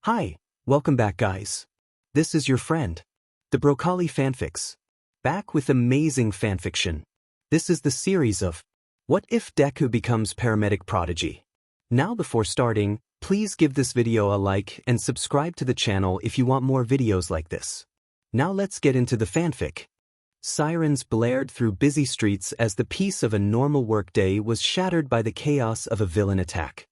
Hi, welcome back guys. This is your friend, the Broccoli Fanfics. Back with amazing fanfiction. This is the series of What If Deku Becomes Paramedic Prodigy. Now before starting, please give this video a like and subscribe to the channel if you want more videos like this. Now let's get into the fanfic. Sirens blared through busy streets as the peace of a normal workday was shattered by the chaos of a villain attack.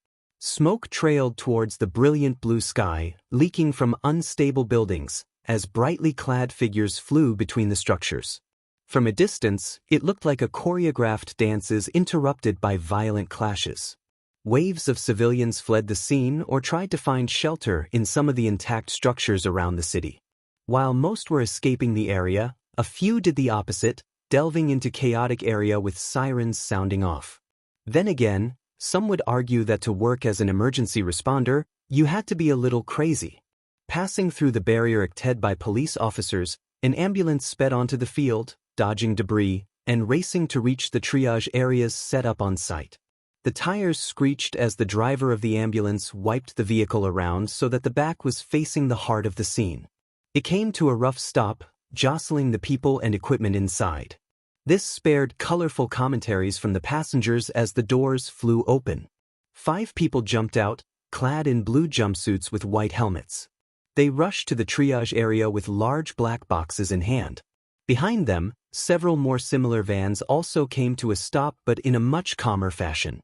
Smoke trailed towards the brilliant blue sky, leaking from unstable buildings, as brightly clad figures flew between the structures. From a distance, it looked like a choreographed dances interrupted by violent clashes. Waves of civilians fled the scene or tried to find shelter in some of the intact structures around the city. While most were escaping the area, a few did the opposite, delving into chaotic area with sirens sounding off. Then again, some would argue that to work as an emergency responder, you had to be a little crazy. Passing through the barrier acted by police officers, an ambulance sped onto the field, dodging debris, and racing to reach the triage areas set up on site. The tires screeched as the driver of the ambulance wiped the vehicle around so that the back was facing the heart of the scene. It came to a rough stop, jostling the people and equipment inside. This spared colorful commentaries from the passengers as the doors flew open. 5 people jumped out, clad in blue jumpsuits with white helmets. They rushed to the triage area with large black boxes in hand. Behind them, several more similar vans also came to a stop but in a much calmer fashion.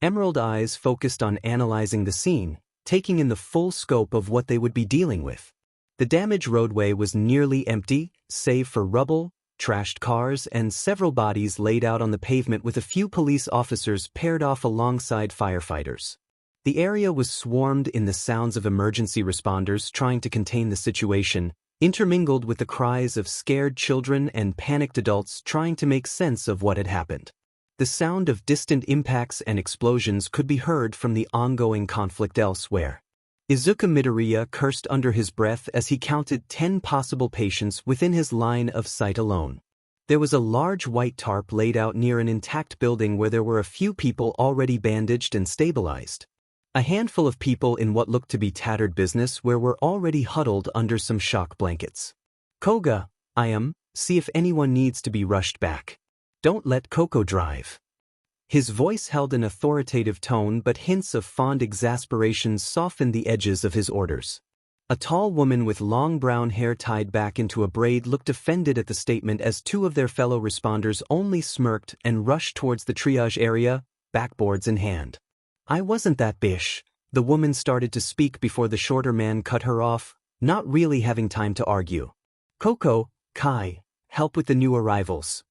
Emerald eyes focused on analyzing the scene, taking in the full scope of what they would be dealing with. The damaged roadway was nearly empty, save for rubble, trashed cars, and several bodies laid out on the pavement with a few police officers paired off alongside firefighters. The area was swarmed in the sounds of emergency responders trying to contain the situation, intermingled with the cries of scared children and panicked adults trying to make sense of what had happened. The sound of distant impacts and explosions could be heard from the ongoing conflict elsewhere. Izuku Midoriya cursed under his breath as he counted 10 possible patients within his line of sight alone. There was a large white tarp laid out near an intact building where there were a few people already bandaged and stabilized. A handful of people in what looked to be tattered business wear were already huddled under some shock blankets. Koga, see if anyone needs to be rushed back. Don't let Coco drive. His voice held an authoritative tone, but hints of fond exasperation softened the edges of his orders. A tall woman with long brown hair tied back into a braid looked offended at the statement as 2 of their fellow responders only smirked and rushed towards the triage area, backboards in hand. I wasn't that bish. The woman started to speak before the shorter man cut her off, not really having time to argue. Coco, Kai, help with the new arrivals.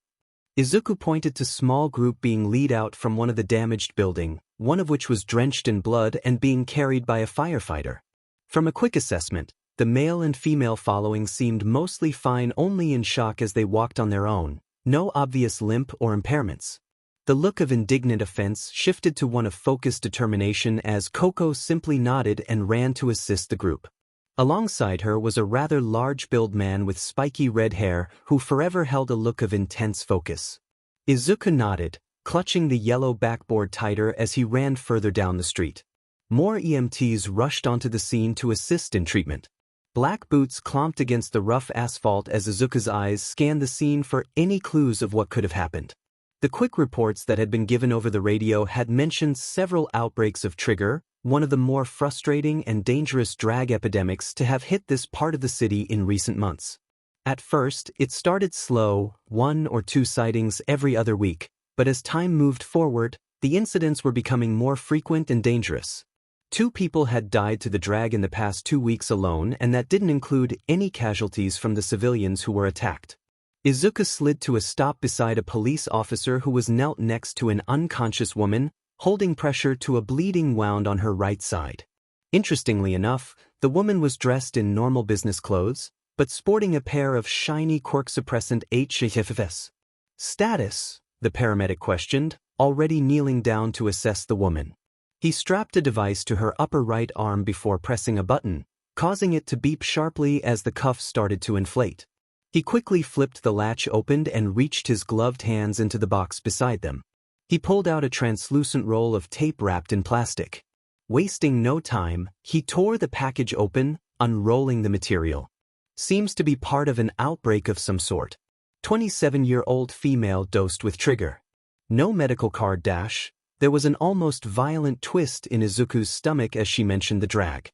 Izuku pointed to small group being lead out from one of the damaged building, one of which was drenched in blood and being carried by a firefighter. From a quick assessment, the male and female following seemed mostly fine, only in shock as they walked on their own, no obvious limp or impairments. The look of indignant offense shifted to one of focused determination as Coco simply nodded and ran to assist the group. Alongside her was a rather large-built man with spiky red hair who forever held a look of intense focus. Izuku nodded, clutching the yellow backboard tighter as he ran further down the street. More EMTs rushed onto the scene to assist in treatment. Black boots clomped against the rough asphalt as Izuku's eyes scanned the scene for any clues of what could have happened. The quick reports that had been given over the radio had mentioned several outbreaks of trigger, one of the more frustrating and dangerous drag epidemics to have hit this part of the city in recent months. At first, it started slow, 1 or 2 sightings every other week, but as time moved forward, the incidents were becoming more frequent and dangerous. 2 people had died to the drag in the past 2 weeks alone, and that didn't include any casualties from the civilians who were attacked. Izuku slid to a stop beside a police officer who was knelt next to an unconscious woman, holding pressure to a bleeding wound on her right side. Interestingly enough, the woman was dressed in normal business clothes, but sporting a pair of shiny quirk-suppressant HFFs. Status? The paramedic questioned, already kneeling down to assess the woman. He strapped a device to her upper right arm before pressing a button, causing it to beep sharply as the cuff started to inflate. He quickly flipped the latch open and reached his gloved hands into the box beside them. He pulled out a translucent roll of tape wrapped in plastic. Wasting no time, he tore the package open, unrolling the material. Seems to be part of an outbreak of some sort. 27-year-old female dosed with trigger. No medical card dash. There was an almost violent twist in Izuku's stomach as she mentioned the drag.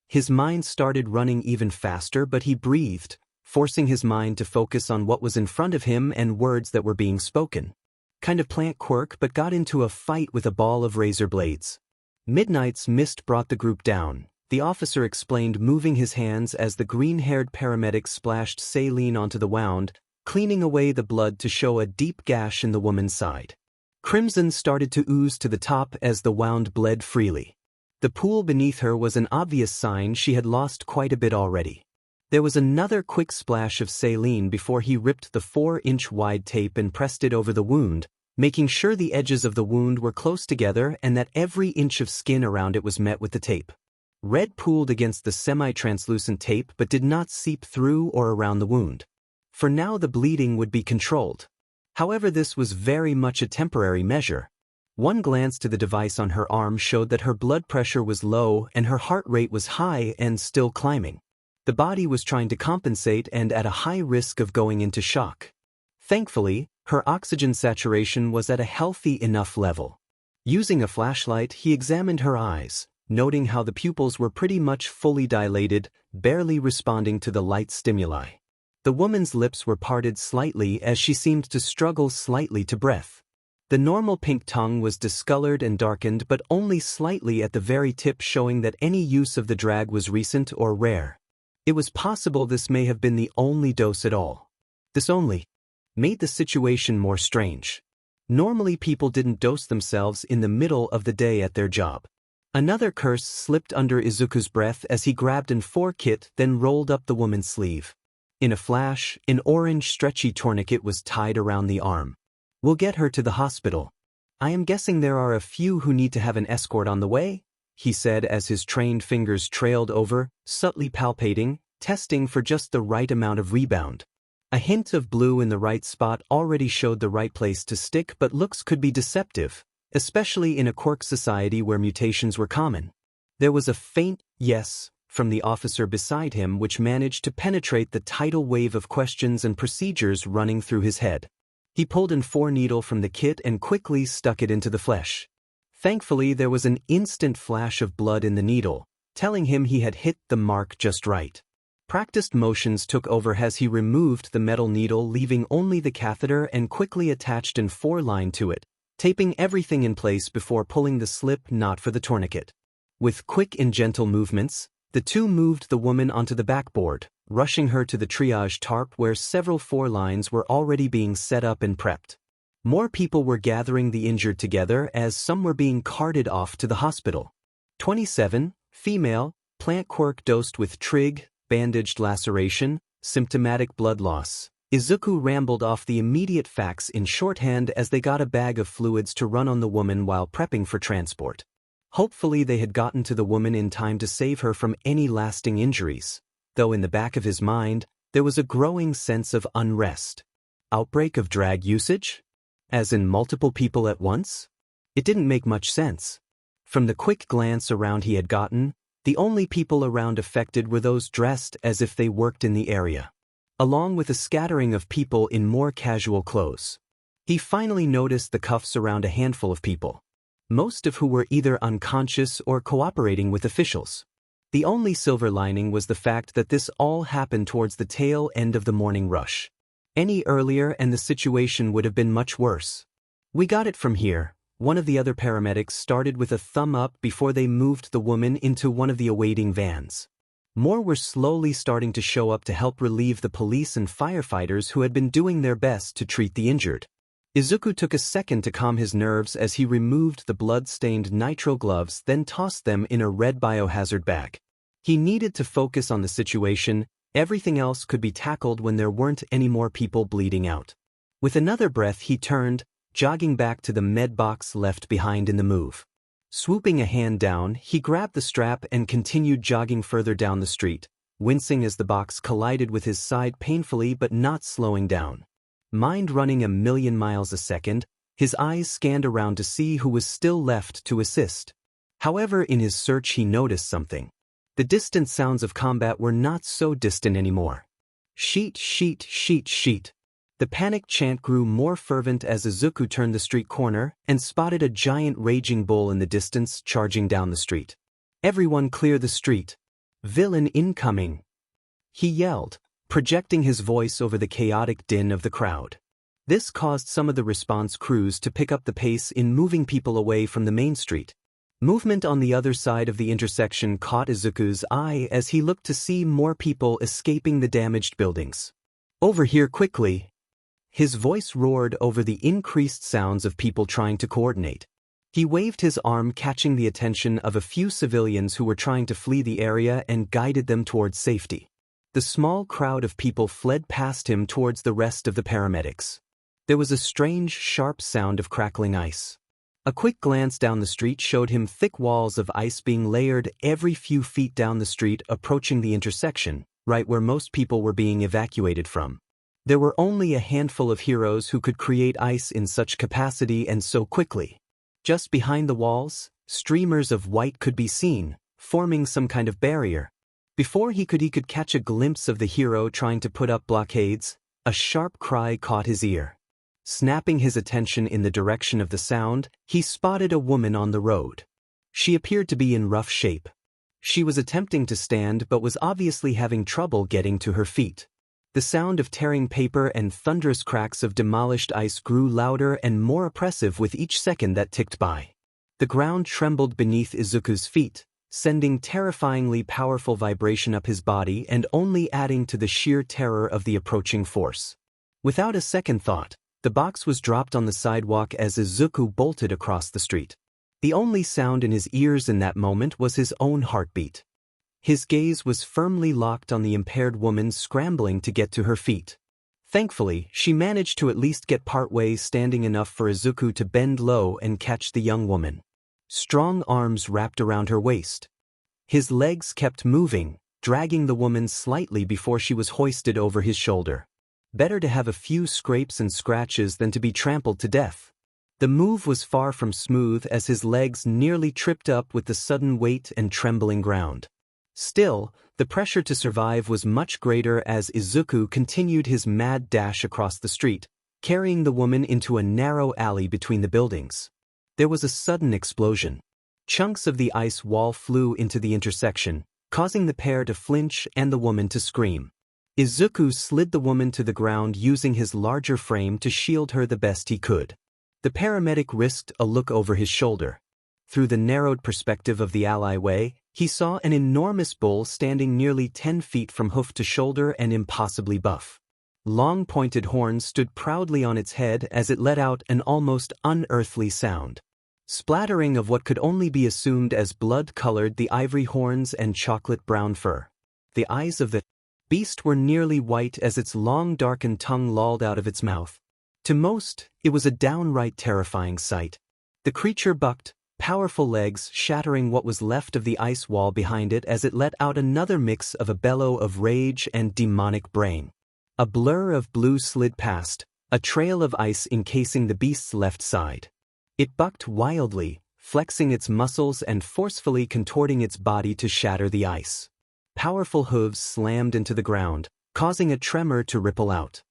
His mind started running even faster, but he breathed, forcing his mind to focus on what was in front of him and words that were being spoken. Kind of plant quirk, but got into a fight with a ball of razor blades. Midnight's mist brought the group down, the officer explained, moving his hands as the green-haired paramedic splashed saline onto the wound, cleaning away the blood to show a deep gash in the woman's side. Crimson started to ooze to the top as the wound bled freely. The pool beneath her was an obvious sign she had lost quite a bit already. There was another quick splash of saline before he ripped the 4-inch wide tape and pressed it over the wound, making sure the edges of the wound were close together and that every inch of skin around it was met with the tape. Red pooled against the semi-translucent tape but did not seep through or around the wound. For now the bleeding would be controlled. However, this was very much a temporary measure. One glance to the device on her arm showed that her blood pressure was low and her heart rate was high and still climbing. The body was trying to compensate and at a high risk of going into shock. Thankfully, her oxygen saturation was at a healthy enough level. Using a flashlight, he examined her eyes, noting how the pupils were pretty much fully dilated, barely responding to the light stimuli. The woman's lips were parted slightly as she seemed to struggle slightly to breath. The normal pink tongue was discolored and darkened, but only slightly at the very tip, showing that any use of the drag was recent or rare. It was possible this may have been the only dose at all. This only made the situation more strange. Normally people didn't dose themselves in the middle of the day at their job. Another curse slipped under Izuku's breath as he grabbed an forkit, then rolled up the woman's sleeve. In a flash, an orange stretchy tourniquet was tied around the arm. We'll get her to the hospital. I am guessing there are a few who need to have an escort on the way, he said as his trained fingers trailed over, subtly palpating, testing for just the right amount of rebound. A hint of blue in the right spot already showed the right place to stick, but looks could be deceptive, especially in a quirk society where mutations were common. There was a faint yes from the officer beside him which managed to penetrate the tidal wave of questions and procedures running through his head. He pulled an 4 needle from the kit and quickly stuck it into the flesh. Thankfully, there was an instant flash of blood in the needle, telling him he had hit the mark just right. Practiced motions took over as he removed the metal needle, leaving only the catheter, and quickly attached an 4-line to it, taping everything in place before pulling the slip knot for the tourniquet. With quick and gentle movements, the two moved the woman onto the backboard, rushing her to the triage tarp where several 4-lines were already being set up and prepped. More people were gathering the injured together as some were being carted off to the hospital. 27, female, plant quirk dosed with trig, bandaged laceration, symptomatic blood loss. Izuku rambled off the immediate facts in shorthand as they got a bag of fluids to run on the woman while prepping for transport. Hopefully they had gotten to the woman in time to save her from any lasting injuries, though in the back of his mind, there was a growing sense of unrest. Outbreak of drag usage? As in multiple people at once? It didn't make much sense. From the quick glance around he had gotten, the only people around affected were those dressed as if they worked in the area, along with a scattering of people in more casual clothes. He finally noticed the cuffs around a handful of people, most of who were either unconscious or cooperating with officials. The only silver lining was the fact that this all happened towards the tail end of the morning rush. Any earlier and the situation would have been much worse. We got it from here. One of the other paramedics started with a thumb up before they moved the woman into one of the awaiting vans. More were slowly starting to show up to help relieve the police and firefighters who had been doing their best to treat the injured. Izuku took a second to calm his nerves as he removed the blood-stained nitrile gloves, then tossed them in a red biohazard bag. He needed to focus on the situation. Everything else could be tackled when there weren't any more people bleeding out. With another breath he turned, jogging back to the med box left behind in the move. Swooping a hand down, he grabbed the strap and continued jogging further down the street, wincing as the box collided with his side painfully but not slowing down. Mind running 1,000,000 miles a second, his eyes scanned around to see who was still left to assist. However, in his search he noticed something. The distant sounds of combat were not so distant anymore. Sheet, sheet, sheet, sheet. The panic chant grew more fervent as Izuku turned the street corner and spotted a giant raging bull in the distance charging down the street. "Everyone clear the street. Villain incoming!" he yelled, projecting his voice over the chaotic din of the crowd. This caused some of the response crews to pick up the pace in moving people away from the main street. Movement on the other side of the intersection caught Izuku's eye as he looked to see more people escaping the damaged buildings. "Over here quickly!" His voice roared over the increased sounds of people trying to coordinate. He waved his arm, catching the attention of a few civilians who were trying to flee the area and guided them towards safety. The small crowd of people fled past him towards the rest of the paramedics. There was a strange, sharp sound of crackling ice. A quick glance down the street showed him thick walls of ice being layered every few feet down the street, approaching the intersection, right where most people were being evacuated from. There were only a handful of heroes who could create ice in such capacity and so quickly. Just behind the walls, streamers of white could be seen, forming some kind of barrier. Before he could catch a glimpse of the hero trying to put up blockades, a sharp cry caught his ear. Snapping his attention in the direction of the sound, he spotted a woman on the road. She appeared to be in rough shape. She was attempting to stand but was obviously having trouble getting to her feet. The sound of tearing paper and thunderous cracks of demolished ice grew louder and more oppressive with each second that ticked by. The ground trembled beneath Izuku's feet, sending terrifyingly powerful vibration up his body and only adding to the sheer terror of the approaching force. Without a second thought, the box was dropped on the sidewalk as Izuku bolted across the street. The only sound in his ears in that moment was his own heartbeat. His gaze was firmly locked on the impaired woman scrambling to get to her feet. Thankfully, she managed to at least get partway, standing enough for Izuku to bend low and catch the young woman. Strong arms wrapped around her waist. His legs kept moving, dragging the woman slightly before she was hoisted over his shoulder. Better to have a few scrapes and scratches than to be trampled to death. The move was far from smooth as his legs nearly tripped up with the sudden weight and trembling ground. Still, the pressure to survive was much greater as Izuku continued his mad dash across the street, carrying the woman into a narrow alley between the buildings. There was a sudden explosion. Chunks of the ice wall flew into the intersection, causing the pair to flinch and the woman to scream. Izuku slid the woman to the ground using his larger frame to shield her the best he could. The paramedic risked a look over his shoulder. Through the narrowed perspective of the alleyway, he saw an enormous bull standing nearly 10 feet from hoof to shoulder and impossibly buff. Long pointed horns stood proudly on its head as it let out an almost unearthly sound. Splattering of what could only be assumed as blood colored the ivory horns and chocolate-brown fur. The eyes of the beast were nearly white as its long darkened tongue lolled out of its mouth. To most, it was a downright terrifying sight. The creature bucked, powerful legs shattering what was left of the ice wall behind it as it let out another mix of a bellow of rage and demonic braying. A blur of blue slid past, a trail of ice encasing the beast's left side. It bucked wildly, flexing its muscles and forcefully contorting its body to shatter the ice. Powerful hooves slammed into the ground, causing a tremor to ripple out.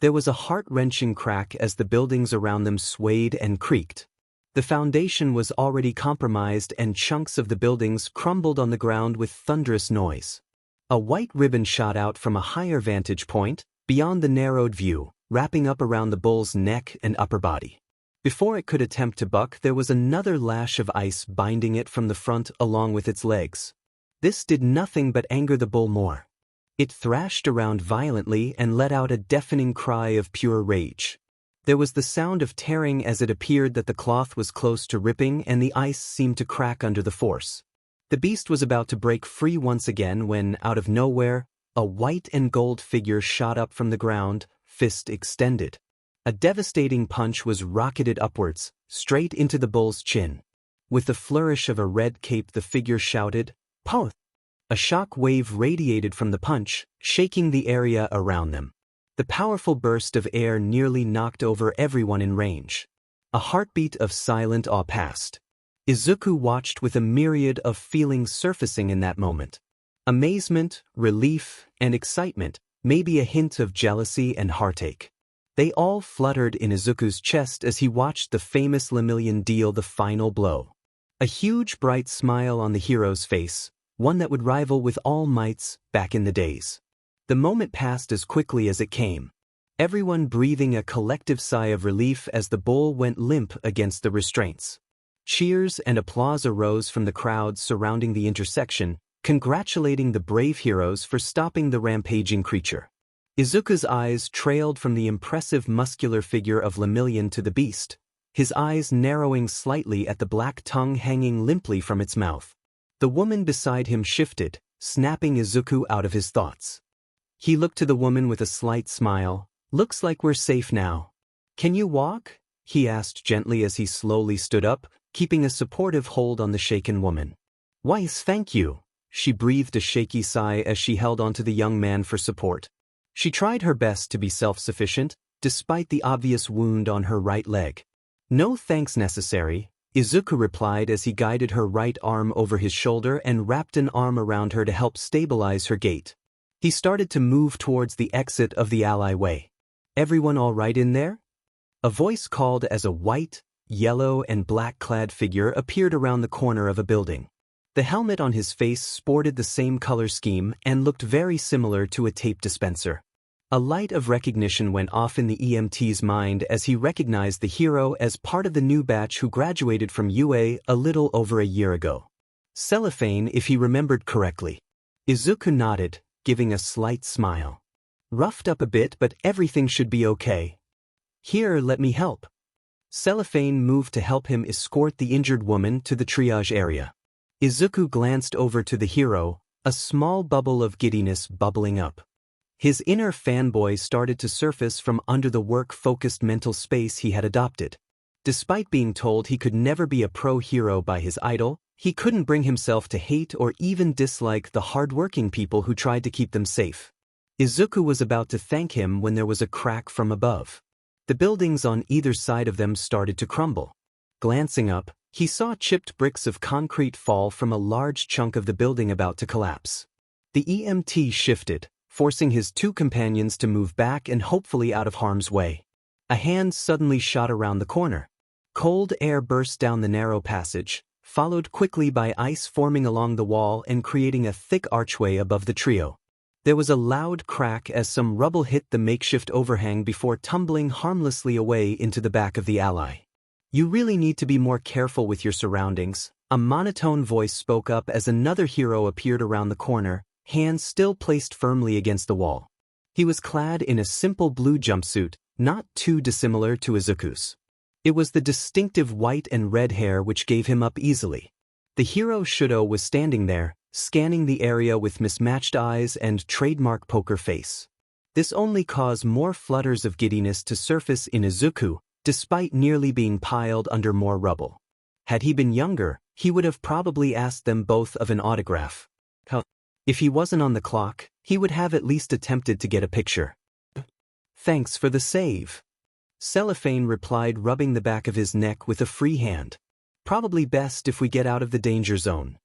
There was a heart-wrenching crack as the buildings around them swayed and creaked. The foundation was already compromised and chunks of the buildings crumbled on the ground with thunderous noise. A white ribbon shot out from a higher vantage point, beyond the narrowed view, wrapping up around the bull's neck and upper body. Before it could attempt to buck, there was another lash of ice binding it from the front along with its legs. This did nothing but anger the bull more. It thrashed around violently and let out a deafening cry of pure rage. There was the sound of tearing as it appeared that the cloth was close to ripping and the ice seemed to crack under the force. The beast was about to break free once again when, out of nowhere, a white and gold figure shot up from the ground, fist extended. A devastating punch was rocketed upwards, straight into the bull's chin. With the flourish of a red cape, the figure shouted, "Poth!" A shock wave radiated from the punch, shaking the area around them. The powerful burst of air nearly knocked over everyone in range. A heartbeat of silent awe passed. Izuku watched with a myriad of feelings surfacing in that moment. Amazement, relief, and excitement, maybe a hint of jealousy and heartache. They all fluttered in Izuku's chest as he watched the famous Lemillion deal the final blow. A huge bright smile on the hero's face, one that would rival with All Might's back in the days. The moment passed as quickly as it came. Everyone breathing a collective sigh of relief as the bull went limp against the restraints. Cheers and applause arose from the crowds surrounding the intersection, congratulating the brave heroes for stopping the rampaging creature. Izuku's eyes trailed from the impressive muscular figure of Lemillion to the beast, his eyes narrowing slightly at the black tongue hanging limply from its mouth. The woman beside him shifted, snapping Izuku out of his thoughts. He looked to the woman with a slight smile. "Looks like we're safe now. Can you walk?" he asked gently as he slowly stood up, keeping a supportive hold on the shaken woman. "Why, thank you." She breathed a shaky sigh as she held onto the young man for support. She tried her best to be self-sufficient, despite the obvious wound on her right leg. "No thanks necessary," Izuku replied as he guided her right arm over his shoulder and wrapped an arm around her to help stabilize her gait. He started to move towards the exit of the alleyway. "Everyone all right in there?" A voice called as a white, yellow, and black-clad figure appeared around the corner of a building. The helmet on his face sported the same color scheme and looked very similar to a tape dispenser. A light of recognition went off in the EMT's mind as he recognized the hero as part of the new batch who graduated from UA a little over a year ago. Cellophane, if he remembered correctly. Izuku nodded, giving a slight smile. "Roughed up a bit, but everything should be okay. Here, let me help." Cellophane moved to help him escort the injured woman to the triage area. Izuku glanced over to the hero, a small bubble of giddiness bubbling up. His inner fanboy started to surface from under the work-focused mental space he had adopted. Despite being told he could never be a pro-hero by his idol, he couldn't bring himself to hate or even dislike the hard-working people who tried to keep them safe. Izuku was about to thank him when there was a crack from above. The buildings on either side of them started to crumble. Glancing up, he saw chipped bricks of concrete fall from a large chunk of the building about to collapse. The EMT shifted, forcing his two companions to move back and hopefully out of harm's way. A hand suddenly shot around the corner. Cold air burst down the narrow passage, followed quickly by ice forming along the wall and creating a thick archway above the trio. There was a loud crack as some rubble hit the makeshift overhang before tumbling harmlessly away into the back of the ally. "You really need to be more careful with your surroundings," a monotone voice spoke up as another hero appeared around the corner, hands still placed firmly against the wall. He was clad in a simple blue jumpsuit, not too dissimilar to Izuku's. It was the distinctive white and red hair which gave him up easily. The hero Shudo was standing there, scanning the area with mismatched eyes and trademark poker face. This only caused more flutters of giddiness to surface in Izuku, despite nearly being piled under more rubble. Had he been younger, he would have probably asked them both of an autograph. If he wasn't on the clock, he would have at least attempted to get a picture. "Thanks for the save," Cellophane replied, rubbing the back of his neck with a free hand. "Probably best if we get out of the danger zone,"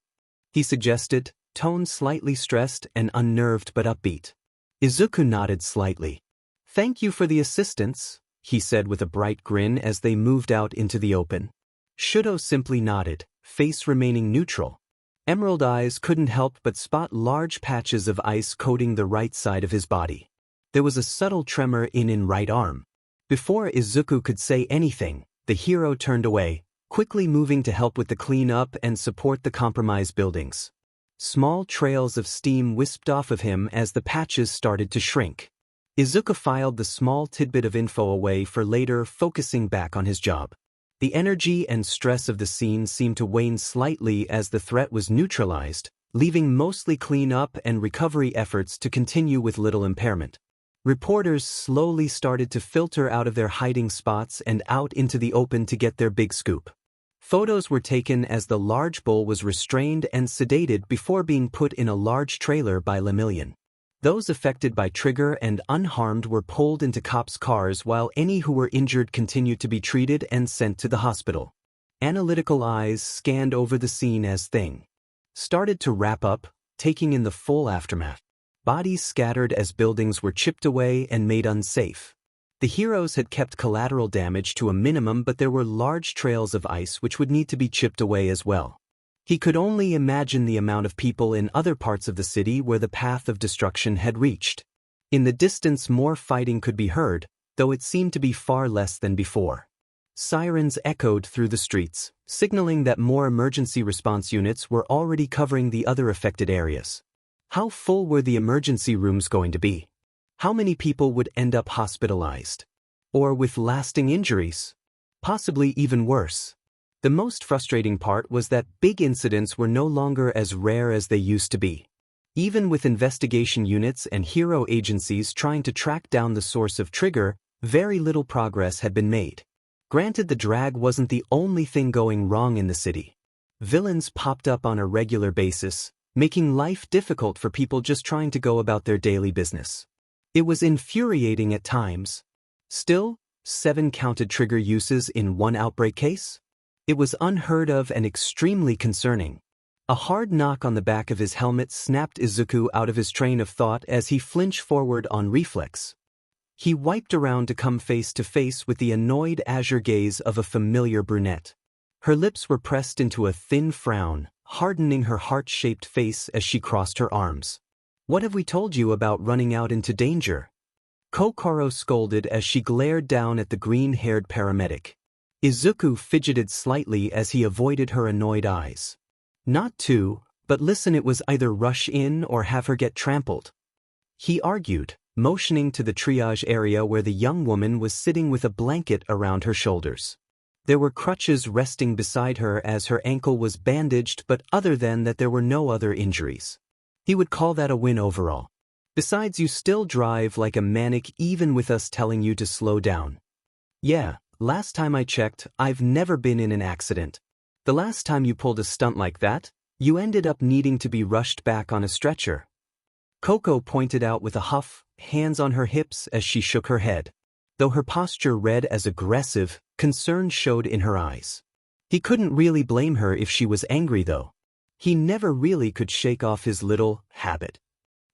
he suggested, tone slightly stressed and unnerved but upbeat. Izuku nodded slightly. "Thank you for the assistance," he said with a bright grin as they moved out into the open. Shudo simply nodded, face remaining neutral. Emerald Eyes couldn't help but spot large patches of ice coating the right side of his body. There was a subtle tremor in right arm. Before Izuku could say anything, the hero turned away, quickly moving to help with the clean-up and support the compromised buildings. Small trails of steam wisped off of him as the patches started to shrink. Izuku filed the small tidbit of info away for later, focusing back on his job. The energy and stress of the scene seemed to wane slightly as the threat was neutralized, leaving mostly clean-up and recovery efforts to continue with little impairment. Reporters slowly started to filter out of their hiding spots and out into the open to get their big scoop. Photos were taken as the large bull was restrained and sedated before being put in a large trailer by Lemillion. Those affected by trigger and unharmed were pulled into cops' cars while any who were injured continued to be treated and sent to the hospital. Analytical eyes scanned over the scene as thing started to wrap up, taking in the full aftermath. Bodies scattered as buildings were chipped away and made unsafe. The heroes had kept collateral damage to a minimum, but there were large trails of ice which would need to be chipped away as well. He could only imagine the amount of people in other parts of the city where the path of destruction had reached. In the distance, more fighting could be heard, though it seemed to be far less than before. Sirens echoed through the streets, signaling that more emergency response units were already covering the other affected areas. How full were the emergency rooms going to be? How many people would end up hospitalized? Or with lasting injuries? Possibly even worse. The most frustrating part was that big incidents were no longer as rare as they used to be. Even with investigation units and hero agencies trying to track down the source of trigger, very little progress had been made. Granted, the drag wasn't the only thing going wrong in the city. Villains popped up on a regular basis, making life difficult for people just trying to go about their daily business. It was infuriating at times. Still, 7 counted trigger uses in one outbreak case? It was unheard of and extremely concerning. A hard knock on the back of his helmet snapped Izuku out of his train of thought as he flinched forward on reflex. He wiped around to come face to face with the annoyed azure gaze of a familiar brunette. Her lips were pressed into a thin frown, hardening her heart-shaped face as she crossed her arms. "What have we told you about running out into danger?" Kokoro scolded as she glared down at the green-haired paramedic. Izuku fidgeted slightly as he avoided her annoyed eyes. "Not to, but listen, it was either rush in or have her get trampled," he argued, motioning to the triage area where the young woman was sitting with a blanket around her shoulders. There were crutches resting beside her as her ankle was bandaged, but other than that there were no other injuries. He would call that a win overall. "Besides, you still drive like a maniac even with us telling you to slow down." "Yeah, last time I checked, I've never been in an accident. The last time you pulled a stunt like that, you ended up needing to be rushed back on a stretcher," Coco pointed out with a huff, hands on her hips as she shook her head. Though her posture read as aggressive, concern showed in her eyes. He couldn't really blame her if she was angry though. He never really could shake off his little habit.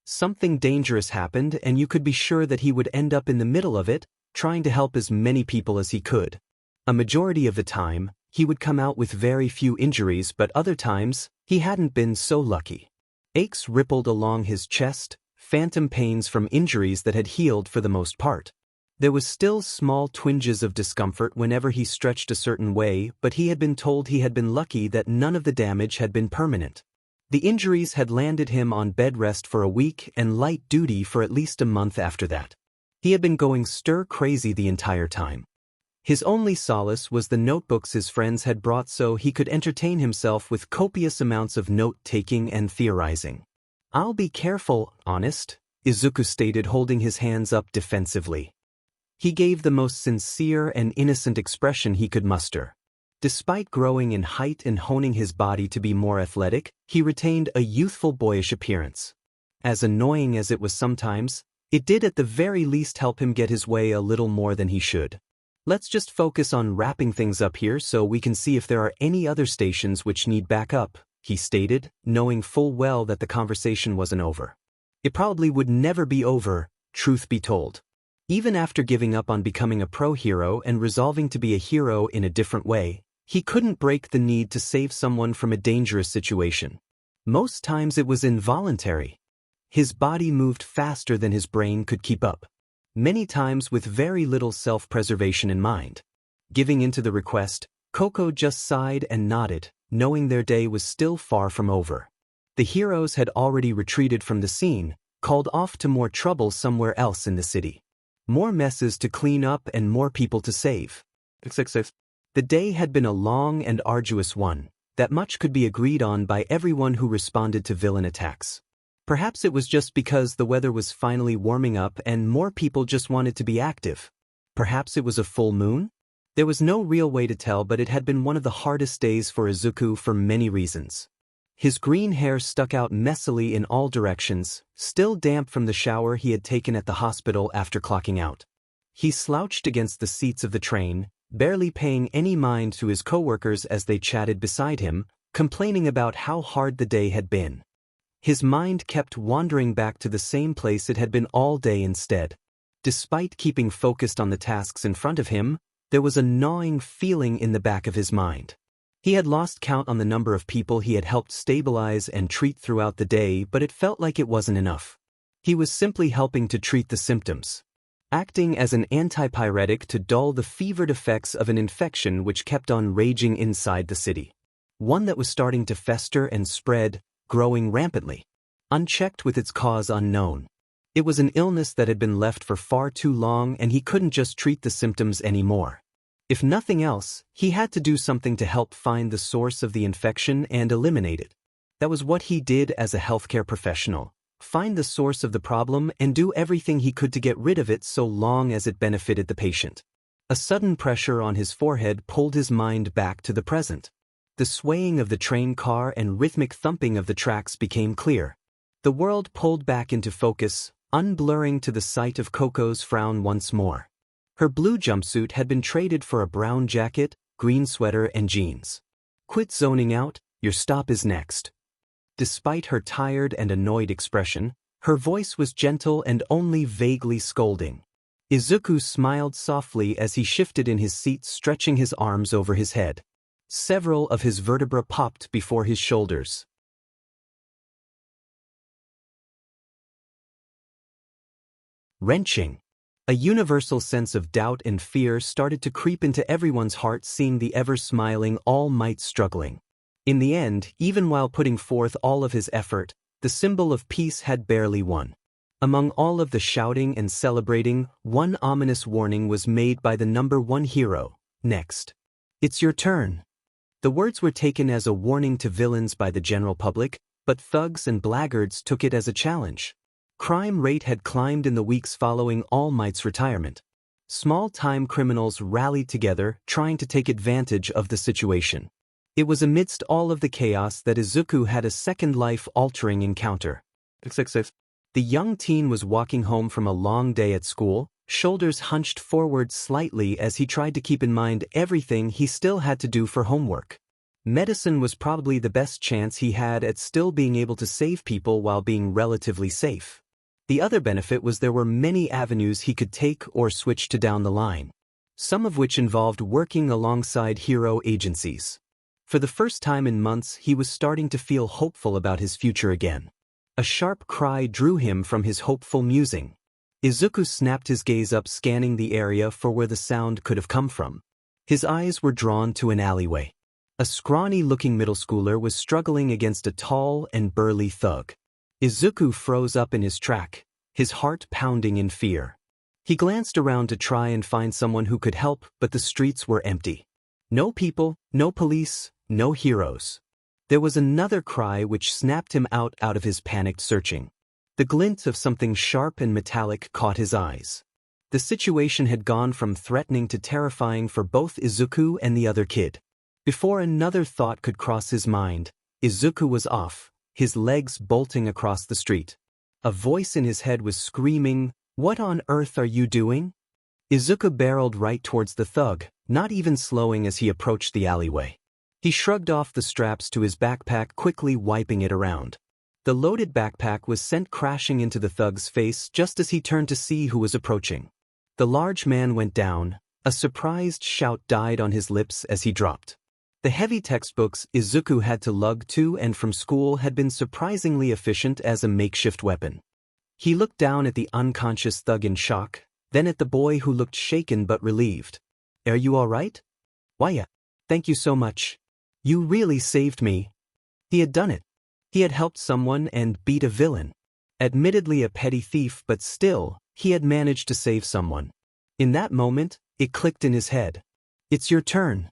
Something dangerous happened and you could be sure that he would end up in the middle of it, trying to help as many people as he could. A majority of the time, he would come out with very few injuries, but other times, he hadn't been so lucky. Aches rippled along his chest, phantom pains from injuries that had healed for the most part. There was still small twinges of discomfort whenever he stretched a certain way, but he had been told he had been lucky that none of the damage had been permanent. The injuries had landed him on bed rest for a week and light duty for at least a month after that. He had been going stir-crazy the entire time. His only solace was the notebooks his friends had brought so he could entertain himself with copious amounts of note-taking and theorizing. "I'll be careful, honest," Izuku stated, holding his hands up defensively. He gave the most sincere and innocent expression he could muster. Despite growing in height and honing his body to be more athletic, he retained a youthful boyish appearance. As annoying as it was sometimes, it did at the very least help him get his way a little more than he should. "Let's just focus on wrapping things up here so we can see if there are any other stations which need backup," he stated, knowing full well that the conversation wasn't over. It probably would never be over, truth be told. Even after giving up on becoming a pro-hero and resolving to be a hero in a different way, he couldn't break the need to save someone from a dangerous situation. Most times it was involuntary. His body moved faster than his brain could keep up. Many times with very little self-preservation in mind. Giving in to the request, Coco just sighed and nodded, knowing their day was still far from over. The heroes had already retreated from the scene, called off to more trouble somewhere else in the city. More messes to clean up and more people to save. The day had been a long and arduous one, that much could be agreed on by everyone who responded to villain attacks. Perhaps it was just because the weather was finally warming up and more people just wanted to be active. Perhaps it was a full moon? There was no real way to tell, but it had been one of the hardest days for Izuku for many reasons. His green hair stuck out messily in all directions, still damp from the shower he had taken at the hospital after clocking out. He slouched against the seats of the train, barely paying any mind to his coworkers as they chatted beside him, complaining about how hard the day had been. His mind kept wandering back to the same place it had been all day instead. Despite keeping focused on the tasks in front of him, there was a gnawing feeling in the back of his mind. He had lost count on the number of people he had helped stabilize and treat throughout the day, but it felt like it wasn't enough. He was simply helping to treat the symptoms, acting as an antipyretic to dull the fevered effects of an infection which kept on raging inside the city. One that was starting to fester and spread, growing rampantly, unchecked with its cause unknown. It was an illness that had been left for far too long, and he couldn't just treat the symptoms anymore. If nothing else, he had to do something to help find the source of the infection and eliminate it. That was what he did as a healthcare professional. Find the source of the problem and do everything he could to get rid of it so long as it benefited the patient. A sudden pressure on his forehead pulled his mind back to the present. The swaying of the train car and rhythmic thumping of the tracks became clear. The world pulled back into focus, unblurring to the sight of Coco's frown once more. Her blue jumpsuit had been traded for a brown jacket, green sweater and jeans. "Quit zoning out, your stop is next." Despite her tired and annoyed expression, her voice was gentle and only vaguely scolding. Izuku smiled softly as he shifted in his seat, stretching his arms over his head. Several of his vertebrae popped before his shoulders. Wrenching. A universal sense of doubt and fear started to creep into everyone's heart, seeing the ever-smiling All Might struggling. In the end, even while putting forth all of his effort, the symbol of peace had barely won. Among all of the shouting and celebrating, one ominous warning was made by the #1 hero. "Next. It's your turn." The words were taken as a warning to villains by the general public, but thugs and blackguards took it as a challenge. Crime rate had climbed in the weeks following All Might's retirement. Small-time criminals rallied together, trying to take advantage of the situation. It was amidst all of the chaos that Izuku had a second life-altering encounter. The young teen was walking home from a long day at school, shoulders hunched forward slightly as he tried to keep in mind everything he still had to do for homework. Medicine was probably the best chance he had at still being able to save people while being relatively safe. The other benefit was there were many avenues he could take or switch to down the line, some of which involved working alongside hero agencies. For the first time in months, he was starting to feel hopeful about his future again. A sharp cry drew him from his hopeful musing. Izuku snapped his gaze up, scanning the area for where the sound could have come from. His eyes were drawn to an alleyway. A scrawny-looking middle schooler was struggling against a tall and burly thug. Izuku froze up in his track, his heart pounding in fear. He glanced around to try and find someone who could help, but the streets were empty. No people, no police, no heroes. There was another cry which snapped him out of his panicked searching. The glint of something sharp and metallic caught his eyes. The situation had gone from threatening to terrifying for both Izuku and the other kid. Before another thought could cross his mind, Izuku was off, his legs bolting across the street. A voice in his head was screaming, "What on earth are you doing?" Izuku barreled right towards the thug, not even slowing as he approached the alleyway. He shrugged off the straps to his backpack, quickly wiping it around. The loaded backpack was sent crashing into the thug's face just as he turned to see who was approaching. The large man went down. A surprised shout died on his lips as he dropped. The heavy textbooks Izuku had to lug to and from school had been surprisingly efficient as a makeshift weapon. He looked down at the unconscious thug in shock, then at the boy who looked shaken but relieved. "Are you all right?" "Why, thank you so much. You really saved me." He had done it. He had helped someone and beat a villain. Admittedly a petty thief, but still, he had managed to save someone. In that moment, it clicked in his head. "It's your turn."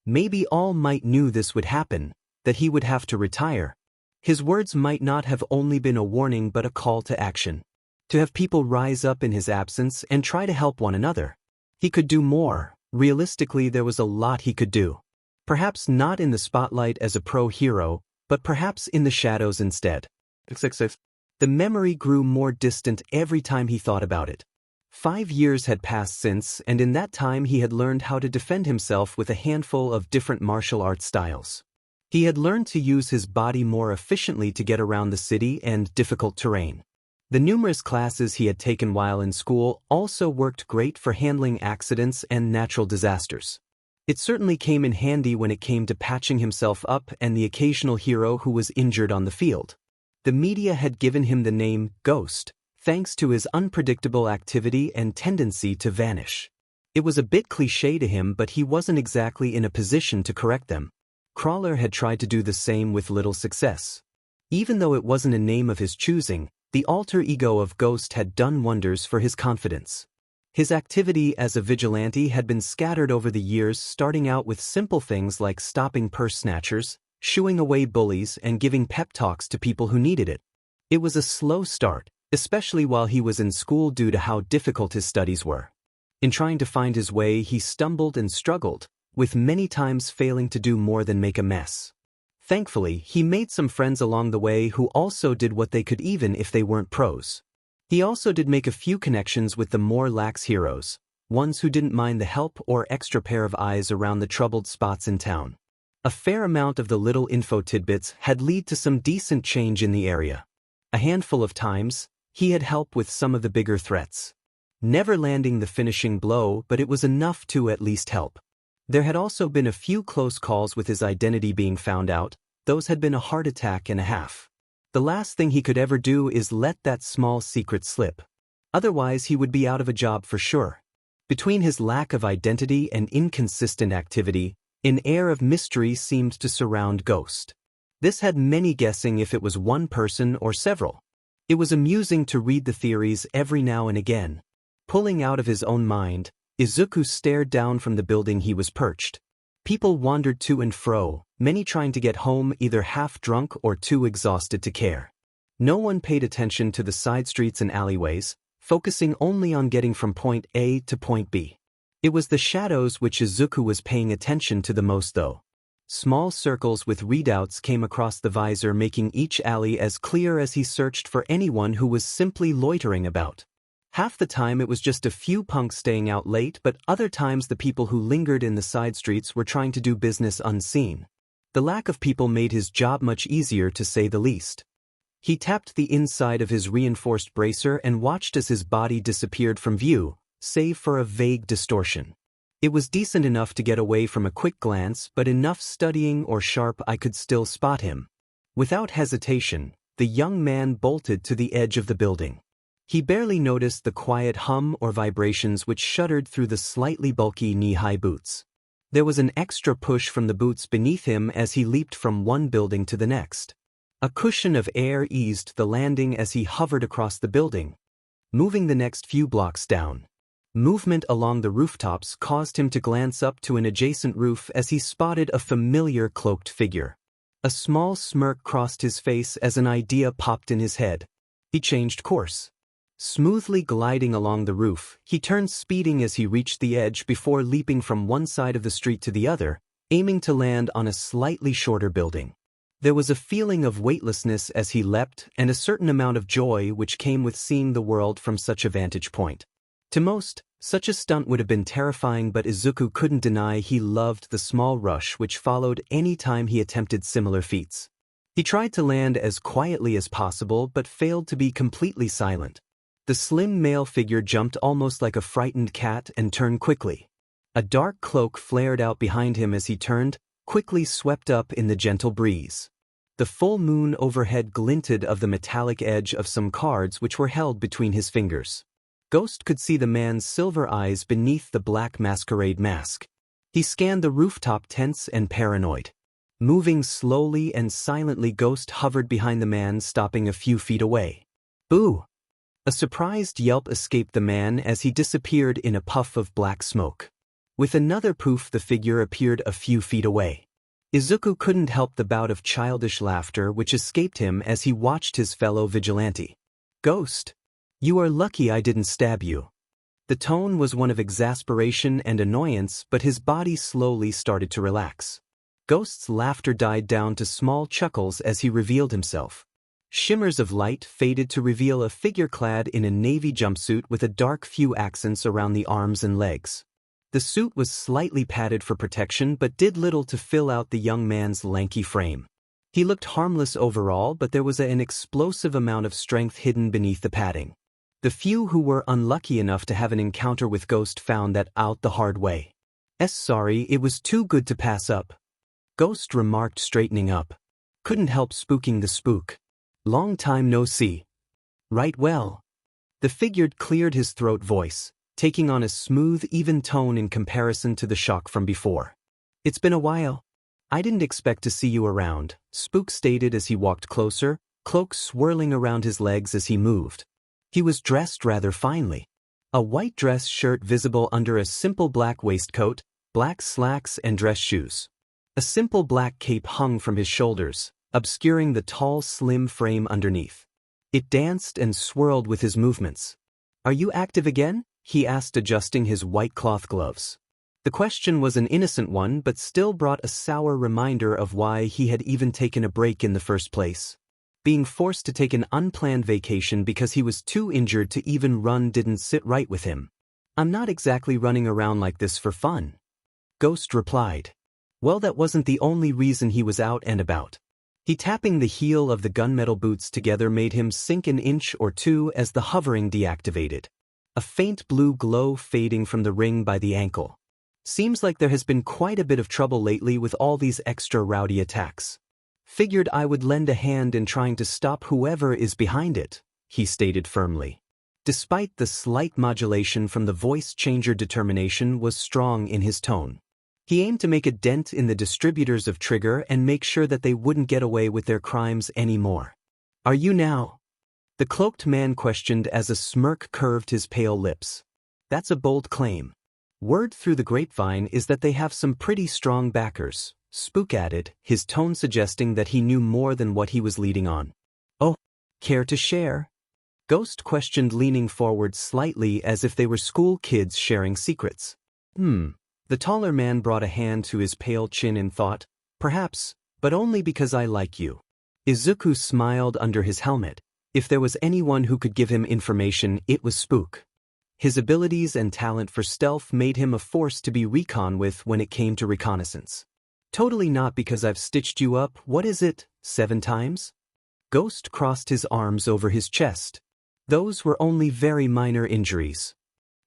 Maybe All Might knew this would happen, that he would have to retire. His words might not have only been a warning but a call to action. To have people rise up in his absence and try to help one another. He could do more. Realistically, there was a lot he could do. Perhaps not in the spotlight as a pro-hero, but perhaps in the shadows instead. The memory grew more distant every time he thought about it. 5 years had passed since, and in that time he had learned how to defend himself with a handful of different martial arts styles. He had learned to use his body more efficiently to get around the city and difficult terrain. The numerous classes he had taken while in school also worked great for handling accidents and natural disasters. It certainly came in handy when it came to patching himself up and the occasional hero who was injured on the field. The media had given him the name Ghost, thanks to his unpredictable activity and tendency to vanish. It was a bit cliché to him, but he wasn't exactly in a position to correct them. Crawler had tried to do the same with little success. Even though it wasn't a name of his choosing, the alter ego of Ghost had done wonders for his confidence. His activity as a vigilante had been scattered over the years, starting out with simple things like stopping purse snatchers, shooing away bullies, and giving pep talks to people who needed it. It was a slow start, especially while he was in school due to how difficult his studies were. In trying to find his way, he stumbled and struggled, with many times failing to do more than make a mess. Thankfully, he made some friends along the way who also did what they could even if they weren't pros. He also did make a few connections with the more lax heroes, ones who didn't mind the help or extra pair of eyes around the troubled spots in town. A fair amount of the little info tidbits had led to some decent change in the area. A handful of times, he had helped with some of the bigger threats. Never landing the finishing blow, but it was enough to at least help. There had also been a few close calls with his identity being found out. Those had been a heart attack and a half. The last thing he could ever do is let that small secret slip. Otherwise, he would be out of a job for sure. Between his lack of identity and inconsistent activity, an air of mystery seemed to surround Ghost. This had many guessing if it was one person or several. It was amusing to read the theories every now and again. Pulling out of his own mind, Izuku stared down from the building he was perched. People wandered to and fro, many trying to get home either half-drunk or too exhausted to care. No one paid attention to the side streets and alleyways, focusing only on getting from point A to point B. It was the shadows which Izuku was paying attention to the most though. Small circles with readouts came across the visor, making each alley as clear as he searched for anyone who was simply loitering about. Half the time it was just a few punks staying out late, but other times the people who lingered in the side streets were trying to do business unseen. The lack of people made his job much easier, to say the least. He tapped the inside of his reinforced bracer and watched as his body disappeared from view, save for a vague distortion. It was decent enough to get away from a quick glance, but enough studying or sharp I could still spot him. Without hesitation, the young man bolted to the edge of the building. He barely noticed the quiet hum or vibrations which shuddered through the slightly bulky knee-high boots. There was an extra push from the boots beneath him as he leaped from one building to the next. A cushion of air eased the landing as he hovered across the building, moving the next few blocks down. Movement along the rooftops caused him to glance up to an adjacent roof as he spotted a familiar cloaked figure. A small smirk crossed his face as an idea popped in his head. He changed course. Smoothly gliding along the roof, he turned speeding as he reached the edge before leaping from one side of the street to the other, aiming to land on a slightly shorter building. There was a feeling of weightlessness as he leapt, and a certain amount of joy which came with seeing the world from such a vantage point. To most, such a stunt would have been terrifying, but Izuku couldn't deny he loved the small rush which followed any time he attempted similar feats. He tried to land as quietly as possible but failed to be completely silent. The slim male figure jumped almost like a frightened cat and turned quickly. A dark cloak flared out behind him as he turned, quickly swept up in the gentle breeze. The full moon overhead glinted of the metallic edge of some cards which were held between his fingers. Ghost could see the man's silver eyes beneath the black masquerade mask. He scanned the rooftop tense and paranoid. Moving slowly and silently, Ghost hovered behind the man, stopping a few feet away. "Boo!" A surprised yelp escaped the man as he disappeared in a puff of black smoke. With another poof, the figure appeared a few feet away. Izuku couldn't help the bout of childish laughter which escaped him as he watched his fellow vigilante. "Ghost, you are lucky I didn't stab you." The tone was one of exasperation and annoyance, but his body slowly started to relax. Ghost's laughter died down to small chuckles as he revealed himself. Shimmers of light faded to reveal a figure clad in a navy jumpsuit with a dark few accents around the arms and legs. The suit was slightly padded for protection but did little to fill out the young man's lanky frame. He looked harmless overall, but there was an explosive amount of strength hidden beneath the padding. The few who were unlucky enough to have an encounter with Ghost found that out the hard way. Sorry, it was too good to pass up," Ghost remarked, straightening up. "Couldn't help spooking the spook. Long time no see." "Right, well." The figure cleared his throat voice, taking on a smooth, even tone in comparison to the shock from before. "It's been a while. I didn't expect to see you around," Spook stated as he walked closer, cloak swirling around his legs as he moved. He was dressed rather finely. A white dress shirt visible under a simple black waistcoat, black slacks and dress shoes. A simple black cape hung from his shoulders, obscuring the tall, slim frame underneath. It danced and swirled with his movements. "Are you active again?" he asked, adjusting his white cloth gloves. The question was an innocent one, but still brought a sour reminder of why he had even taken a break in the first place. Being forced to take an unplanned vacation because he was too injured to even run didn't sit right with him. "I'm not exactly running around like this for fun," Ghost replied. Well, that wasn't the only reason he was out and about. He tapping the heel of the gunmetal boots together made him sink an inch or two as the hovering deactivated. A faint blue glow fading from the ring by the ankle. "Seems like there has been quite a bit of trouble lately with all these extra rowdy attacks. Figured I would lend a hand in trying to stop whoever is behind it," he stated firmly. Despite the slight modulation from the voice changer, determination was strong in his tone. He aimed to make a dent in the distributors of Trigger and make sure that they wouldn't get away with their crimes anymore. "Are you now?" the cloaked man questioned as a smirk curved his pale lips. "That's a bold claim. Word through the grapevine is that they have some pretty strong backers," Spook added, his tone suggesting that he knew more than what he was leading on. "Oh, care to share?" Ghost questioned, leaning forward slightly as if they were school kids sharing secrets. The taller man brought a hand to his pale chin in thought. "Perhaps, but only because I like you." Izuku smiled under his helmet. If there was anyone who could give him information, it was Spook. His abilities and talent for stealth made him a force to be reckoned with when it came to reconnaissance. "Totally not because I've stitched you up, what is it, 7 times? Ghost crossed his arms over his chest. "Those were only very minor injuries."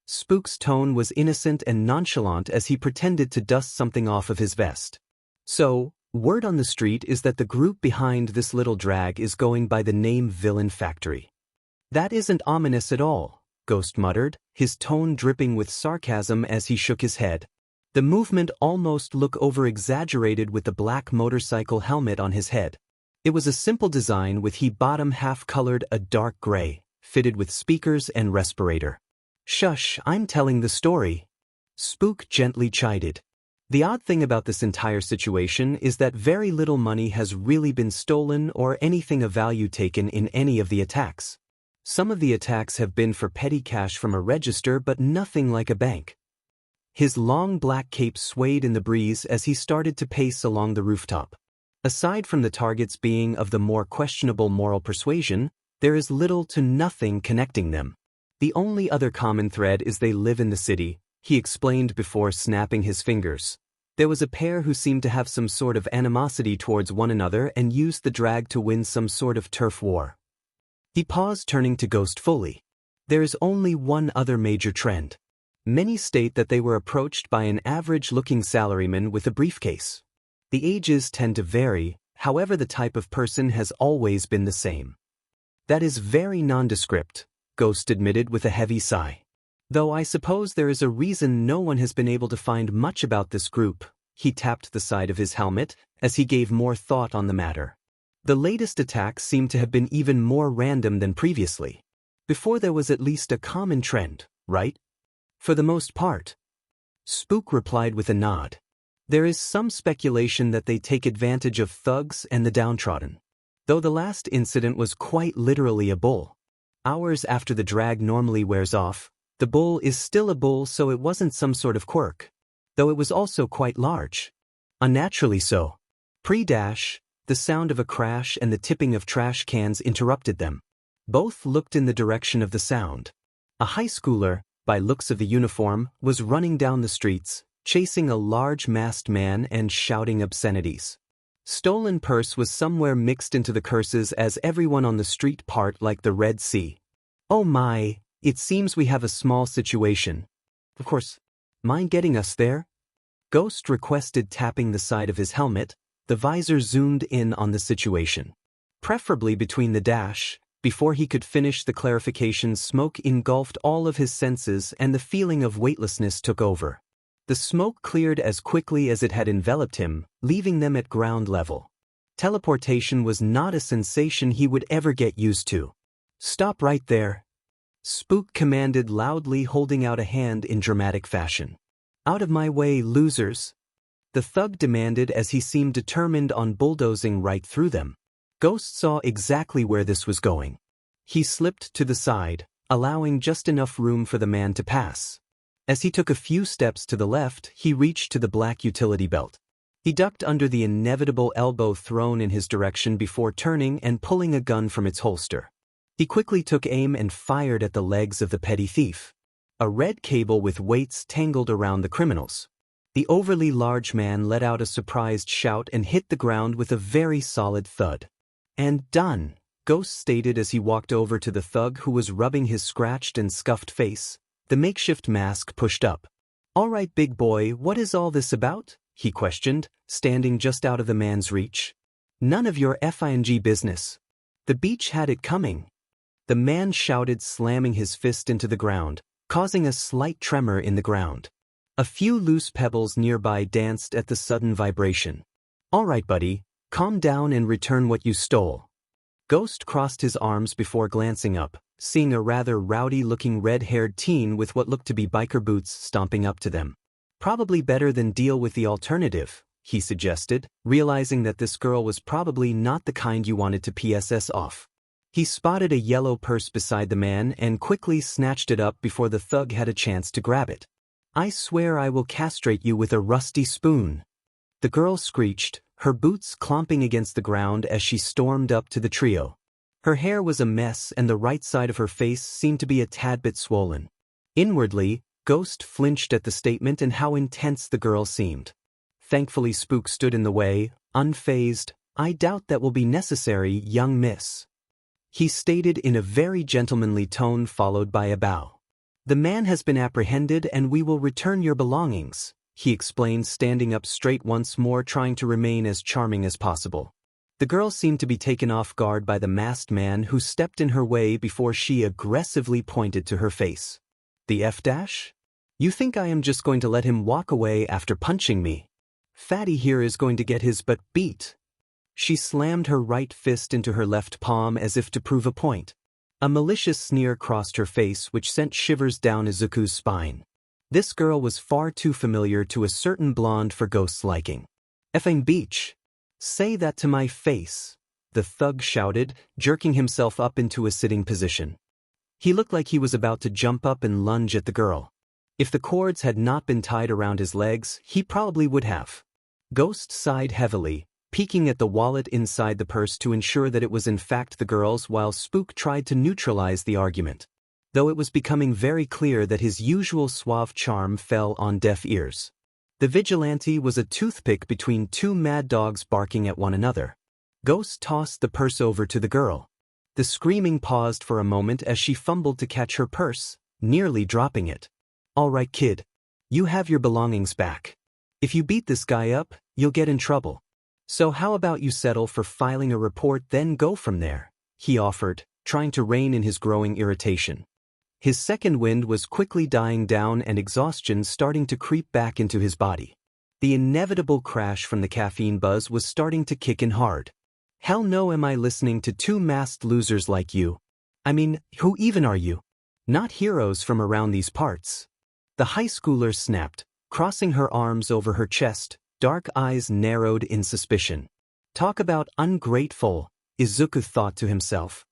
Spook's tone was innocent and nonchalant as he pretended to dust something off of his vest. "So, word on the street is that the group behind this little drag is going by the name Villain Factory." "That isn't ominous at all," Ghost muttered, his tone dripping with sarcasm as he shook his head. The movement almost looked over-exaggerated with the black motorcycle helmet on his head. It was a simple design with the bottom half colored a dark gray, fitted with speakers and respirator. "Shush, I'm telling the story," Spook gently chided. The odd thing about this entire situation is that very little money has really been stolen or anything of value taken in any of the attacks. Some of the attacks have been for petty cash from a register, but nothing like a bank. His long black cape swayed in the breeze as he started to pace along the rooftop. Aside from the targets being of the more questionable moral persuasion, there is little to nothing connecting them. The only other common thread is they live in the city, he explained before snapping his fingers. There was a pair who seemed to have some sort of animosity towards one another and used the drag to win some sort of turf war. He paused, turning to Ghost fully. "There is only one other major trend. Many state that they were approached by an average-looking salaryman with a briefcase. The ages tend to vary, however the type of person has always been the same." "That is very nondescript," Ghost admitted with a heavy sigh. "Though I suppose there is a reason no one has been able to find much about this group." He tapped the side of his helmet as he gave more thought on the matter. "The latest attacks seem to have been even more random than previously. Before there was at least a common trend, right?" "For the most part," Spook replied with a nod. "There is some speculation that they take advantage of thugs and the downtrodden. Though the last incident was quite literally a bull. Hours after the drag normally wears off, the bull is still a bull, so it wasn't some sort of quirk. Though it was also quite large. Unnaturally so. The The sound of a crash and the tipping of trash cans interrupted them. Both looked in the direction of the sound. A high schooler, by looks of the uniform, was running down the streets, chasing a large masked man and shouting obscenities. Stolen purse was somewhere mixed into the curses as everyone on the street part like the Red Sea. Oh my, it seems we have a small situation. Of course, mind getting us there? Ghost requested, tapping the side of his helmet. The visor zoomed in on the situation. Preferably between the dash. Before he could finish the clarification, smoke engulfed all of his senses and the feeling of weightlessness took over. The smoke cleared as quickly as it had enveloped him, leaving them at ground level. Teleportation was not a sensation he would ever get used to. Stop right there. Spook commanded loudly, holding out a hand in dramatic fashion. Out of my way, losers. The thug demanded as he seemed determined on bulldozing right through them. Ghost saw exactly where this was going. He slipped to the side, allowing just enough room for the man to pass. As he took a few steps to the left, he reached to the black utility belt. He ducked under the inevitable elbow thrown in his direction before turning and pulling a gun from its holster. He quickly took aim and fired at the legs of the petty thief. A red cable with weights tangled around the criminals. The overly large man let out a surprised shout and hit the ground with a very solid thud. And done, Ghost stated as he walked over to the thug who was rubbing his scratched and scuffed face, the makeshift mask pushed up. All right, big boy, what is all this about? He questioned, standing just out of the man's reach. None of your FING business. The beach had it coming. The man shouted, slamming his fist into the ground, causing a slight tremor in the ground. A few loose pebbles nearby danced at the sudden vibration. All right, buddy, calm down and return what you stole. Ghost crossed his arms before glancing up, seeing a rather rowdy-looking red-haired teen with what looked to be biker boots stomping up to them. Probably better than deal with the alternative, he suggested, realizing that this girl was probably not the kind you wanted to PSS off. He spotted a yellow purse beside the man and quickly snatched it up before the thug had a chance to grab it. I swear I will castrate you with a rusty spoon. The girl screeched, her boots clomping against the ground as she stormed up to the trio. Her hair was a mess and the right side of her face seemed to be a tad bit swollen. Inwardly, Ghost flinched at the statement and how intense the girl seemed. Thankfully Spook stood in the way, unfazed. I doubt that will be necessary, young miss. He stated in a very gentlemanly tone followed by a bow. The man has been apprehended and we will return your belongings, he explained, standing up straight once more, trying to remain as charming as possible. The girl seemed to be taken off guard by the masked man who stepped in her way before she aggressively pointed to her face. The F-dash? You think I am just going to let him walk away after punching me? Fatty here is going to get his butt beat. She slammed her right fist into her left palm as if to prove a point. A malicious sneer crossed her face which sent shivers down Izuku's spine. This girl was far too familiar to a certain blonde for Ghost's liking. Effing beach. Say that to my face, the thug shouted, jerking himself up into a sitting position. He looked like he was about to jump up and lunge at the girl. If the cords had not been tied around his legs, he probably would have. Ghost sighed heavily, peeking at the wallet inside the purse to ensure that it was in fact the girl's, while Spook tried to neutralize the argument. Though it was becoming very clear that his usual suave charm fell on deaf ears. The vigilante was a toothpick between two mad dogs barking at one another. Ghost tossed the purse over to the girl. The screaming paused for a moment as she fumbled to catch her purse, nearly dropping it. All right, kid. You have your belongings back. If you beat this guy up, you'll get in trouble. So how about you settle for filing a report then go from there, he offered, trying to rein in his growing irritation. His second wind was quickly dying down and exhaustion starting to creep back into his body. The inevitable crash from the caffeine buzz was starting to kick in hard. Hell no, am I listening to two masked losers like you? I mean, who even are you? Not heroes from around these parts. The high schooler snapped, crossing her arms over her chest, dark eyes narrowed in suspicion. Talk about ungrateful, Izuku thought to himself.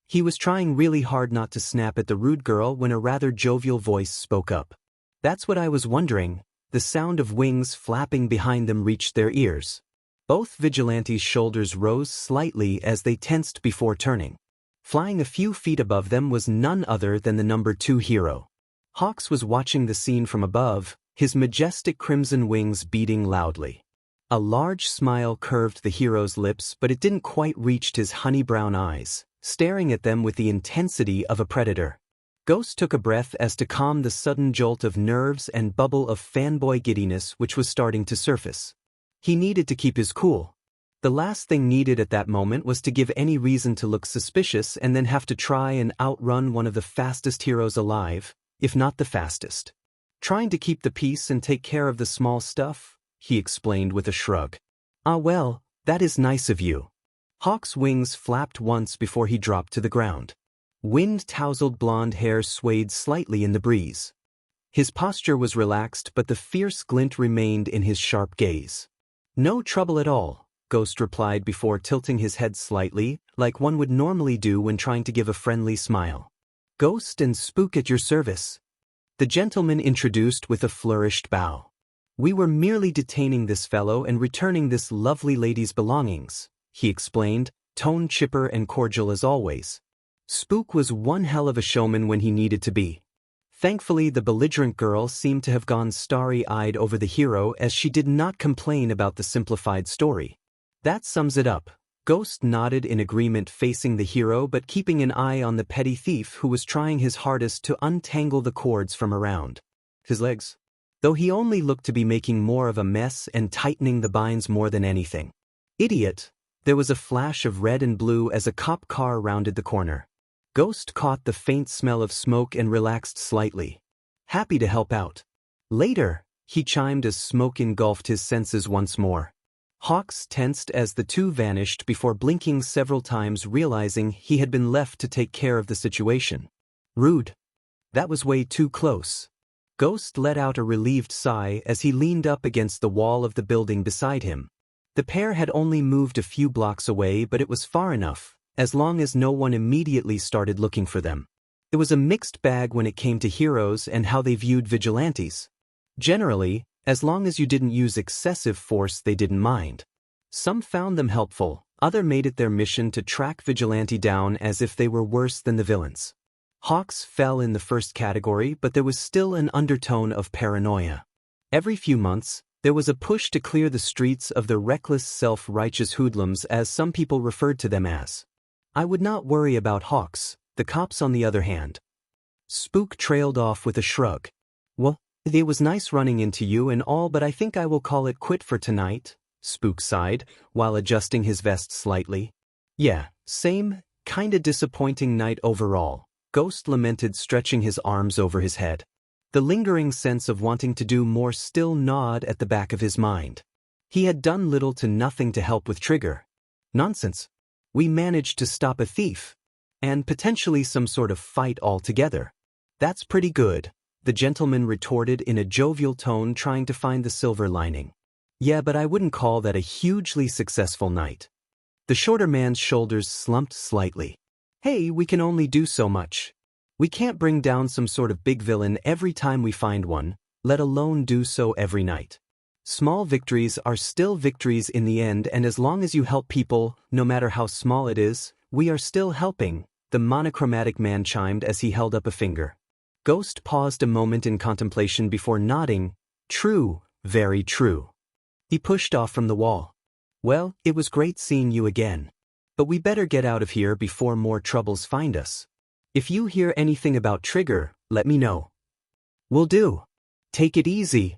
He was trying really hard not to snap at the rude girl when a rather jovial voice spoke up. That's what I was wondering. The sound of wings flapping behind them reached their ears. Both vigilantes' shoulders rose slightly as they tensed before turning. Flying a few feet above them was none other than the number 2 hero. Hawks was watching the scene from above, his majestic crimson wings beating loudly. A large smile curved the hero's lips, but it didn't quite reach his honey-brown eyes, staring at them with the intensity of a predator. Ghost took a breath as to calm the sudden jolt of nerves and bubble of fanboy giddiness which was starting to surface. He needed to keep his cool. The last thing needed at that moment was to give any reason to look suspicious and then have to try and outrun one of the fastest heroes alive, if not the fastest. Trying to keep the peace and take care of the small stuff, he explained with a shrug. Ah well, that is nice of you. Hawk's wings flapped once before he dropped to the ground. Wind-tousled blonde hair swayed slightly in the breeze. His posture was relaxed, but the fierce glint remained in his sharp gaze. No trouble at all, Ghost replied before tilting his head slightly, like one would normally do when trying to give a friendly smile. Ghost and Spook at your service. The gentleman introduced with a flourished bow. We were merely detaining this fellow and returning this lovely lady's belongings, he explained, tone chipper and cordial as always. Spook was one hell of a showman when he needed to be. Thankfully, the belligerent girl seemed to have gone starry-eyed over the hero as she did not complain about the simplified story. That sums it up. Ghost nodded in agreement, facing the hero but keeping an eye on the petty thief who was trying his hardest to untangle the cords from around his legs, though he only looked to be making more of a mess and tightening the binds more than anything. Idiot! There was a flash of red and blue as a cop car rounded the corner. Ghost caught the faint smell of smoke and relaxed slightly. Happy to help out. Later, he chimed as smoke engulfed his senses once more. Hawks tensed as the two vanished before blinking several times, realizing he had been left to take care of the situation. Rude. That was way too close. Ghost let out a relieved sigh as he leaned up against the wall of the building beside him. The pair had only moved a few blocks away, but it was far enough, as long as no one immediately started looking for them. It was a mixed bag when it came to heroes and how they viewed vigilantes. Generally, as long as you didn't use excessive force, they didn't mind. Some found them helpful, others made it their mission to track vigilante down as if they were worse than the villains. Hawks fell in the first category, but there was still an undertone of paranoia. Every few months, there was a push to clear the streets of the reckless, self-righteous hoodlums, as some people referred to them as. I would not worry about Hawks, the cops on the other hand. Spook trailed off with a shrug. Well, it was nice running into you and all, but I think I will call it quit for tonight, Spook sighed, while adjusting his vest slightly. Yeah, same, kinda disappointing night overall, Ghost lamented, stretching his arms over his head. The lingering sense of wanting to do more still gnawed at the back of his mind. He had done little to nothing to help with Trigger. Nonsense. We managed to stop a thief. And potentially some sort of fight altogether. That's pretty good, the gentleman retorted in a jovial tone, trying to find the silver lining. Yeah, but I wouldn't call that a hugely successful night. The shorter man's shoulders slumped slightly. Hey, we can only do so much. We can't bring down some sort of big villain every time we find one, let alone do so every night. Small victories are still victories in the end, and as long as you help people, no matter how small it is, we are still helping, the monochromatic man chimed as he held up a finger. Ghost paused a moment in contemplation before nodding. True, very true. He pushed off from the wall. Well, it was great seeing you again. But we better get out of here before more troubles find us. If you hear anything about Trigger, let me know. Will do. Take it easy.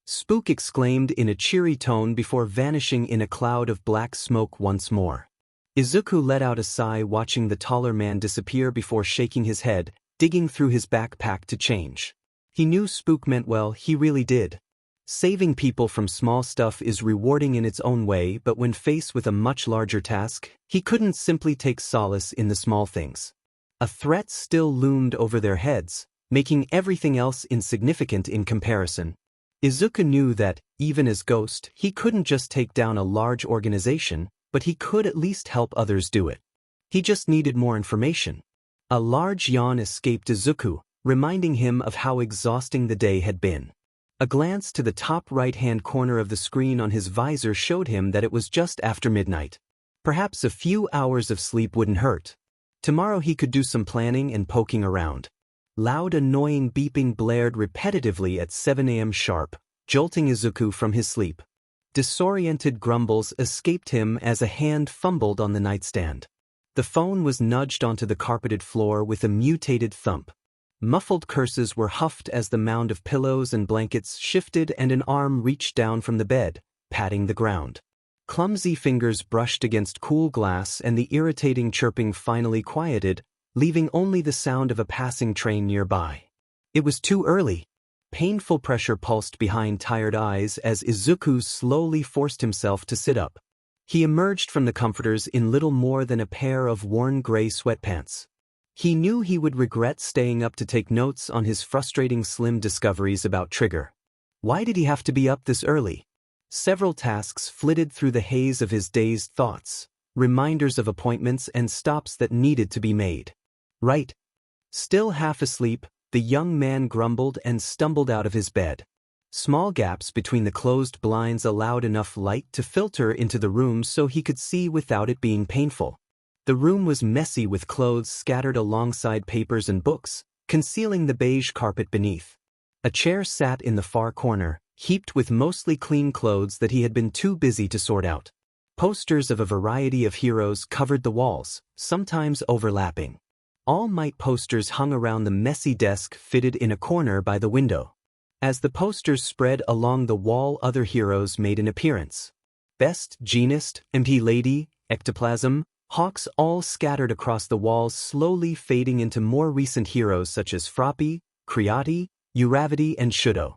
Spook exclaimed in a cheery tone before vanishing in a cloud of black smoke once more. Izuku let out a sigh watching the taller man disappear before shaking his head, digging through his backpack to change. He knew Spook meant well, he really did. Saving people from small stuff is rewarding in its own way, but when faced with a much larger task, he couldn't simply take solace in the small things. A threat still loomed over their heads, making everything else insignificant in comparison. Izuku knew that, even as Ghost, he couldn't just take down a large organization, but he could at least help others do it. He just needed more information. A large yawn escaped Izuku, reminding him of how exhausting the day had been. A glance to the top right-hand corner of the screen on his visor showed him that it was just after midnight. Perhaps a few hours of sleep wouldn't hurt. Tomorrow he could do some planning and poking around. Loud annoying beeping blared repetitively at 7 a.m. sharp, jolting Izuku from his sleep. Disoriented grumbles escaped him as a hand fumbled on the nightstand. The phone was nudged onto the carpeted floor with a mutated thump. Muffled curses were huffed as the mound of pillows and blankets shifted and an arm reached down from the bed, patting the ground. Clumsy fingers brushed against cool glass and the irritating chirping finally quieted, leaving only the sound of a passing train nearby. It was too early. Painful pressure pulsed behind tired eyes as Izuku slowly forced himself to sit up. He emerged from the comforters in little more than a pair of worn gray sweatpants. He knew he would regret staying up to take notes on his frustrating slim discoveries about Trigger. Why did he have to be up this early? Several tasks flitted through the haze of his dazed thoughts, reminders of appointments and stops that needed to be made. Right. Still half asleep, the young man grumbled and stumbled out of his bed. Small gaps between the closed blinds allowed enough light to filter into the room so he could see without it being painful. The room was messy with clothes scattered alongside papers and books, concealing the beige carpet beneath. A chair sat in the far corner, heaped with mostly clean clothes that he had been too busy to sort out. Posters of a variety of heroes covered the walls, sometimes overlapping. All Might posters hung around the messy desk fitted in a corner by the window. As the posters spread along the wall, other heroes made an appearance. Best, Genist, MP Lady, Ectoplasm, Hawks all scattered across the walls, slowly fading into more recent heroes such as Froppy, Creati, Uravity and Shudo.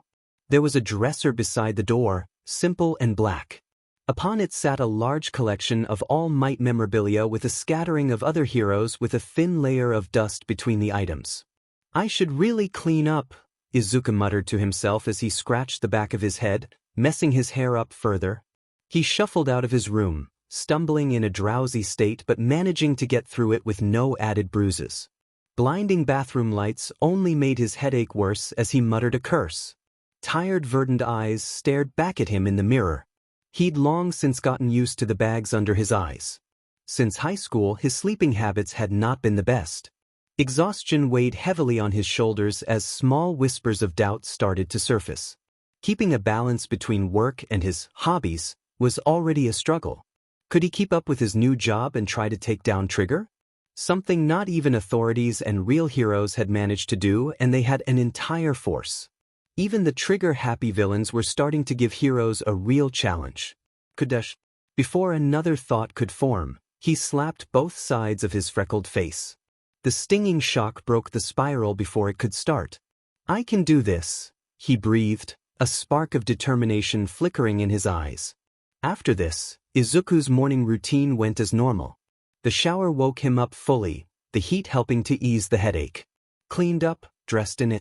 There was a dresser beside the door, simple and black. Upon it sat a large collection of All Might memorabilia with a scattering of other heroes with a thin layer of dust between the items. I should really clean up, Izuku muttered to himself as he scratched the back of his head, messing his hair up further. He shuffled out of his room, stumbling in a drowsy state but managing to get through it with no added bruises. Blinding bathroom lights only made his headache worse as he muttered a curse. Tired, verdant eyes stared back at him in the mirror. He'd long since gotten used to the bags under his eyes. Since high school, his sleeping habits had not been the best. Exhaustion weighed heavily on his shoulders as small whispers of doubt started to surface. Keeping a balance between work and his hobbies was already a struggle. Could he keep up with his new job and try to take down Trigger? Something not even authorities and real heroes had managed to do, and they had an entire force. Even the Trigger-happy villains were starting to give heroes a real challenge. Kudesh. Before another thought could form, he slapped both sides of his freckled face. The stinging shock broke the spiral before it could start. I can do this, he breathed, a spark of determination flickering in his eyes. After this, Izuku's morning routine went as normal. The shower woke him up fully, the heat helping to ease the headache. Cleaned up, dressed in a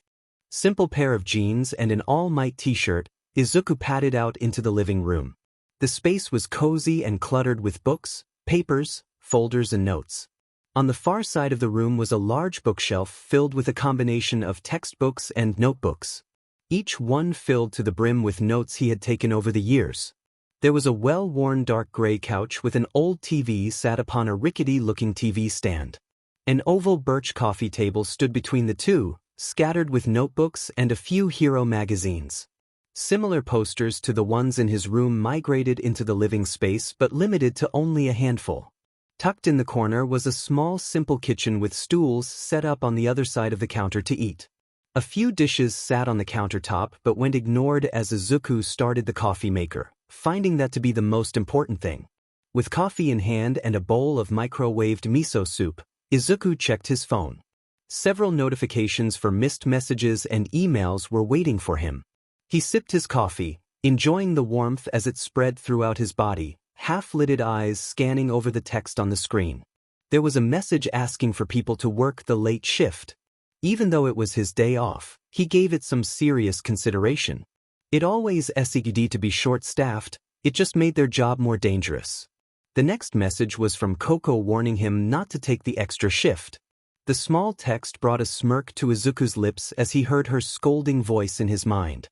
simple pair of jeans and an All Might t-shirt, Izuku padded out into the living room. The space was cozy and cluttered with books, papers, folders and notes. On the far side of the room was a large bookshelf filled with a combination of textbooks and notebooks. Each one filled to the brim with notes he had taken over the years. There was a well-worn dark gray couch with an old TV sat upon a rickety-looking TV stand. An oval birch coffee table stood between the two, scattered with notebooks and a few hero magazines. Similar posters to the ones in his room migrated into the living space but limited to only a handful. Tucked in the corner was a small simple kitchen with stools set up on the other side of the counter to eat. A few dishes sat on the countertop but went ignored as Izuku started the coffee maker, finding that to be the most important thing. With coffee in hand and a bowl of microwaved miso soup, Izuku checked his phone. Several notifications for missed messages and emails were waiting for him. He sipped his coffee, enjoying the warmth as it spread throughout his body, half-lidded eyes scanning over the text on the screen. There was a message asking for people to work the late shift. Even though it was his day off, he gave it some serious consideration. It always sucked to be short-staffed, it just made their job more dangerous. The next message was from Coco warning him not to take the extra shift. The small text brought a smirk to Izuku's lips as he heard her scolding voice in his mind.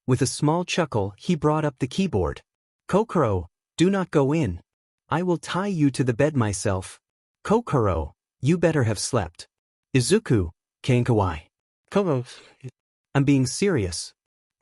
With a small chuckle, he brought up the keyboard. Kokoro, do not go in. I will tie you to the bed myself. Kokoro, you better have slept. Izuku, kankawai. Komo. I'm being serious.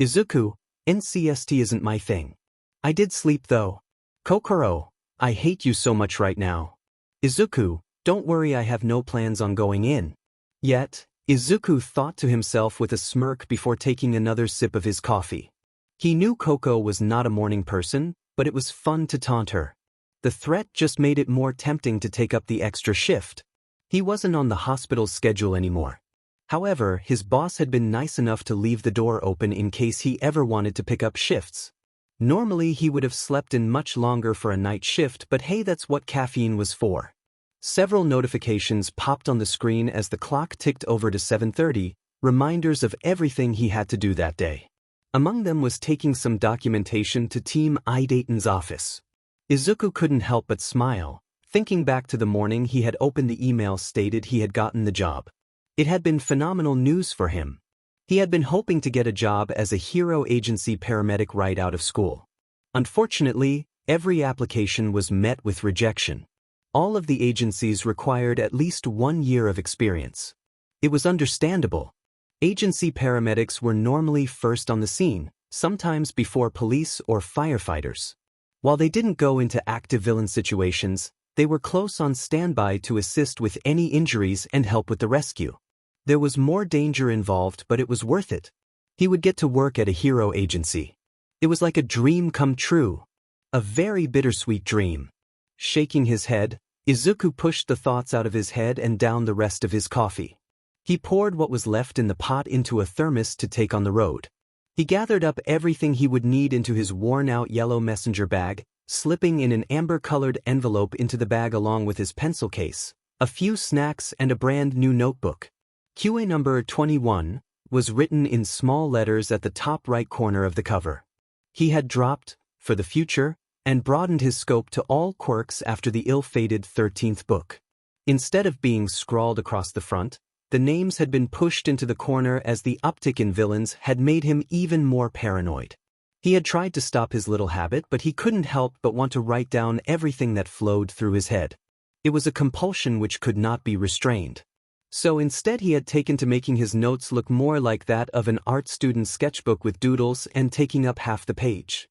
Izuku, NCST isn't my thing. I did sleep though. Kokoro, I hate you so much right now. Izuku, don't worry, I have no plans on going in. Yet, Izuku thought to himself with a smirk before taking another sip of his coffee. He knew Koko was not a morning person, but it was fun to taunt her. The threat just made it more tempting to take up the extra shift. He wasn't on the hospital's schedule anymore. However, his boss had been nice enough to leave the door open in case he ever wanted to pick up shifts. Normally he would have slept in much longer for a night shift, but hey, that's what caffeine was for. Several notifications popped on the screen as the clock ticked over to 7:30, reminders of everything he had to do that day. Among them was taking some documentation to Team Idayton's office. Izuku couldn't help but smile, thinking back to the morning he had opened the email stated he had gotten the job. It had been phenomenal news for him. He had been hoping to get a job as a hero agency paramedic right out of school. Unfortunately, every application was met with rejection. All of the agencies required at least 1 year of experience. It was understandable. Agency paramedics were normally first on the scene, sometimes before police or firefighters. While they didn't go into active villain situations, they were close on standby to assist with any injuries and help with the rescue. There was more danger involved, but it was worth it. He would get to work at a hero agency. It was like a dream come true. A very bittersweet dream. Shaking his head, Izuku pushed the thoughts out of his head and down the rest of his coffee. He poured what was left in the pot into a thermos to take on the road. He gathered up everything he would need into his worn-out yellow messenger bag, slipping in an amber-colored envelope into the bag along with his pencil case, a few snacks and a brand-new notebook. QA number 21 was written in small letters at the top right corner of the cover. He had dropped, for the future, and broadened his scope to all quirks after the ill-fated 13th book. Instead of being scrawled across the front, the names had been pushed into the corner as the uptick in villains had made him even more paranoid. He had tried to stop his little habit, but he couldn't help but want to write down everything that flowed through his head. It was a compulsion which could not be restrained. So instead he had taken to making his notes look more like that of an art student's sketchbook with doodles and taking up half the page.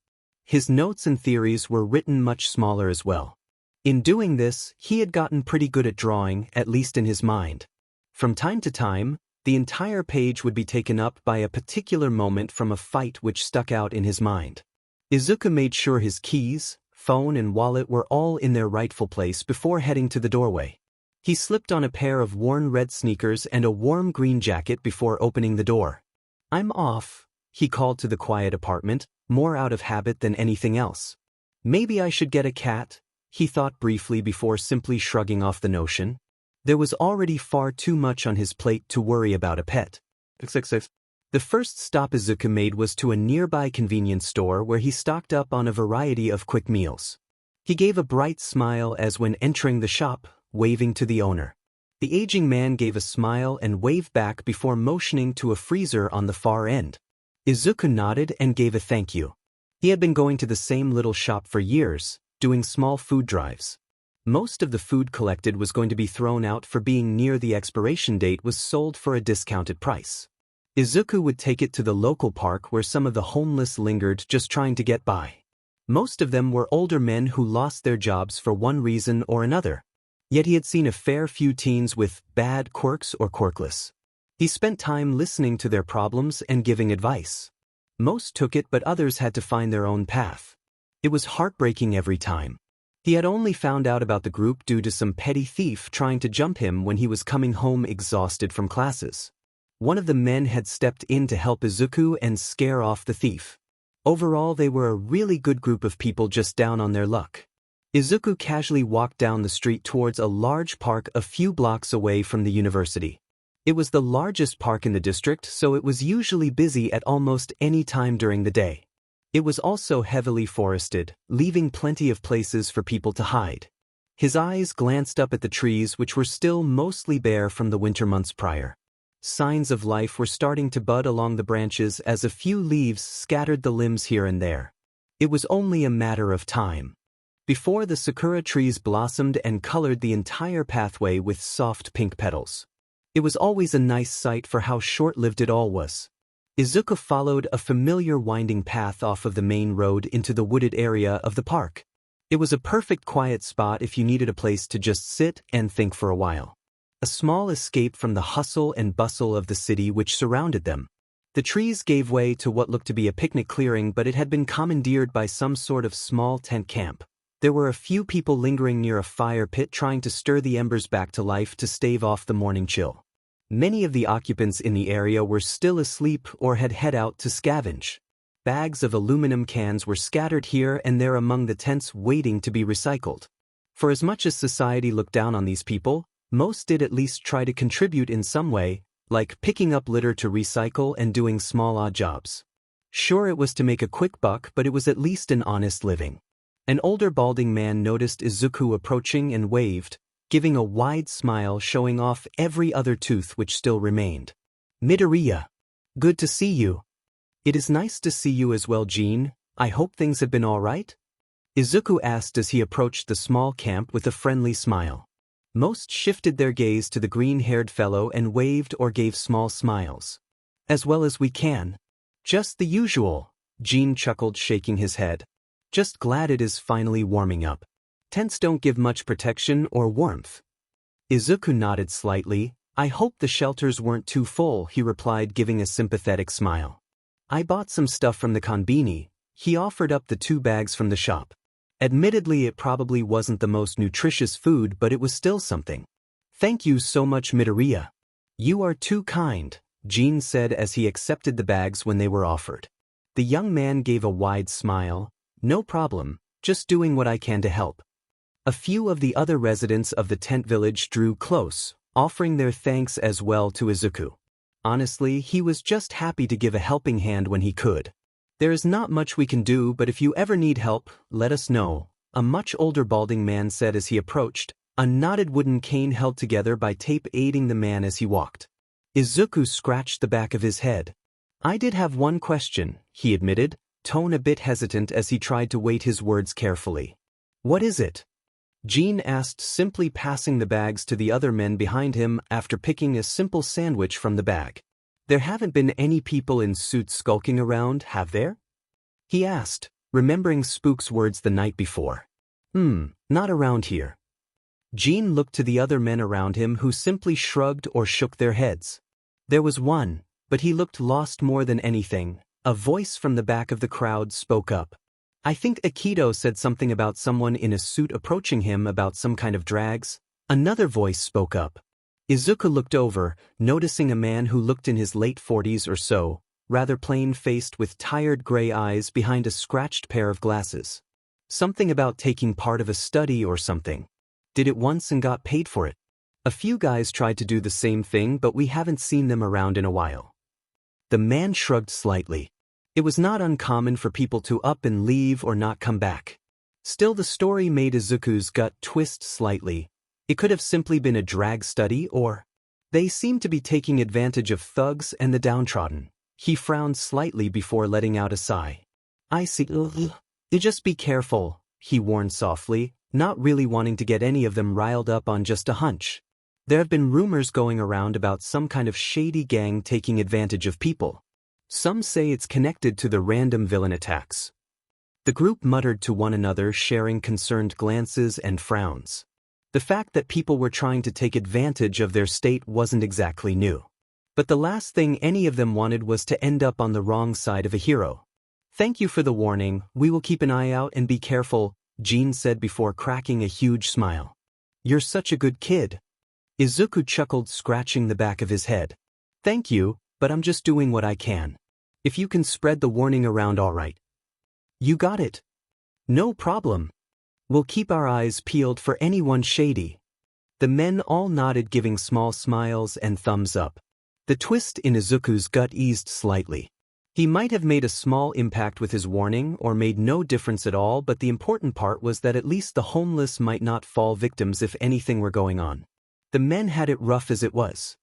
His notes and theories were written much smaller as well. In doing this, he had gotten pretty good at drawing, at least in his mind. From time to time, the entire page would be taken up by a particular moment from a fight which stuck out in his mind. Izuku made sure his keys, phone and wallet were all in their rightful place before heading to the doorway. He slipped on a pair of worn red sneakers and a warm green jacket before opening the door. "I'm off," he called to the quiet apartment, more out of habit than anything else. Maybe I should get a cat, he thought briefly before simply shrugging off the notion. There was already far too much on his plate to worry about a pet. The first stop Izuku made was to a nearby convenience store where he stocked up on a variety of quick meals. He gave a bright smile as when entering the shop, waving to the owner. The aging man gave a smile and waved back before motioning to a freezer on the far end. Izuku nodded and gave a thank you. He had been going to the same little shop for years, doing small food drives. Most of the food collected was going to be thrown out for being near the expiration date was sold for a discounted price. Izuku would take it to the local park where some of the homeless lingered just trying to get by. Most of them were older men who lost their jobs for one reason or another. Yet he had seen a fair few teens with bad quirks or quirkless. He spent time listening to their problems and giving advice. Most took it, but others had to find their own path. It was heartbreaking every time. He had only found out about the group due to some petty thief trying to jump him when he was coming home exhausted from classes. One of the men had stepped in to help Izuku and scare off the thief. Overall, they were a really good group of people just down on their luck. Izuku casually walked down the street towards a large park a few blocks away from the university. It was the largest park in the district, so it was usually busy at almost any time during the day. It was also heavily forested, leaving plenty of places for people to hide. His eyes glanced up at the trees which were still mostly bare from the winter months prior. Signs of life were starting to bud along the branches as a few leaves scattered the limbs here and there. It was only a matter of time before the sakura trees blossomed and colored the entire pathway with soft pink petals. It was always a nice sight for how short-lived it all was. Izuku followed a familiar winding path off of the main road into the wooded area of the park. It was a perfect quiet spot if you needed a place to just sit and think for a while. A small escape from the hustle and bustle of the city which surrounded them. The trees gave way to what looked to be a picnic clearing, but it had been commandeered by some sort of small tent camp. There were a few people lingering near a fire pit trying to stir the embers back to life to stave off the morning chill. Many of the occupants in the area were still asleep or had head out to scavenge. Bags of aluminum cans were scattered here and there among the tents waiting to be recycled. For as much as society looked down on these people, most did at least try to contribute in some way, like picking up litter to recycle and doing small odd jobs. Sure, it was to make a quick buck, but it was at least an honest living. An older balding man noticed Izuku approaching and waved, giving a wide smile showing off every other tooth which still remained. Midoriya. Good to see you. It is nice to see you as well, Jean. I hope things have been all right? Izuku asked as he approached the small camp with a friendly smile. Most shifted their gaze to the green-haired fellow and waved or gave small smiles. As well as we can. Just the usual, Jean chuckled, shaking his head. Just glad it is finally warming up. Tents don't give much protection or warmth. Izuku nodded slightly. I hope the shelters weren't too full, he replied, giving a sympathetic smile. I bought some stuff from the konbini. He offered up the 2 bags from the shop. Admittedly, it probably wasn't the most nutritious food, but it was still something. Thank you so much, Midoriya. You are too kind, Jean said as he accepted the bags when they were offered. The young man gave a wide smile. No problem, just doing what I can to help. A few of the other residents of the tent village drew close, offering their thanks as well to Izuku. Honestly, he was just happy to give a helping hand when he could. There is not much we can do, but if you ever need help, let us know, a much older balding man said as he approached, a knotted wooden cane held together by tape aiding the man as he walked. Izuku scratched the back of his head. I did have one question, he admitted, tone a bit hesitant as he tried to weight his words carefully. What is it? Jean asked, simply passing the bags to the other men behind him after picking a simple sandwich from the bag. There haven't been any people in suits skulking around, have there? He asked, remembering Spook's words the night before. Not around here. Jean looked to the other men around him who simply shrugged or shook their heads. There was one, but he looked lost more than anything. A voice from the back of the crowd spoke up. I think Aikido said something about someone in a suit approaching him about some kind of drags. Another voice spoke up. Izuku looked over, noticing a man who looked in his late 40s or so, rather plain-faced with tired gray eyes behind a scratched pair of glasses. Something about taking part of a study or something. Did it once and got paid for it. A few guys tried to do the same thing, but we haven't seen them around in a while. The man shrugged slightly. It was not uncommon for people to up and leave or not come back. Still, the story made Izuku's gut twist slightly. It could have simply been a drag study, or they seemed to be taking advantage of thugs and the downtrodden. He frowned slightly before letting out a sigh. I see. Just be careful, he warned softly, not really wanting to get any of them riled up on just a hunch. There have been rumors going around about some kind of shady gang taking advantage of people. Some say it's connected to the random villain attacks. The group muttered to one another, sharing concerned glances and frowns. The fact that people were trying to take advantage of their state wasn't exactly new. But the last thing any of them wanted was to end up on the wrong side of a hero. Thank you for the warning, we will keep an eye out and be careful, Jean said before cracking a huge smile. You're such a good kid. Izuku chuckled, scratching the back of his head. Thank you, but I'm just doing what I can. If you can spread the warning around, all right. You got it. No problem. We'll keep our eyes peeled for anyone shady. The men all nodded, giving small smiles and thumbs up. The twist in Izuku's gut eased slightly. He might have made a small impact with his warning or made no difference at all, but the important part was that at least the homeless might not fall victims if anything were going on. The men had it rough as it was.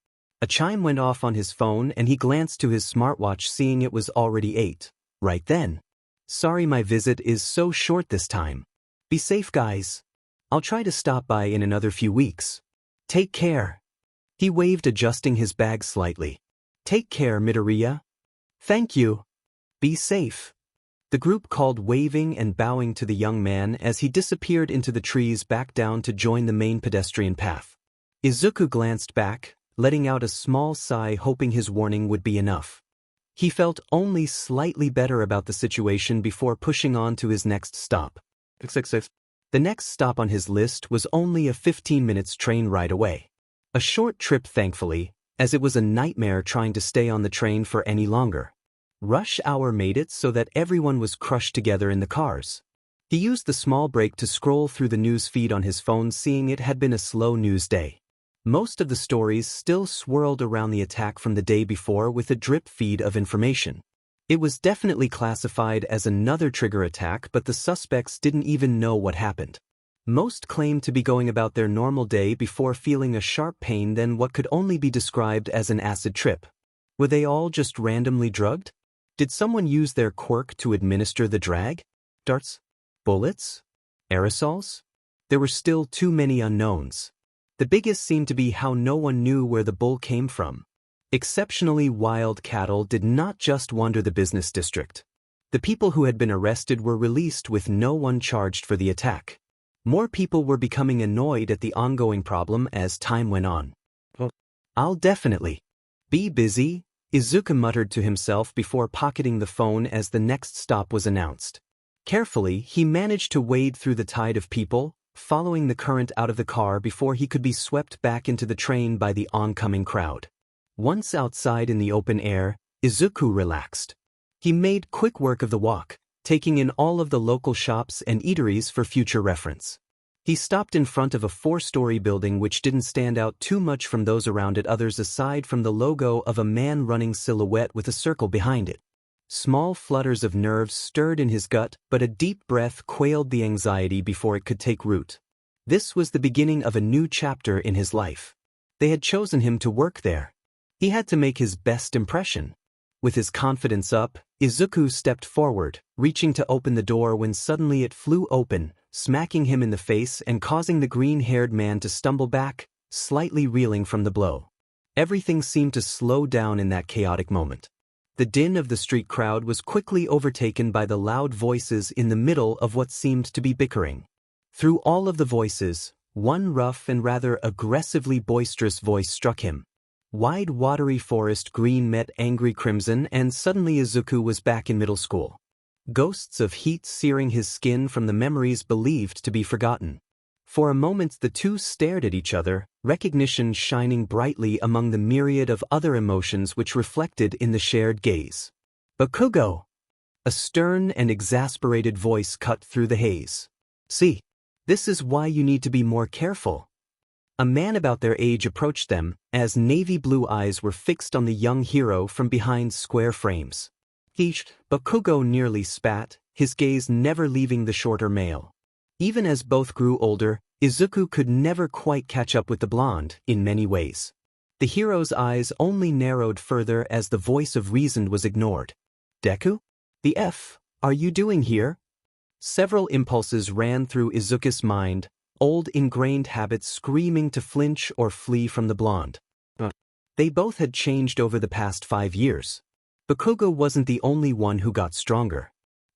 A chime went off on his phone and he glanced to his smartwatch seeing it was already 8. Right then. Sorry, my visit is so short this time. Be safe, guys. I'll try to stop by in another few weeks. Take care. He waved, adjusting his bag slightly. Take care, Midoriya. Thank you. Be safe. The group called, waving and bowing to the young man as he disappeared into the trees back down to join the main pedestrian path. Izuku glanced back, letting out a small sigh, hoping his warning would be enough. He felt only slightly better about the situation before pushing on to his next stop. The next stop on his list was only a 15 minutes train ride away. A short trip, thankfully, as it was a nightmare trying to stay on the train for any longer. Rush hour made it so that everyone was crushed together in the cars. He used the small break to scroll through the news feed on his phone, seeing it had been a slow news day. Most of the stories still swirled around the attack from the day before with a drip feed of information. It was definitely classified as another trigger attack, but the suspects didn't even know what happened. Most claimed to be going about their normal day before feeling a sharp pain, then what could only be described as an acid trip. Were they all just randomly drugged? Did someone use their quirk to administer the drag? Darts? Bullets? Aerosols? There were still too many unknowns. The biggest seemed to be how no one knew where the bull came from. Exceptionally wild cattle did not just wander the business district. The people who had been arrested were released with no one charged for the attack. More people were becoming annoyed at the ongoing problem as time went on. I'll definitely be busy, Izuku muttered to himself before pocketing the phone as the next stop was announced. Carefully, he managed to wade through the tide of people, following the current out of the car before he could be swept back into the train by the oncoming crowd. Once outside in the open air, Izuku relaxed. He made quick work of the walk, taking in all of the local shops and eateries for future reference. He stopped in front of a 4-story building which didn't stand out too much from those around it, others aside from the logo of a man running silhouette with a circle behind it. Small flutters of nerves stirred in his gut, but a deep breath quailed the anxiety before it could take root. This was the beginning of a new chapter in his life. They had chosen him to work there. He had to make his best impression. With his confidence up, Izuku stepped forward, reaching to open the door when suddenly it flew open, smacking him in the face and causing the green-haired man to stumble back, slightly reeling from the blow. Everything seemed to slow down in that chaotic moment. The din of the street crowd was quickly overtaken by the loud voices in the middle of what seemed to be bickering. Through all of the voices, one rough and rather aggressively boisterous voice struck him. Wide watery forest green met angry crimson, and suddenly Izuku was back in middle school. Ghosts of heat searing his skin from the memories believed to be forgotten. For a moment the two stared at each other, recognition shining brightly among the myriad of other emotions which reflected in the shared gaze. Bakugo! A stern and exasperated voice cut through the haze. See, this is why you need to be more careful. A man about their age approached them, as navy blue eyes were fixed on the young hero from behind square frames. Bakugo nearly spat, his gaze never leaving the shorter male. Even as both grew older, Izuku could never quite catch up with the blonde, in many ways. The hero's eyes only narrowed further as the voice of reason was ignored. Deku? The F are you doing here? Several impulses ran through Izuku's mind, old ingrained habits screaming to flinch or flee from the blonde. They both had changed over the past 5 years. Bakugo wasn't the only one who got stronger.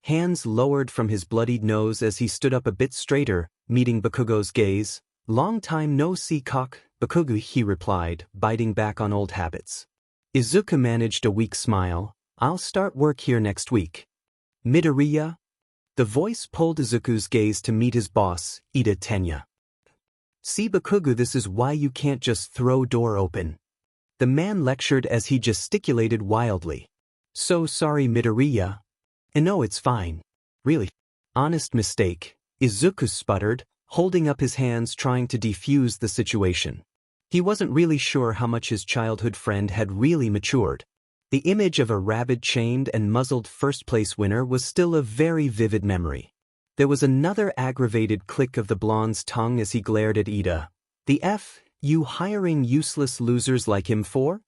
Hands lowered from his bloodied nose as he stood up a bit straighter, meeting Bakugo's gaze. Long time no see, cock, Bakugo, he replied, biting back on old habits. Izuku managed a weak smile. I'll start work here next week. Midoriya? The voice pulled Izuku's gaze to meet his boss, Ida Tenya. See, Bakugo, this is why you can't just throw door open. The man lectured as he gesticulated wildly. So sorry, Midoriya. No, it's fine. Really. Honest mistake, Izuku sputtered, holding up his hands trying to defuse the situation. He wasn't really sure how much his childhood friend had really matured. The image of a rabid chained and muzzled first-place winner was still a very vivid memory. There was another aggravated click of the blonde's tongue as he glared at Ida. The F you hiring useless losers like him for?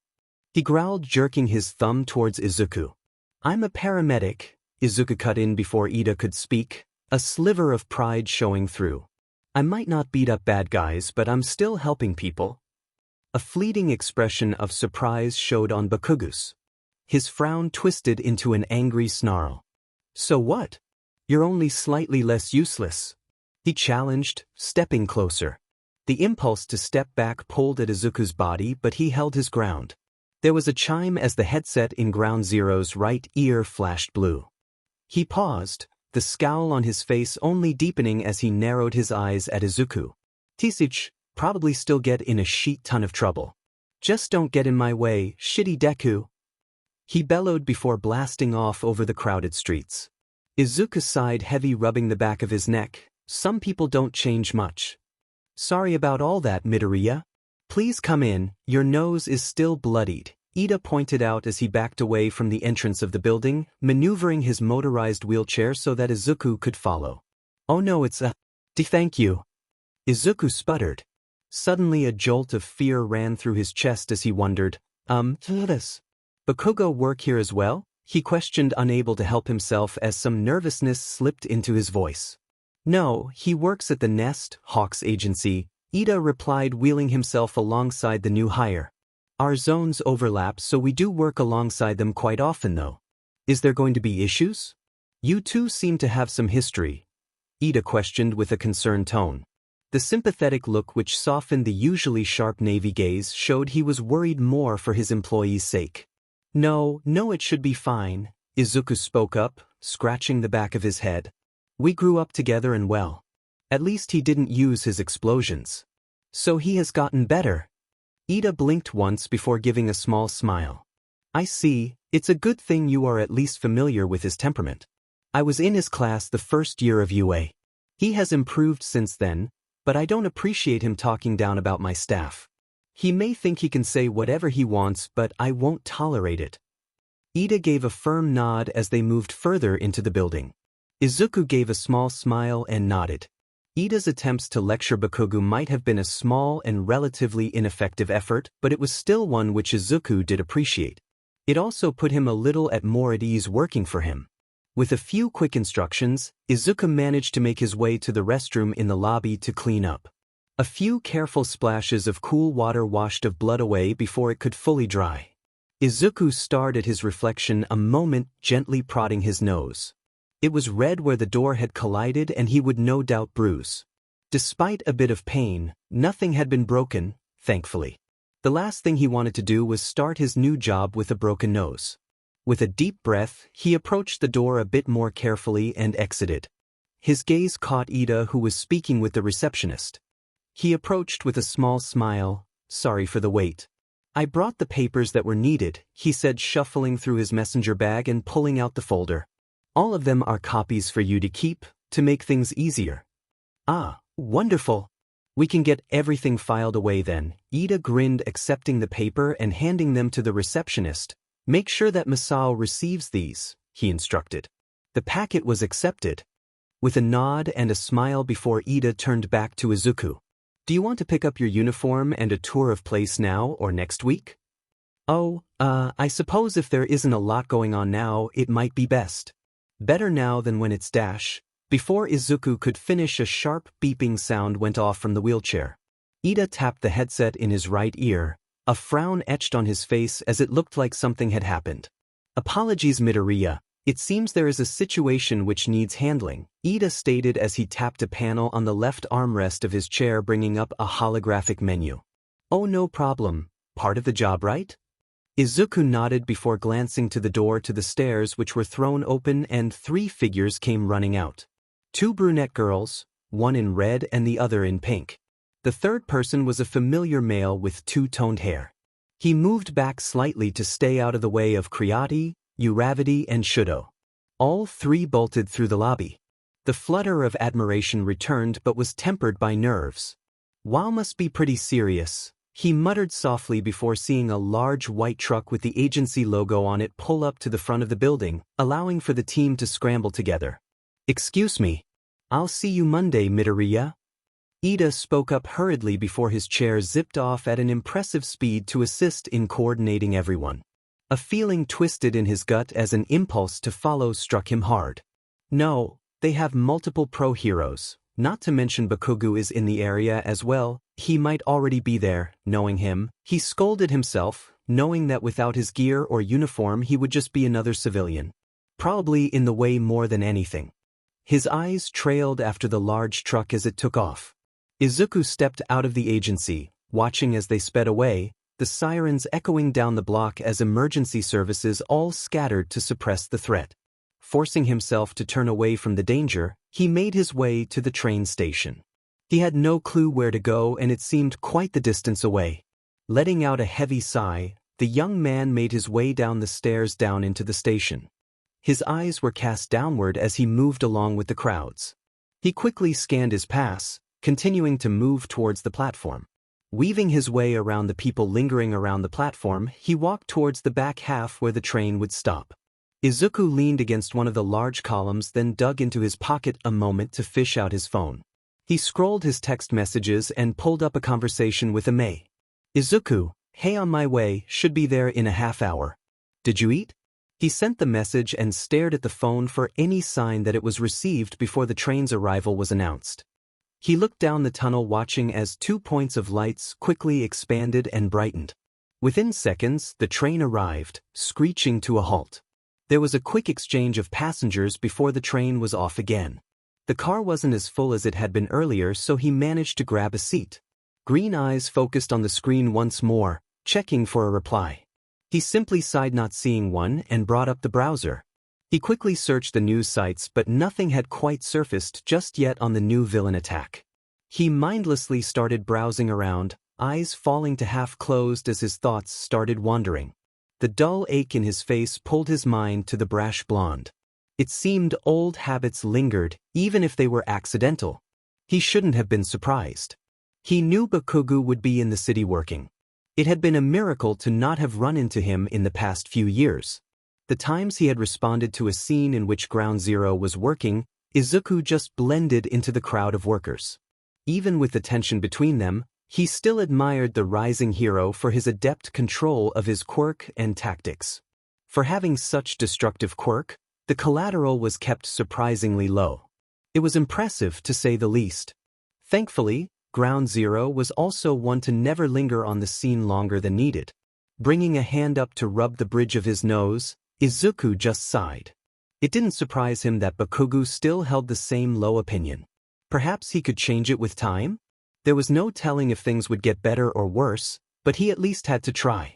He growled, jerking his thumb towards Izuku. I'm a paramedic, Izuku cut in before Ida could speak, a sliver of pride showing through. I might not beat up bad guys, but I'm still helping people. A fleeting expression of surprise showed on Bakugo's. His frown twisted into an angry snarl. So what? You're only slightly less useless, he challenged, stepping closer. The impulse to step back pulled at Izuku's body, but he held his ground. There was a chime as the headset in Ground Zero's right ear flashed blue. He paused, the scowl on his face only deepening as he narrowed his eyes at Izuku. Tisich, probably still get in a shit ton of trouble. Just don't get in my way, shitty Deku. He bellowed before blasting off over the crowded streets. Izuku sighed heavy, rubbing the back of his neck. Some people don't change much. Sorry about all that, Midoriya. Please come in, your nose is still bloodied, Ida pointed out as he backed away from the entrance of the building, maneuvering his motorized wheelchair so that Izuku could follow. Oh no, it's a... Thank you. Izuku sputtered. Suddenly a jolt of fear ran through his chest as he wondered, this. Bakugo work here as well? He questioned, unable to help himself as some nervousness slipped into his voice. No, he works at the Nest, Hawk's agency, Ida replied, wheeling himself alongside the new hire. Our zones overlap, so we do work alongside them quite often though. Is there going to be issues? You two seem to have some history, Ida questioned with a concerned tone. The sympathetic look which softened the usually sharp Navy gaze showed he was worried more for his employees' sake. No, it should be fine, Izuku spoke up, scratching the back of his head. We grew up together and well. At least he didn't use his explosions. So he has gotten better. Ida blinked once before giving a small smile. I see, it's a good thing you are at least familiar with his temperament. I was in his class the first year of UA. He has improved since then, but I don't appreciate him talking down about my staff. He may think he can say whatever he wants, but I won't tolerate it. Ida gave a firm nod as they moved further into the building. Izuku gave a small smile and nodded. Ida's attempts to lecture Bakugo might have been a small and relatively ineffective effort, but it was still one which Izuku did appreciate. It also put him a little more at ease working for him. With a few quick instructions, Izuku managed to make his way to the restroom in the lobby to clean up. A few careful splashes of cool water washed of blood away before it could fully dry. Izuku stared at his reflection a moment, gently prodding his nose. It was red where the door had collided and he would no doubt bruise. Despite a bit of pain, nothing had been broken, thankfully. The last thing he wanted to do was start his new job with a broken nose. With a deep breath, he approached the door a bit more carefully and exited. His gaze caught Ida, who was speaking with the receptionist. He approached with a small smile. Sorry for the wait. I brought the papers that were needed, he said, shuffling through his messenger bag and pulling out the folder. All of them are copies for you to keep, to make things easier. Ah, wonderful. We can get everything filed away then. Ida grinned, accepting the paper and handing them to the receptionist. Make sure that Masao receives these, he instructed. The packet was accepted. With a nod and a smile before Ida turned back to Izuku. Do you want to pick up your uniform and a tour of place now or next week? Oh, I suppose if there isn't a lot going on now, it might be best. Better now than when it's dash. Before Izuku could finish, a sharp beeping sound went off from the wheelchair. Ida tapped the headset in his right ear, a frown etched on his face as it looked like something had happened. Apologies, Midoriya. It seems there is a situation which needs handling, Ida stated as he tapped a panel on the left armrest of his chair, bringing up a holographic menu. Oh, no problem. Part of the job, right? Izuku nodded before glancing to the door to the stairs, which were thrown open and 3 figures came running out. 2 brunette girls, one in red and the other in pink. The third person was a familiar male with 2-toned hair. He moved back slightly to stay out of the way of Kriati, Uravity and Shudo. All 3 bolted through the lobby. The flutter of admiration returned but was tempered by nerves. Wow, must be pretty serious, he muttered softly before seeing a large white truck with the agency logo on it pull up to the front of the building, allowing for the team to scramble together. Excuse me. I'll see you Monday, Midoriya. Ida spoke up hurriedly before his chair zipped off at an impressive speed to assist in coordinating everyone. A feeling twisted in his gut as an impulse to follow struck him hard. No, they have multiple pro heroes, not to mention Bakugo is in the area as well. He might already be there. Knowing him, he scolded himself, knowing that without his gear or uniform he would just be another civilian. Probably in the way more than anything. His eyes trailed after the large truck as it took off. Izuku stepped out of the agency, watching as they sped away, the sirens echoing down the block as emergency services all scattered to suppress the threat. Forcing himself to turn away from the danger, he made his way to the train station. He had no clue where to go and it seemed quite the distance away. Letting out a heavy sigh, the young man made his way down the stairs down into the station. His eyes were cast downward as he moved along with the crowds. He quickly scanned his pass, continuing to move towards the platform. Weaving his way around the people lingering around the platform, he walked towards the back half where the train would stop. Izuku leaned against one of the large columns, then dug into his pocket a moment to fish out his phone. He scrolled his text messages and pulled up a conversation with Ame. Izuku, hey, on my way, should be there in a half hour. Did you eat? He sent the message and stared at the phone for any sign that it was received before the train's arrival was announced. He looked down the tunnel watching as 2 points of lights quickly expanded and brightened. Within seconds, the train arrived, screeching to a halt. There was a quick exchange of passengers before the train was off again. The car wasn't as full as it had been earlier, so he managed to grab a seat. Green eyes focused on the screen once more, checking for a reply. He simply sighed not seeing one and brought up the browser. He quickly searched the news sites but nothing had quite surfaced just yet on the new villain attack. He mindlessly started browsing around, eyes falling to half closed as his thoughts started wandering. The dull ache in his face pulled his mind to the brash blonde. It seemed old habits lingered, even if they were accidental. He shouldn't have been surprised. He knew Bakugo would be in the city working. It had been a miracle to not have run into him in the past few years. The times he had responded to a scene in which Ground Zero was working, Izuku just blended into the crowd of workers. Even with the tension between them, he still admired the rising hero for his adept control of his quirk and tactics. For having such destructive quirk, the collateral was kept surprisingly low. It was impressive to say the least. Thankfully, Ground Zero was also one to never linger on the scene longer than needed. Bringing a hand up to rub the bridge of his nose, Izuku just sighed. It didn't surprise him that Bakugo still held the same low opinion. Perhaps he could change it with time? There was no telling if things would get better or worse, but he at least had to try.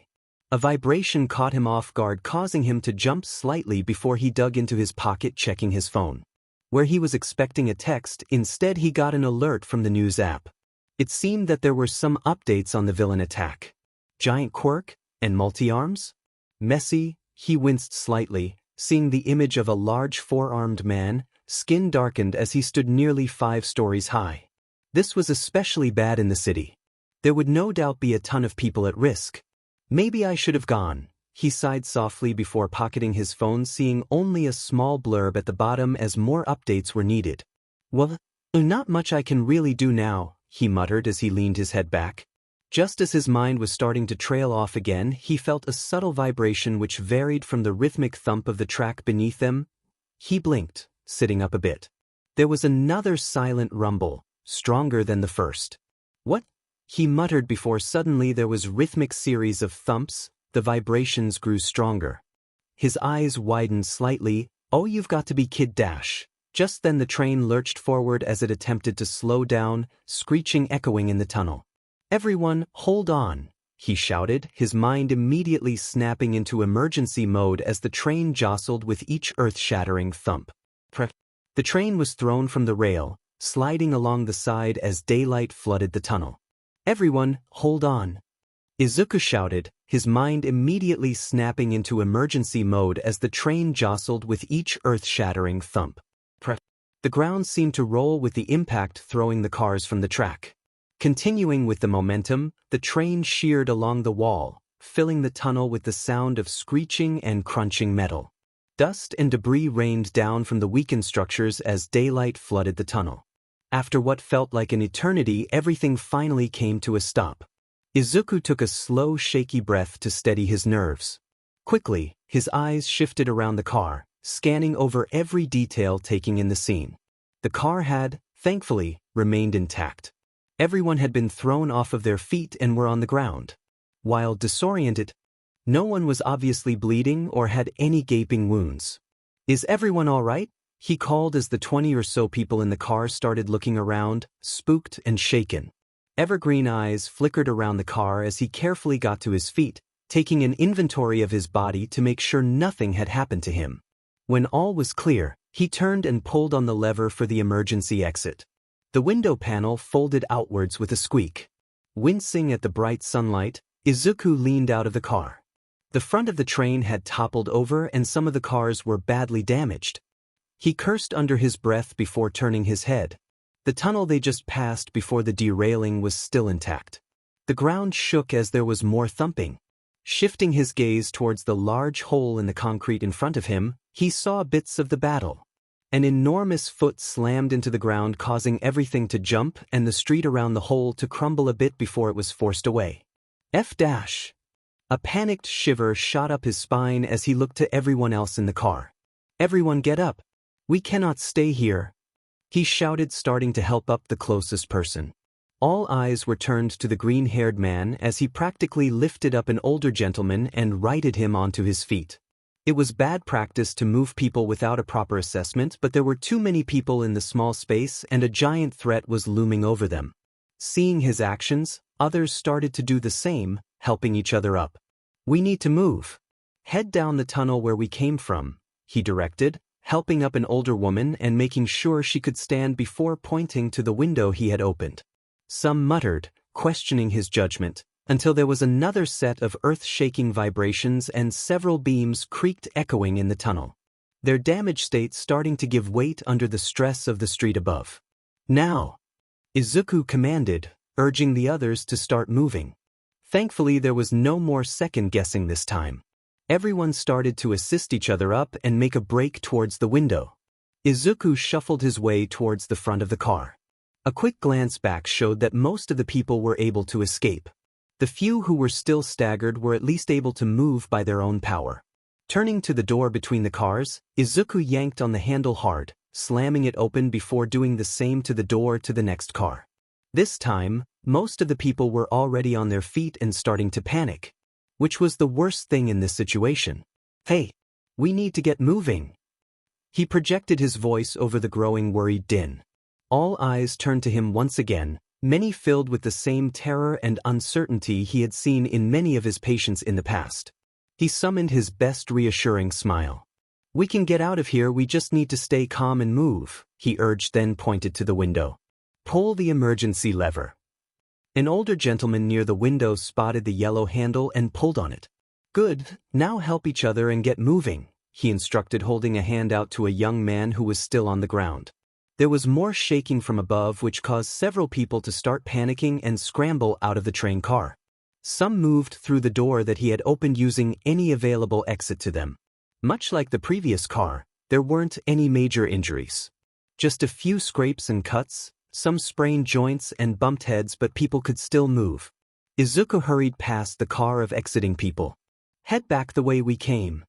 A vibration caught him off guard, causing him to jump slightly before he dug into his pocket checking his phone. Where he was expecting a text, instead he got an alert from the news app. It seemed that there were some updates on the villain attack. Giant quirk and multi-arms? Messy. He winced slightly, seeing the image of a large four-armed man, skin darkened as he stood nearly 5 stories high. This was especially bad in the city. There would no doubt be a ton of people at risk. Maybe I should have gone, he sighed softly before pocketing his phone, seeing only a small blurb at the bottom as more updates were needed. Well, not much I can really do now, he muttered as he leaned his head back. Just as his mind was starting to trail off again, he felt a subtle vibration which varied from the rhythmic thump of the track beneath them. He blinked, sitting up a bit. There was another silent rumble, stronger than the first. What? He muttered before suddenly there was rhythmic series of thumps. The vibrations grew stronger. His eyes widened slightly. Oh, you've got to be kid dash. Just then the train lurched forward as it attempted to slow down, screeching echoing in the tunnel. Everyone, hold on, he shouted, his mind immediately snapping into emergency mode as the train jostled with each earth-shattering thump. The train was thrown from the rail, sliding along the side as daylight flooded the tunnel. Everyone, hold on, Izuku shouted, his mind immediately snapping into emergency mode as the train jostled with each earth-shattering thump. The ground seemed to roll with the impact, throwing the cars from the track. Continuing with the momentum, the train sheared along the wall, filling the tunnel with the sound of screeching and crunching metal. Dust and debris rained down from the weakened structures as daylight flooded the tunnel. After what felt like an eternity, everything finally came to a stop. Izuku took a slow, shaky breath to steady his nerves. Quickly, his eyes shifted around the car, scanning over every detail, taking in the scene. The car had, thankfully, remained intact. Everyone had been thrown off of their feet and were on the ground. While disoriented, no one was obviously bleeding or had any gaping wounds. "Is everyone all right?" he called as the 20 or so people in the car started looking around, spooked and shaken. Evergreen eyes flickered around the car as he carefully got to his feet, taking an inventory of his body to make sure nothing had happened to him. When all was clear, he turned and pulled on the lever for the emergency exit. The window panel folded outwards with a squeak. Wincing at the bright sunlight, Izuku leaned out of the car. The front of the train had toppled over and some of the cars were badly damaged. He cursed under his breath before turning his head. The tunnel they just passed before the derailing was still intact. The ground shook as there was more thumping. Shifting his gaze towards the large hole in the concrete in front of him, he saw bits of the battle. An enormous foot slammed into the ground, causing everything to jump and the street around the hole to crumble a bit before it was forced away. F-. A panicked shiver shot up his spine as he looked to everyone else in the car. "Everyone get up. We cannot stay here," he shouted, starting to help up the closest person. All eyes were turned to the green-haired man as he practically lifted up an older gentleman and righted him onto his feet. It was bad practice to move people without a proper assessment, but there were too many people in the small space and a giant threat was looming over them. Seeing his actions, others started to do the same, helping each other up. "We need to move. Head down the tunnel where we came from," he directed, helping up an older woman and making sure she could stand before pointing to the window he had opened. Some muttered, questioning his judgment, until there was another set of earth-shaking vibrations and several beams creaked, echoing in the tunnel, their damaged state starting to give weight under the stress of the street above. "Now!" Izuku commanded, urging the others to start moving. Thankfully, there was no more second-guessing this time. Everyone started to assist each other up and make a break towards the window. Izuku shuffled his way towards the front of the car. A quick glance back showed that most of the people were able to escape. The few who were still staggered were at least able to move by their own power. Turning to the door between the cars, Izuku yanked on the handle hard, slamming it open before doing the same to the door to the next car. This time, most of the people were already on their feet and starting to panic, which was the worst thing in this situation. "Hey, we need to get moving." He projected his voice over the growing worried din. All eyes turned to him once again, many filled with the same terror and uncertainty he had seen in many of his patients in the past. He summoned his best reassuring smile. "We can get out of here, we just need to stay calm and move," he urged, then pointed to the window. "Pull the emergency lever." An older gentleman near the window spotted the yellow handle and pulled on it. "Good, now help each other and get moving," he instructed, holding a hand out to a young man who was still on the ground. There was more shaking from above, which caused several people to start panicking and scramble out of the train car. Some moved through the door that he had opened using any available exit to them. Much like the previous car, there weren't any major injuries. Just a few scrapes and cuts, some sprained joints and bumped heads, but people could still move. Izuku hurried past the car of exiting people. "Head back the way we came,"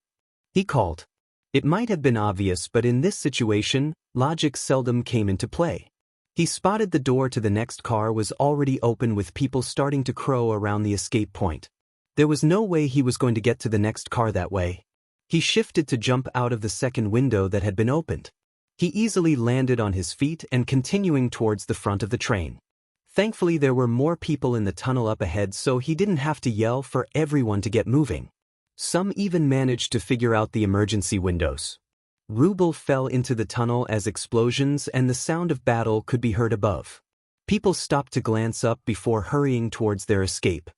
he called. It might have been obvious, but in this situation, logic seldom came into play. He spotted the door to the next car was already open with people starting to crow around the escape point. There was no way he was going to get to the next car that way. He shifted to jump out of the second window that had been opened. He easily landed on his feet and continuing towards the front of the train. Thankfully, there were more people in the tunnel up ahead, so he didn't have to yell for everyone to get moving. Some even managed to figure out the emergency windows. Ruble fell into the tunnel as explosions and the sound of battle could be heard above. People stopped to glance up before hurrying towards their escape.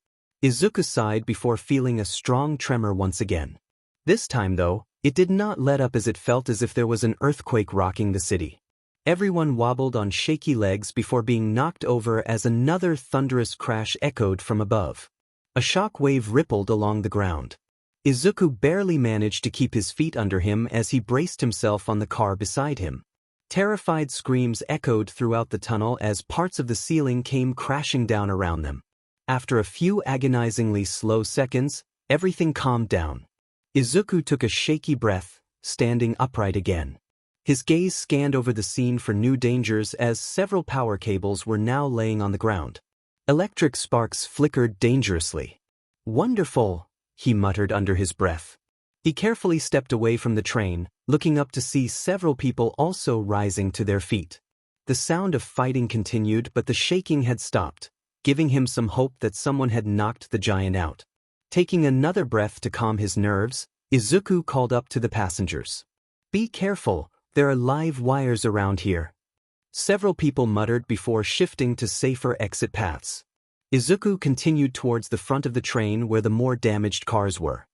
Izuku sighed before feeling a strong tremor once again. This time, though, it did not let up as it felt as if there was an earthquake rocking the city. Everyone wobbled on shaky legs before being knocked over as another thunderous crash echoed from above. A shock wave rippled along the ground. Izuku barely managed to keep his feet under him as he braced himself on the car beside him. Terrified screams echoed throughout the tunnel as parts of the ceiling came crashing down around them. After a few agonizingly slow seconds, everything calmed down. Izuku took a shaky breath, standing upright again. His gaze scanned over the scene for new dangers as several power cables were now laying on the ground. Electric sparks flickered dangerously. "Wonderful," he muttered under his breath. He carefully stepped away from the train, looking up to see several people also rising to their feet. The sound of fighting continued, but the shaking had stopped, giving him some hope that someone had knocked the giant out. Taking another breath to calm his nerves, Izuku called up to the passengers. "Be careful, there are live wires around here." Several people muttered before shifting to safer exit paths. Izuku continued towards the front of the train where the more damaged cars were.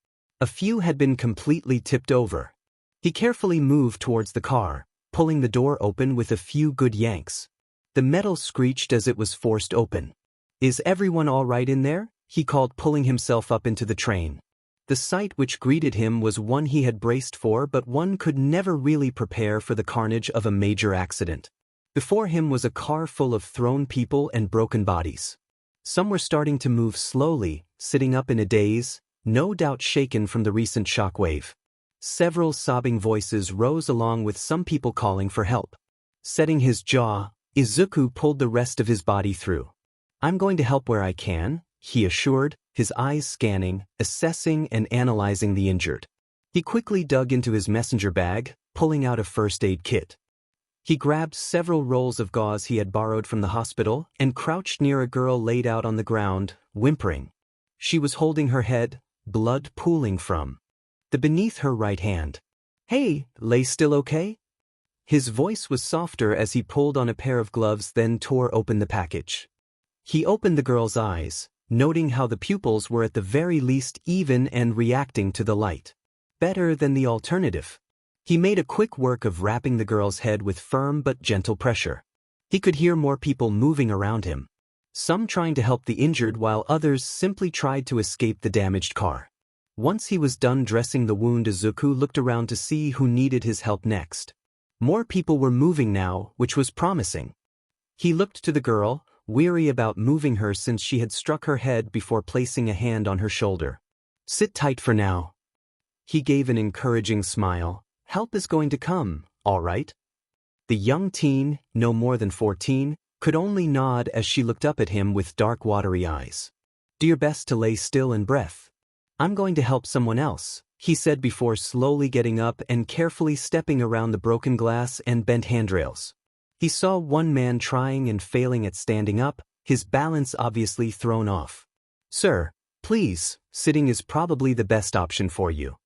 A few had been completely tipped over. He carefully moved towards the car, pulling the door open with a few good yanks. The metal screeched as it was forced open. "Is everyone all right in there?" he called, pulling himself up into the train. The sight which greeted him was one he had braced for, but one could never really prepare for the carnage of a major accident. Before him was a car full of thrown people and broken bodies. Some were starting to move slowly, sitting up in a daze, no doubt shaken from the recent shockwave. Several sobbing voices rose along with some people calling for help. Setting his jaw, Izuku pulled the rest of his body through. "I'm going to help where I can," he assured, his eyes scanning, assessing and analyzing the injured. He quickly dug into his messenger bag, pulling out a first aid kit. He grabbed several rolls of gauze he had borrowed from the hospital and crouched near a girl laid out on the ground, whimpering. She was holding her head, blood pooling from the beneath her right hand. "Hey, lay still okay?" His voice was softer as he pulled on a pair of gloves, then tore open the package. He opened the girl's eyes, noting how the pupils were at the very least even and reacting to the light. Better than the alternative. He made a quick work of wrapping the girl's head with firm but gentle pressure. He could hear more people moving around him, some trying to help the injured while others simply tried to escape the damaged car. Once he was done dressing the wound, Izuku looked around to see who needed his help next. More people were moving now, which was promising. He looked to the girl, weary about moving her since she had struck her head, before placing a hand on her shoulder. "Sit tight for now." He gave an encouraging smile. "Help is going to come, all right?" The young teen, no more than 14, could only nod as she looked up at him with dark watery eyes. "Do your best to lay still and breath. I'm going to help someone else," he said before slowly getting up and carefully stepping around the broken glass and bent handrails. He saw one man trying and failing at standing up, his balance obviously thrown off. "Sir, please, sitting is probably the best option for you."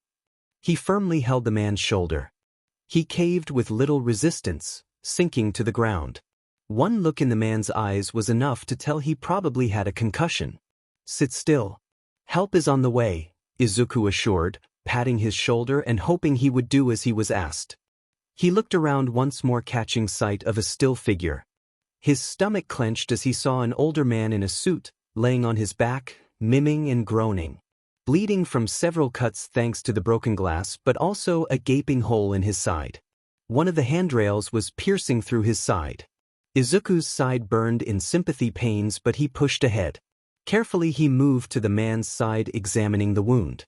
He firmly held the man's shoulder. He caved with little resistance, sinking to the ground. One look in the man's eyes was enough to tell he probably had a concussion. "Sit still. Help is on the way," Izuku assured, patting his shoulder and hoping he would do as he was asked. He looked around once more, catching sight of a still figure. His stomach clenched as he saw an older man in a suit, laying on his back, miming and groaning. Bleeding from several cuts thanks to the broken glass, but also a gaping hole in his side. One of the handrails was piercing through his side. Izuku's side burned in sympathy pains, but he pushed ahead. Carefully he moved to the man's side, examining the wound.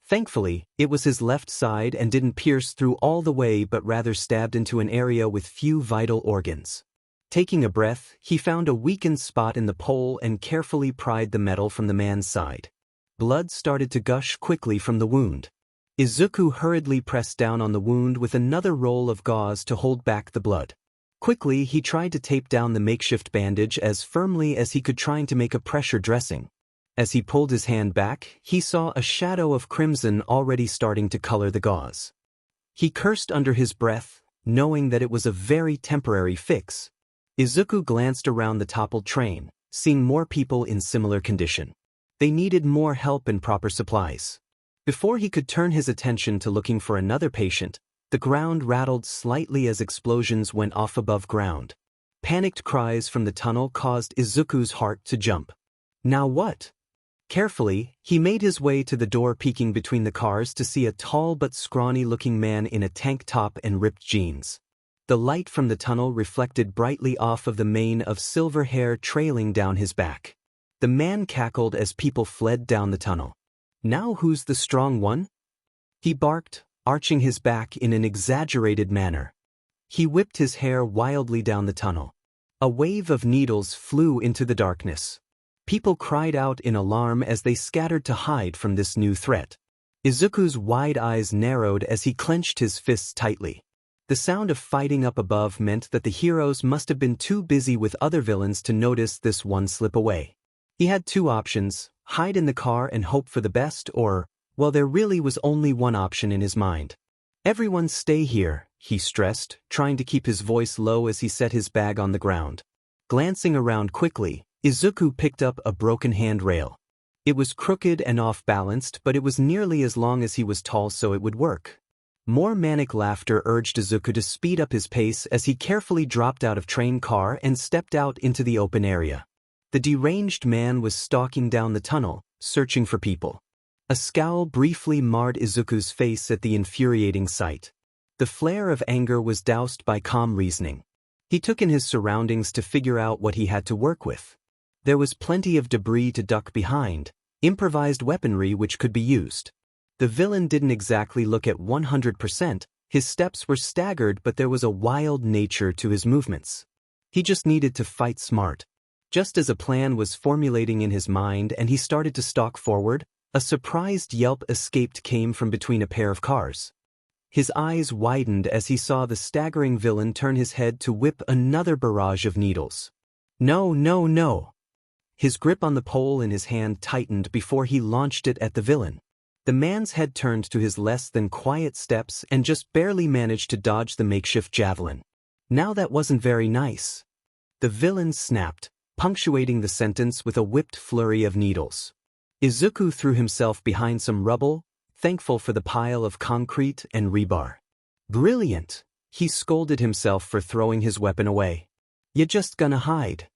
Thankfully, it was his left side and didn't pierce through all the way, but rather stabbed into an area with few vital organs. Taking a breath, he found a weakened spot in the pole and carefully pried the metal from the man's side. Blood started to gush quickly from the wound. Izuku hurriedly pressed down on the wound with another roll of gauze to hold back the blood. Quickly he tried to tape down the makeshift bandage as firmly as he could, trying to make a pressure dressing. As he pulled his hand back, he saw a shadow of crimson already starting to color the gauze. He cursed under his breath, knowing that it was a very temporary fix. Izuku glanced around the toppled train, seeing more people in similar condition. They needed more help and proper supplies. Before he could turn his attention to looking for another patient, the ground rattled slightly as explosions went off above ground. Panicked cries from the tunnel caused Izuku's heart to jump. Now what? Carefully, he made his way to the door, peeking between the cars to see a tall but scrawny-looking man in a tank top and ripped jeans. The light from the tunnel reflected brightly off of the mane of silver hair trailing down his back. The man cackled as people fled down the tunnel. "Now who's the strong one?" he barked, arching his back in an exaggerated manner. He whipped his hair wildly down the tunnel. A wave of needles flew into the darkness. People cried out in alarm as they scattered to hide from this new threat. Izuku's wide eyes narrowed as he clenched his fists tightly. The sound of fighting up above meant that the heroes must have been too busy with other villains to notice this one slip away. He had two options: hide in the car and hope for the best, or, well, there really was only one option in his mind. "Everyone stay here," he stressed, trying to keep his voice low as he set his bag on the ground. Glancing around quickly, Izuku picked up a broken handrail. It was crooked and off-balanced, but it was nearly as long as he was tall, so it would work. More manic laughter urged Izuku to speed up his pace as he carefully dropped out of train car and stepped out into the open area. The deranged man was stalking down the tunnel, searching for people. A scowl briefly marred Izuku's face at the infuriating sight. The flare of anger was doused by calm reasoning. He took in his surroundings to figure out what he had to work with. There was plenty of debris to duck behind, improvised weaponry which could be used. The villain didn't exactly look at 100%, his steps were staggered, but there was a wild nature to his movements. He just needed to fight smart. Just as a plan was formulating in his mind and he started to stalk forward, a surprised yelp came from between a pair of cars. His eyes widened as he saw the staggering villain turn his head to whip another barrage of needles. "No, no, no!" His grip on the pole in his hand tightened before he launched it at the villain. The man's head turned to his less than quiet steps and just barely managed to dodge the makeshift javelin. "Now that wasn't very nice." The villain snapped, punctuating the sentence with a whipped flurry of needles. Izuku threw himself behind some rubble, thankful for the pile of concrete and rebar. "Brilliant!" he scolded himself for throwing his weapon away. "You just gonna hide?"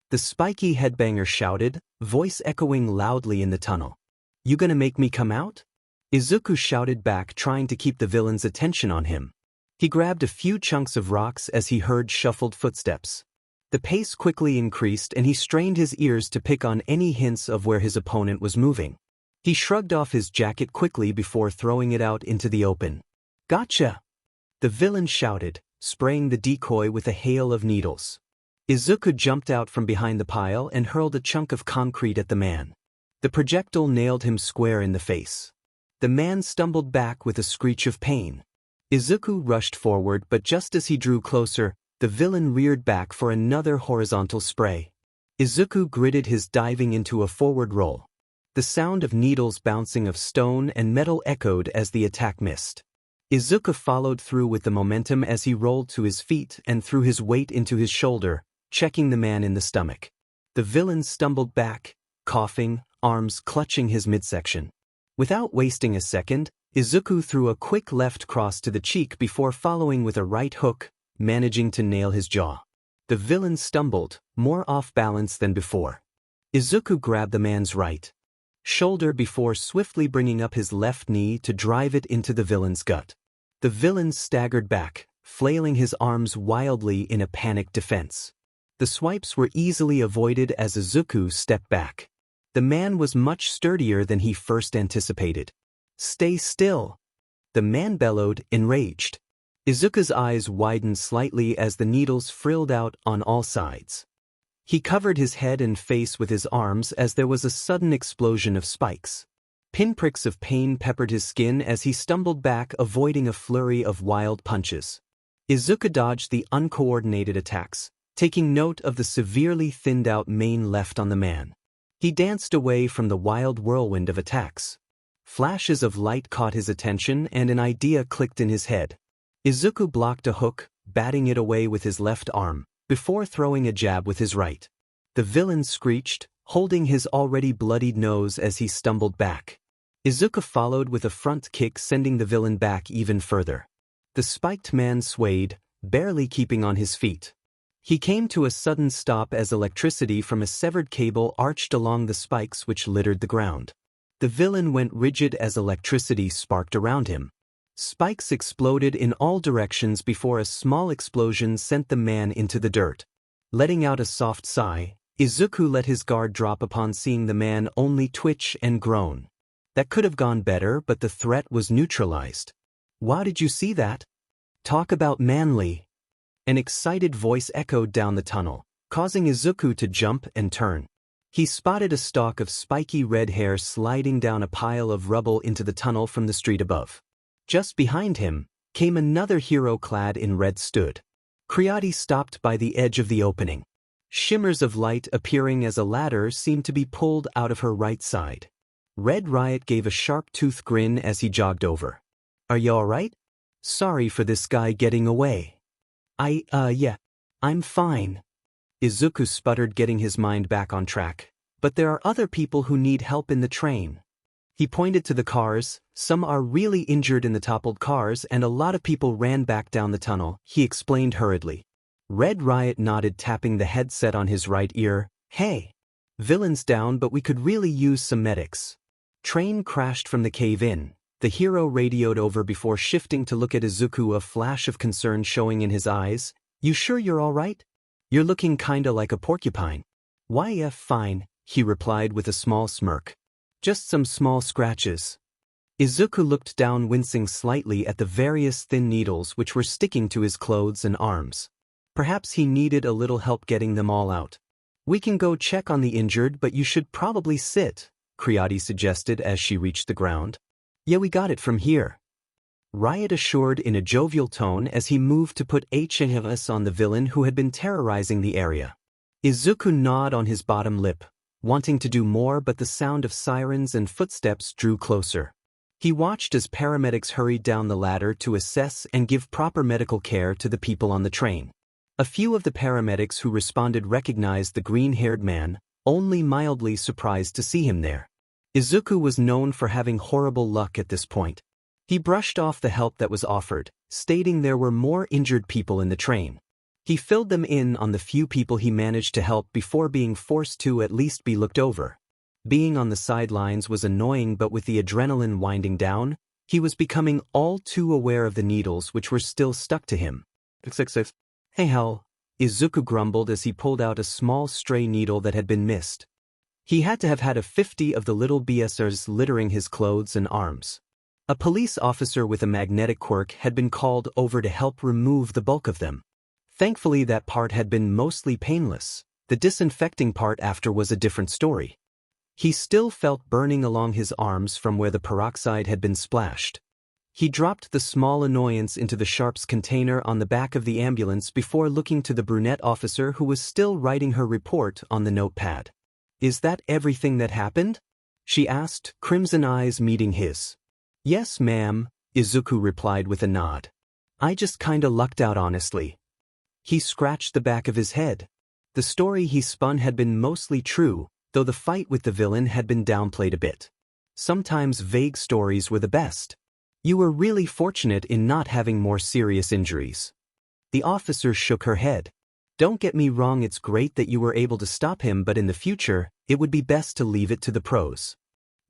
The spiky headbanger shouted, voice echoing loudly in the tunnel. "You gonna make me come out?" Izuku shouted back, trying to keep the villain's attention on him. He grabbed a few chunks of rocks as he heard shuffled footsteps. The pace quickly increased and he strained his ears to pick on any hints of where his opponent was moving. He shrugged off his jacket quickly before throwing it out into the open. "Gotcha!" the villain shouted, spraying the decoy with a hail of needles. Izuku jumped out from behind the pile and hurled a chunk of concrete at the man. The projectile nailed him square in the face. The man stumbled back with a screech of pain. Izuku rushed forward, but just as he drew closer, the villain reared back for another horizontal spray. Izuku gritted his diving into a forward roll. The sound of needles bouncing off stone and metal echoed as the attack missed. Izuku followed through with the momentum as he rolled to his feet and threw his weight into his shoulder, checking the man in the stomach. The villain stumbled back, coughing, arms clutching his midsection. Without wasting a second, Izuku threw a quick left cross to the cheek before following with a right hook, managing to nail his jaw. The villain stumbled, more off balance than before. Izuku grabbed the man's right shoulder before swiftly bringing up his left knee to drive it into the villain's gut. The villain staggered back, flailing his arms wildly in a panicked defense. The swipes were easily avoided as Izuku stepped back. The man was much sturdier than he first anticipated. "Stay still!" the man bellowed, enraged. Izuku's eyes widened slightly as the needles frilled out on all sides. He covered his head and face with his arms as there was a sudden explosion of spikes. Pinpricks of pain peppered his skin as he stumbled back, avoiding a flurry of wild punches. Izuku dodged the uncoordinated attacks, taking note of the severely thinned-out mane left on the man. He danced away from the wild whirlwind of attacks. Flashes of light caught his attention and an idea clicked in his head. Izuku blocked a hook, batting it away with his left arm, before throwing a jab with his right. The villain screeched, holding his already bloodied nose as he stumbled back. Izuku followed with a front kick, sending the villain back even further. The spiked man swayed, barely keeping on his feet. He came to a sudden stop as electricity from a severed cable arched along the spikes which littered the ground. The villain went rigid as electricity sparked around him. Spikes exploded in all directions before a small explosion sent the man into the dirt. Letting out a soft sigh, Izuku let his guard drop upon seeing the man only twitch and groan. That could have gone better, but the threat was neutralized. "Wow, did you see that? Talk about manly." An excited voice echoed down the tunnel, causing Izuku to jump and turn. He spotted a stalk of spiky red hair sliding down a pile of rubble into the tunnel from the street above. Just behind him came another hero clad in red stood. Creati stopped by the edge of the opening. Shimmers of light appearing as a ladder seemed to be pulled out of her right side. Red Riot gave a sharp-toothed grin as he jogged over. "Are you alright? Sorry for this guy getting away." Yeah, I'm fine." Izuku sputtered, getting his mind back on track. "But there are other people who need help in the train." He pointed to the cars. "Some are really injured in the toppled cars and a lot of people ran back down the tunnel," he explained hurriedly. Red Riot nodded, tapping the headset on his right ear. "Hey. Villain's down, but we could really use some medics." Train crashed from the cave-in. The hero radioed over before shifting to look at Izuku, a flash of concern showing in his eyes. "You sure you're all right? You're looking kinda like a porcupine." "Why, yeah, fine," he replied with a small smirk. "Just some small scratches." Izuku looked down, wincing slightly at the various thin needles which were sticking to his clothes and arms. Perhaps he needed a little help getting them all out. "We can go check on the injured, but you should probably sit," Creati suggested as she reached the ground. "Yeah, we got it from here," Riot assured in a jovial tone as he moved to put HMS on the villain who had been terrorizing the area. Izuku gnawed on his bottom lip, wanting to do more, but the sound of sirens and footsteps drew closer. He watched as paramedics hurried down the ladder to assess and give proper medical care to the people on the train. A few of the paramedics who responded recognized the green-haired man, only mildly surprised to see him there. Izuku was known for having horrible luck at this point. He brushed off the help that was offered, stating there were more injured people in the train. He filled them in on the few people he managed to help before being forced to at least be looked over. Being on the sidelines was annoying, but with the adrenaline winding down, he was becoming all too aware of the needles which were still stuck to him. "Hey hell," Izuku grumbled as he pulled out a small stray needle that had been missed. He had to have had 50 of the little BSers littering his clothes and arms. A police officer with a magnetic quirk had been called over to help remove the bulk of them. Thankfully, that part had been mostly painless. The disinfecting part after was a different story. He still felt burning along his arms from where the peroxide had been splashed. He dropped the small annoyance into the sharps container on the back of the ambulance before looking to the brunette officer who was still writing her report on the notepad. "Is that everything that happened?" she asked, crimson eyes meeting his. "Yes, ma'am," Izuku replied with a nod. "I just kinda lucked out, honestly." He scratched the back of his head. The story he spun had been mostly true, though the fight with the villain had been downplayed a bit. Sometimes vague stories were the best. "You were really fortunate in not having more serious injuries." The officer shook her head. "Don't get me wrong, it's great that you were able to stop him, but in the future, it would be best to leave it to the pros."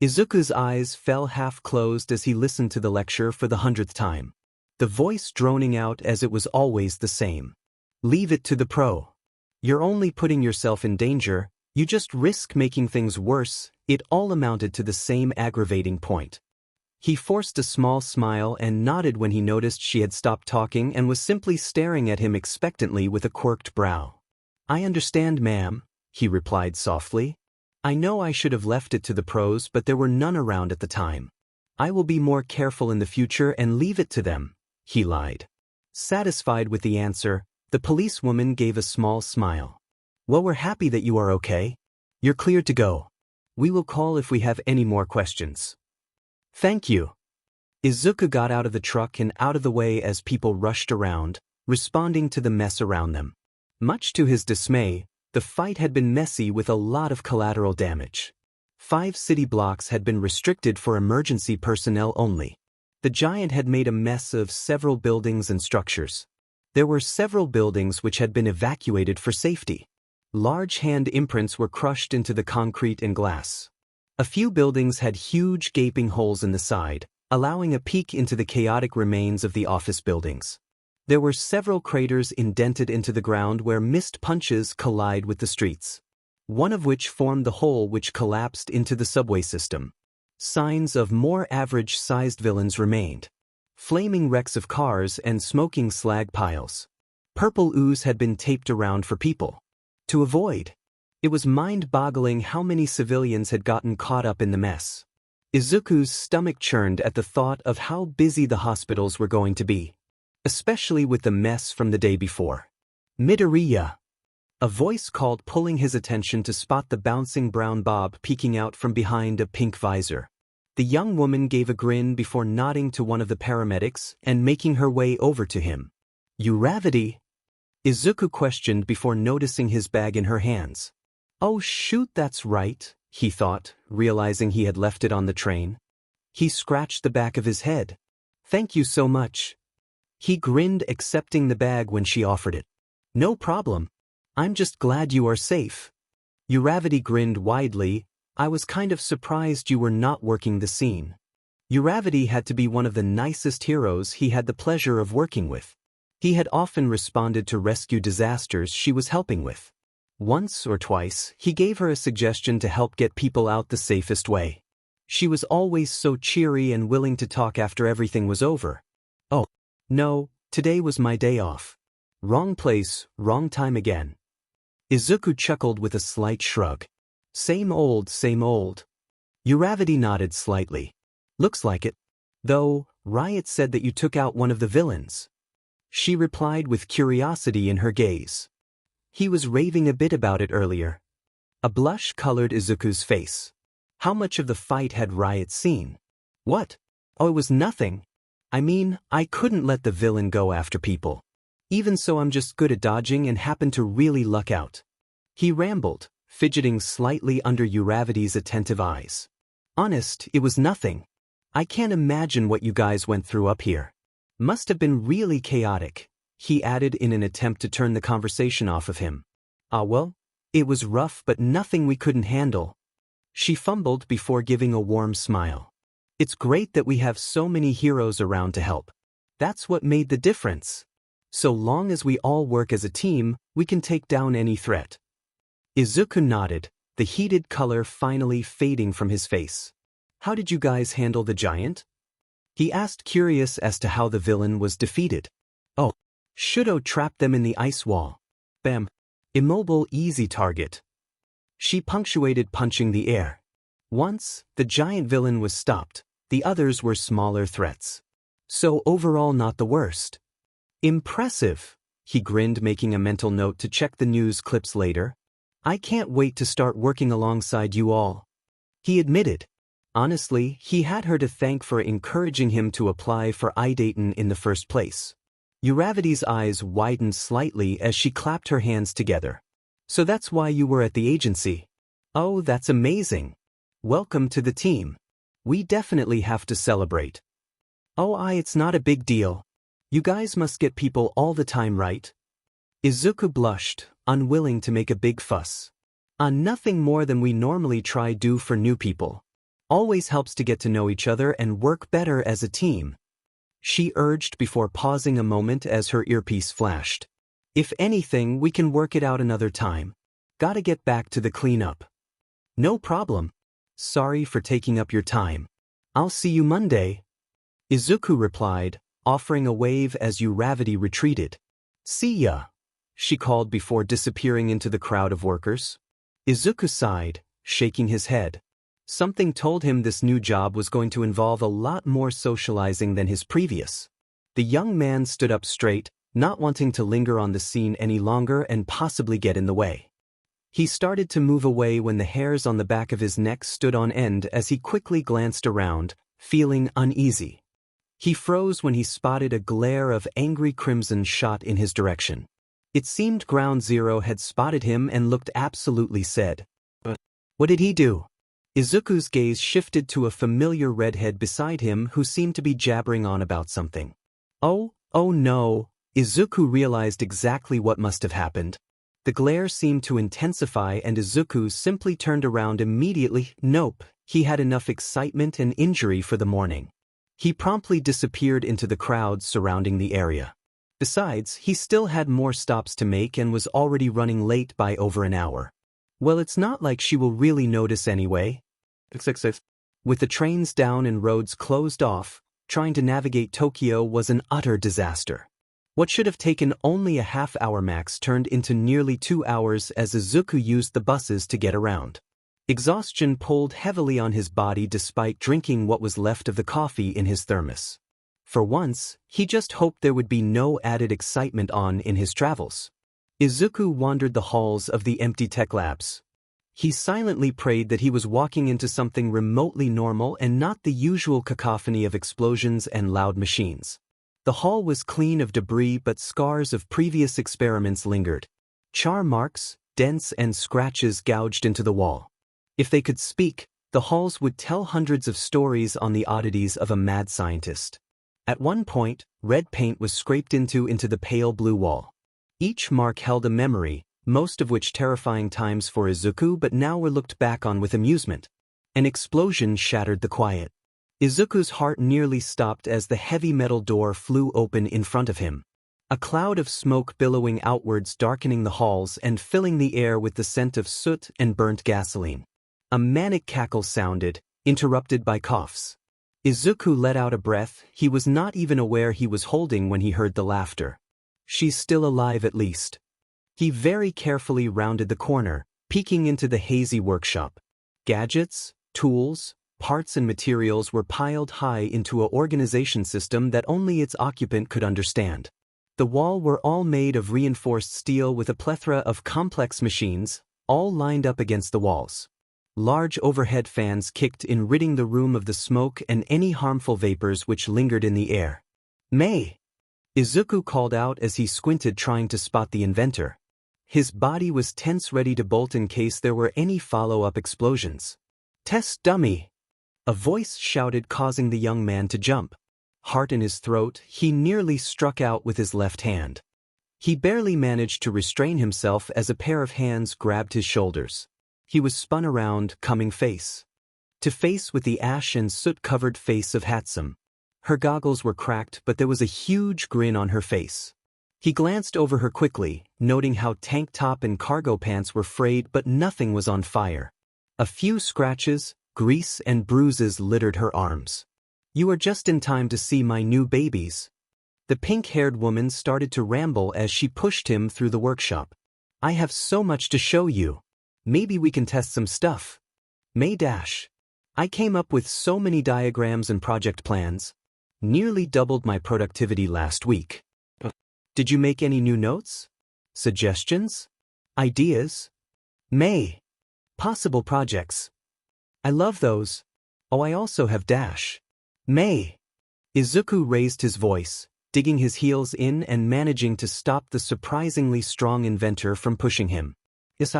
Izuku's eyes fell half-closed as he listened to the lecture for the 100th time. The voice droning out as it was always the same. "Leave it to the pro. You're only putting yourself in danger, you just risk making things worse." It all amounted to the same aggravating point. He forced a small smile and nodded when he noticed she had stopped talking and was simply staring at him expectantly with a quirked brow. "I understand, ma'am," he replied softly. "I know I should have left it to the pros, but there were none around at the time. I will be more careful in the future and leave it to them," he lied. Satisfied with the answer, the policewoman gave a small smile. "Well, we're happy that you are okay. You're cleared to go. We will call if we have any more questions." "Thank you." Izuku got out of the truck and out of the way as people rushed around, responding to the mess around them. Much to his dismay, the fight had been messy with a lot of collateral damage. 5 city blocks had been restricted for emergency personnel only. The giant had made a mess of several buildings and structures. There were several buildings which had been evacuated for safety. Large hand imprints were crushed into the concrete and glass. A few buildings had huge gaping holes in the side, allowing a peek into the chaotic remains of the office buildings. There were several craters indented into the ground where missed punches collide with the streets, one of which formed the hole which collapsed into the subway system. Signs of more average-sized villains remained. Flaming wrecks of cars and smoking slag piles. Purple ooze had been taped around for people to avoid. It was mind-boggling how many civilians had gotten caught up in the mess. Izuku's stomach churned at the thought of how busy the hospitals were going to be, especially with the mess from the day before. Midoriya. A voice called, pulling his attention to spot the bouncing brown bob peeking out from behind a pink visor. The young woman gave a grin before nodding to one of the paramedics and making her way over to him. Uravity? Izuku questioned before noticing his bag in her hands. Oh shoot, that's right, he thought, realizing he had left it on the train. He scratched the back of his head. Thank you so much. He grinned, accepting the bag when she offered it. No problem. I'm just glad you are safe. Uravity grinned widely. I was kind of surprised you were not working the scene. Uravity had to be one of the nicest heroes he had the pleasure of working with. He had often responded to rescue disasters she was helping with. Once or twice, he gave her a suggestion to help get people out the safest way. She was always so cheery and willing to talk after everything was over. Oh, no, today was my day off. Wrong place, wrong time again. Izuku chuckled with a slight shrug. Same old, same old. Uravity nodded slightly. Looks like it. Though, Riot said that you took out one of the villains. She replied with curiosity in her gaze. He was raving a bit about it earlier. A blush colored Izuku's face. How much of the fight had Riot seen? What? Oh, it was nothing. I mean, I couldn't let the villain go after people. Even so, I'm just good at dodging and happened to really luck out. He rambled, fidgeting slightly under Uravity's attentive eyes. Honest, it was nothing. I can't imagine what you guys went through up here. Must have been really chaotic, he added in an attempt to turn the conversation off of him. Ah well, it was rough but nothing we couldn't handle. She fumbled before giving a warm smile. It's great that we have so many heroes around to help. That's what made the difference. So long as we all work as a team, we can take down any threat. Izuku nodded, the heated color finally fading from his face. How did you guys handle the giant? He asked, curious as to how the villain was defeated. Oh, Shudo trapped them in the ice wall. Bam. Immobile, easy target. She punctuated, punching the air. Once, the giant villain was stopped, the others were smaller threats. So overall not the worst. Impressive, he grinned, making a mental note to check the news clips later. I can't wait to start working alongside you all. He admitted. Honestly, he had her to thank for encouraging him to apply for Idayton in the first place. Uravity's eyes widened slightly as she clapped her hands together. So that's why you were at the agency. Oh, that's amazing. Welcome to the team. We definitely have to celebrate. Oh, it's not a big deal. You guys must get people all the time, right? Izuku blushed, unwilling to make a big fuss. Nothing more than we normally do for new people. Always helps to get to know each other and work better as a team. She urged before pausing a moment as her earpiece flashed. If anything, we can work it out another time. Gotta get back to the cleanup. No problem. Sorry for taking up your time. I'll see you Monday. Izuku replied, offering a wave as Uravity retreated. See ya, she called before disappearing into the crowd of workers. Izuku sighed, shaking his head. Something told him this new job was going to involve a lot more socializing than his previous. The young man stood up straight, not wanting to linger on the scene any longer and possibly get in the way. He started to move away when the hairs on the back of his neck stood on end as he quickly glanced around, feeling uneasy. He froze when he spotted a glare of angry crimson shot in his direction. It seemed Ground Zero had spotted him and looked absolutely sad. But what did he do? Izuku's gaze shifted to a familiar redhead beside him who seemed to be jabbering on about something. Oh no, Izuku realized exactly what must have happened. The glare seemed to intensify and Izuku simply turned around immediately. Nope, he had enough excitement and injury for the morning. He promptly disappeared into the crowds surrounding the area. Besides, he still had more stops to make and was already running late by over an hour. Well, it's not like she will really notice anyway. With the trains down and roads closed off, trying to navigate Tokyo was an utter disaster. What should have taken only a half-hour max turned into nearly 2 hours as Izuku used the buses to get around. Exhaustion pulled heavily on his body despite drinking what was left of the coffee in his thermos. For once, he just hoped there would be no added excitement in his travels. Izuku wandered the halls of the empty tech labs. He silently prayed that he was walking into something remotely normal and not the usual cacophony of explosions and loud machines. The hall was clean of debris, but scars of previous experiments lingered. Char marks, dents and scratches gouged into the wall. If they could speak, the halls would tell hundreds of stories on the oddities of a mad scientist. At one point, red paint was scraped into the pale blue wall. Each mark held a memory, most of which terrifying times for Izuku, but now were looked back on with amusement. An explosion shattered the quiet. Izuku's heart nearly stopped as the heavy metal door flew open in front of him. A cloud of smoke billowing outwards, darkening the halls and filling the air with the scent of soot and burnt gasoline. A manic cackle sounded, interrupted by coughs. Izuku let out a breath. He was not even aware he was holding when he heard the laughter. She's still alive at least. He very carefully rounded the corner, peeking into the hazy workshop. Gadgets, tools, parts and materials were piled high into an organization system that only its occupant could understand. The walls were all made of reinforced steel with a plethora of complex machines, all lined up against the walls. Large overhead fans kicked in, ridding the room of the smoke and any harmful vapors which lingered in the air. "May!" Izuku called out as he squinted, trying to spot the inventor. His body was tense, ready to bolt in case there were any follow-up explosions. "Test dummy!" A voice shouted, causing the young man to jump. Heart in his throat, he nearly struck out with his left hand. He barely managed to restrain himself as a pair of hands grabbed his shoulders. He was spun around, coming face to face with the ash and soot-covered face of Hatsum. Her goggles were cracked, but there was a huge grin on her face. He glanced over her quickly, noting how tank top and cargo pants were frayed, but nothing was on fire. A few scratches, grease and bruises littered her arms. "You are just in time to see my new babies." The pink-haired woman started to ramble as she pushed him through the workshop. "I have so much to show you. Maybe we can test some stuff." May dash. "I came up with so many diagrams and project plans. Nearly doubled my productivity last week." "Did you make any new notes? Suggestions? Ideas?" May. "Possible projects. I love those. Oh, I also have dash." May. Izuku raised his voice, digging his heels in and managing to stop the surprisingly strong inventor from pushing him. "Yes,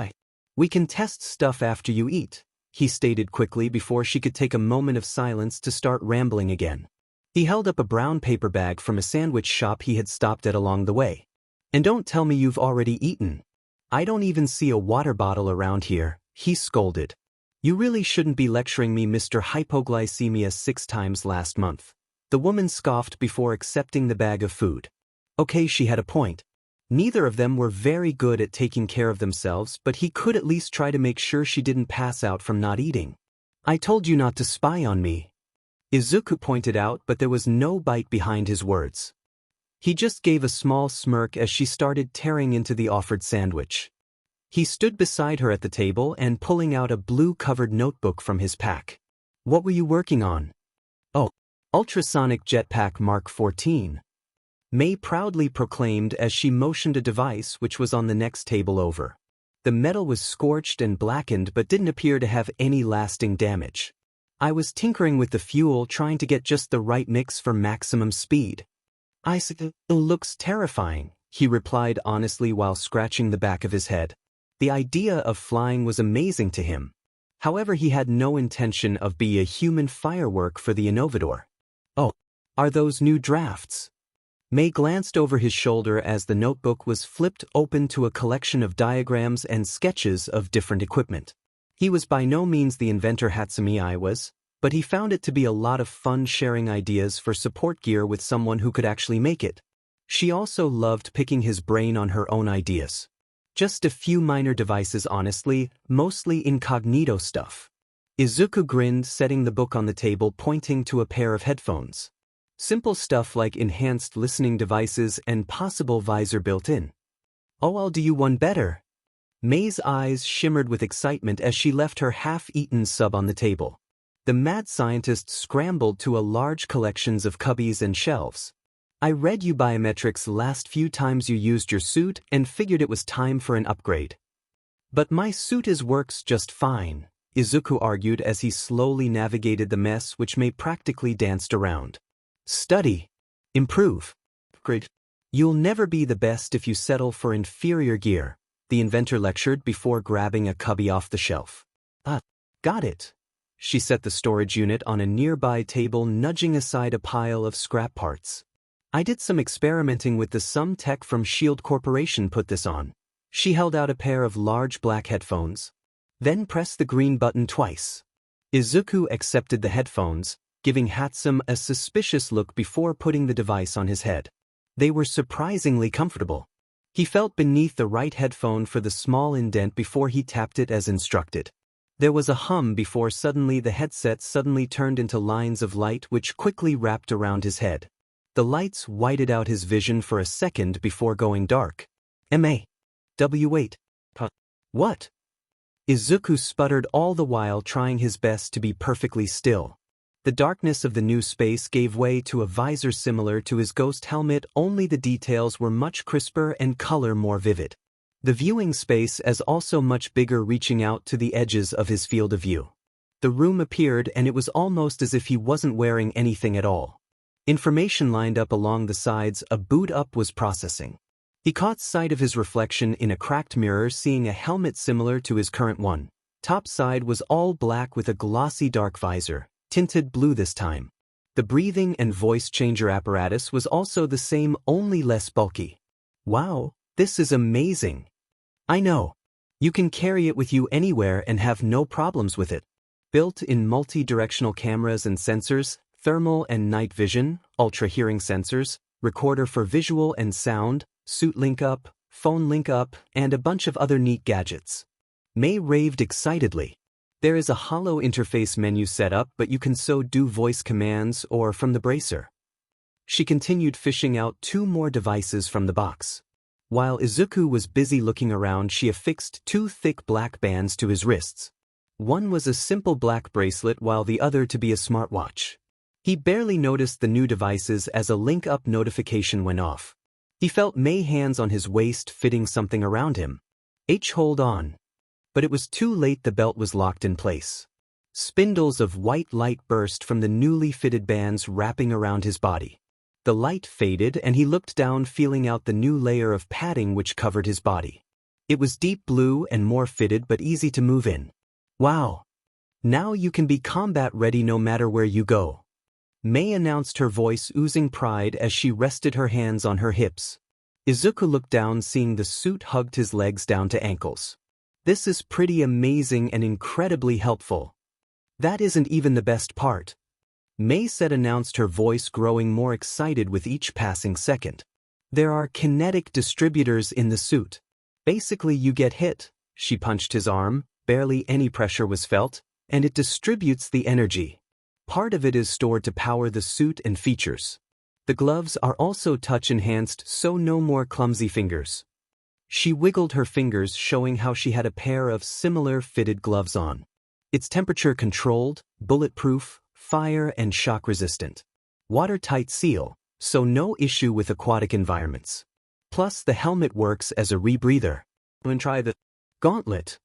we can test stuff after you eat," he stated quickly before she could take a moment of silence to start rambling again. He held up a brown paper bag from a sandwich shop he had stopped at along the way. "And don't tell me you've already eaten. I don't even see a water bottle around here," he scolded. "You really shouldn't be lecturing me, Mr. Hypoglycemia 6 times last month." The woman scoffed before accepting the bag of food. Okay, she had a point. Neither of them were very good at taking care of themselves, but he could at least try to make sure she didn't pass out from not eating. "I told you not to spy on me," Izuku pointed out, but there was no bite behind his words. He just gave a small smirk as she started tearing into the offered sandwich. He stood beside her at the table and pulling out a blue-covered notebook from his pack. "What were you working on?" "Oh, ultrasonic jetpack Mark 14. May proudly proclaimed as she motioned a device which was on the next table over. The metal was scorched and blackened but didn't appear to have any lasting damage. "I was tinkering with the fuel, trying to get just the right mix for maximum speed." "It looks terrifying," he replied honestly while scratching the back of his head. The idea of flying was amazing to him. However, he had no intention of being a human firework for the Innovador. "Oh, are those new drafts?" May glanced over his shoulder as the notebook was flipped open to a collection of diagrams and sketches of different equipment. He was by no means the inventor Hatsumi was. but he found it to be a lot of fun sharing ideas for support gear with someone who could actually make it. She also loved picking his brain on her own ideas. Just a few minor devices honestly, mostly incognito stuff. Izuku grinned, setting the book on the table, pointing to a pair of headphones. Simple stuff like enhanced listening devices and possible visor built in. Oh, I'll do you one better. May's eyes shimmered with excitement as she left her half-eaten sub on the table. The mad scientist scrambled to a large collections of cubbies and shelves. I read you biometrics last few times you used your suit and figured it was time for an upgrade. But my suit works just fine, Izuku argued as he slowly navigated the mess which May practically danced around. Study. Improve. Upgrade. You'll never be the best if you settle for inferior gear, the inventor lectured before grabbing a cubby off the shelf. Got it. She set the storage unit on a nearby table, nudging aside a pile of scrap parts. I did some experimenting with some tech from Shield Corporation put this on. She held out a pair of large black headphones. Then pressed the green button twice. Izuku accepted the headphones, giving Hatsum a suspicious look before putting the device on his head. They were surprisingly comfortable. He felt beneath the right headphone for the small indent before he tapped it as instructed. There was a hum before suddenly the headset turned into lines of light which quickly wrapped around his head. The lights whited out his vision for a second before going dark. M.A.W. What? Izuku sputtered, all the while trying his best to be perfectly still. The darkness of the new space gave way to a visor similar to his ghost helmet, only the details were much crisper and color more vivid. The viewing space is also much bigger, reaching out to the edges of his field of view. The room appeared, and it was almost as if he wasn't wearing anything at all. Information lined up along the sides, a boot up was processing. He caught sight of his reflection in a cracked mirror, seeing a helmet similar to his current one. Top side was all black with a glossy dark visor, tinted blue this time. The breathing and voice changer apparatus was also the same, only less bulky. Wow, this is amazing. I know. You can carry it with you anywhere and have no problems with it. Built-in multi-directional cameras and sensors, thermal and night vision, ultra-hearing sensors, recorder for visual and sound, suit link-up, phone link-up, and a bunch of other neat gadgets. May raved excitedly. There is a hollow interface menu set up, but you can do voice commands or from the bracer. She continued, fishing out 2 more devices from the box. While Izuku was busy looking around, she affixed 2 thick black bands to his wrists. One was a simple black bracelet, while the other to be a smartwatch. He barely noticed the new devices as a link-up notification went off. He felt May's hands on his waist, fitting something around him. Hold on. But it was too late, the belt was locked in place. Spindles of white light burst from the newly fitted bands wrapping around his body. The light faded and he looked down, feeling out the new layer of padding which covered his body. It was deep blue and more fitted but easy to move in. Wow! Now you can be combat ready no matter where you go. May announced, her voice oozing pride as she rested her hands on her hips. Izuku looked down, seeing the suit hugged his legs down to ankles. This is pretty amazing and incredibly helpful. That isn't even the best part. May said, announced, her voice growing more excited with each passing second. There are kinetic distributors in the suit. Basically you get hit. She punched his arm, barely any pressure was felt, and it distributes the energy. Part of it is stored to power the suit and features. The gloves are also touch-enhanced, so no more clumsy fingers. She wiggled her fingers, showing how she had a pair of similar fitted gloves on. It's temperature-controlled, bulletproof, fire and shock-resistant. Watertight seal, so no issue with aquatic environments. Plus the helmet works as a rebreather. And try the gauntlet.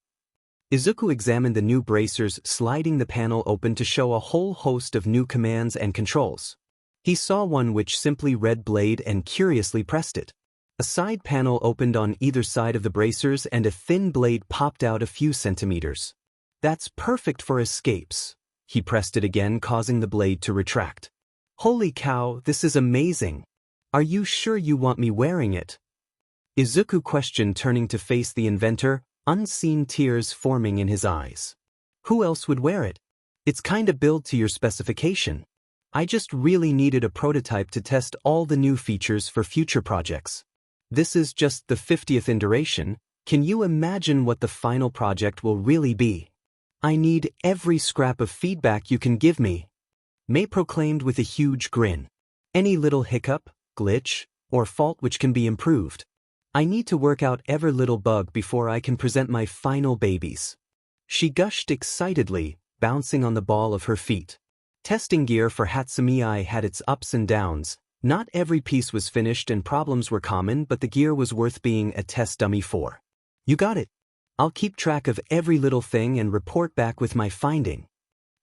Izuku examined the new bracers, sliding the panel open to show a whole host of new commands and controls. He saw one which simply read blade and curiously pressed it. A side panel opened on either side of the bracers and a thin blade popped out a few centimeters. That's perfect for escapes. He pressed it again, causing the blade to retract. Holy cow, this is amazing. Are you sure you want me wearing it? Izuku questioned, turning to face the inventor, unseen tears forming in his eyes. Who else would wear it? It's kinda built to your specification. I just really needed a prototype to test all the new features for future projects. This is just the 50th iteration. Can you imagine what the final project will really be? I need every scrap of feedback you can give me. May proclaimed with a huge grin. Any little hiccup, glitch, or fault which can be improved. I need to work out every little bug before I can present my final babies. She gushed excitedly, bouncing on the ball of her feet. Testing gear for Hatsumi had its ups and downs. Not every piece was finished and problems were common, but the gear was worth being a test dummy for. You got it. I'll keep track of every little thing and report back with my finding.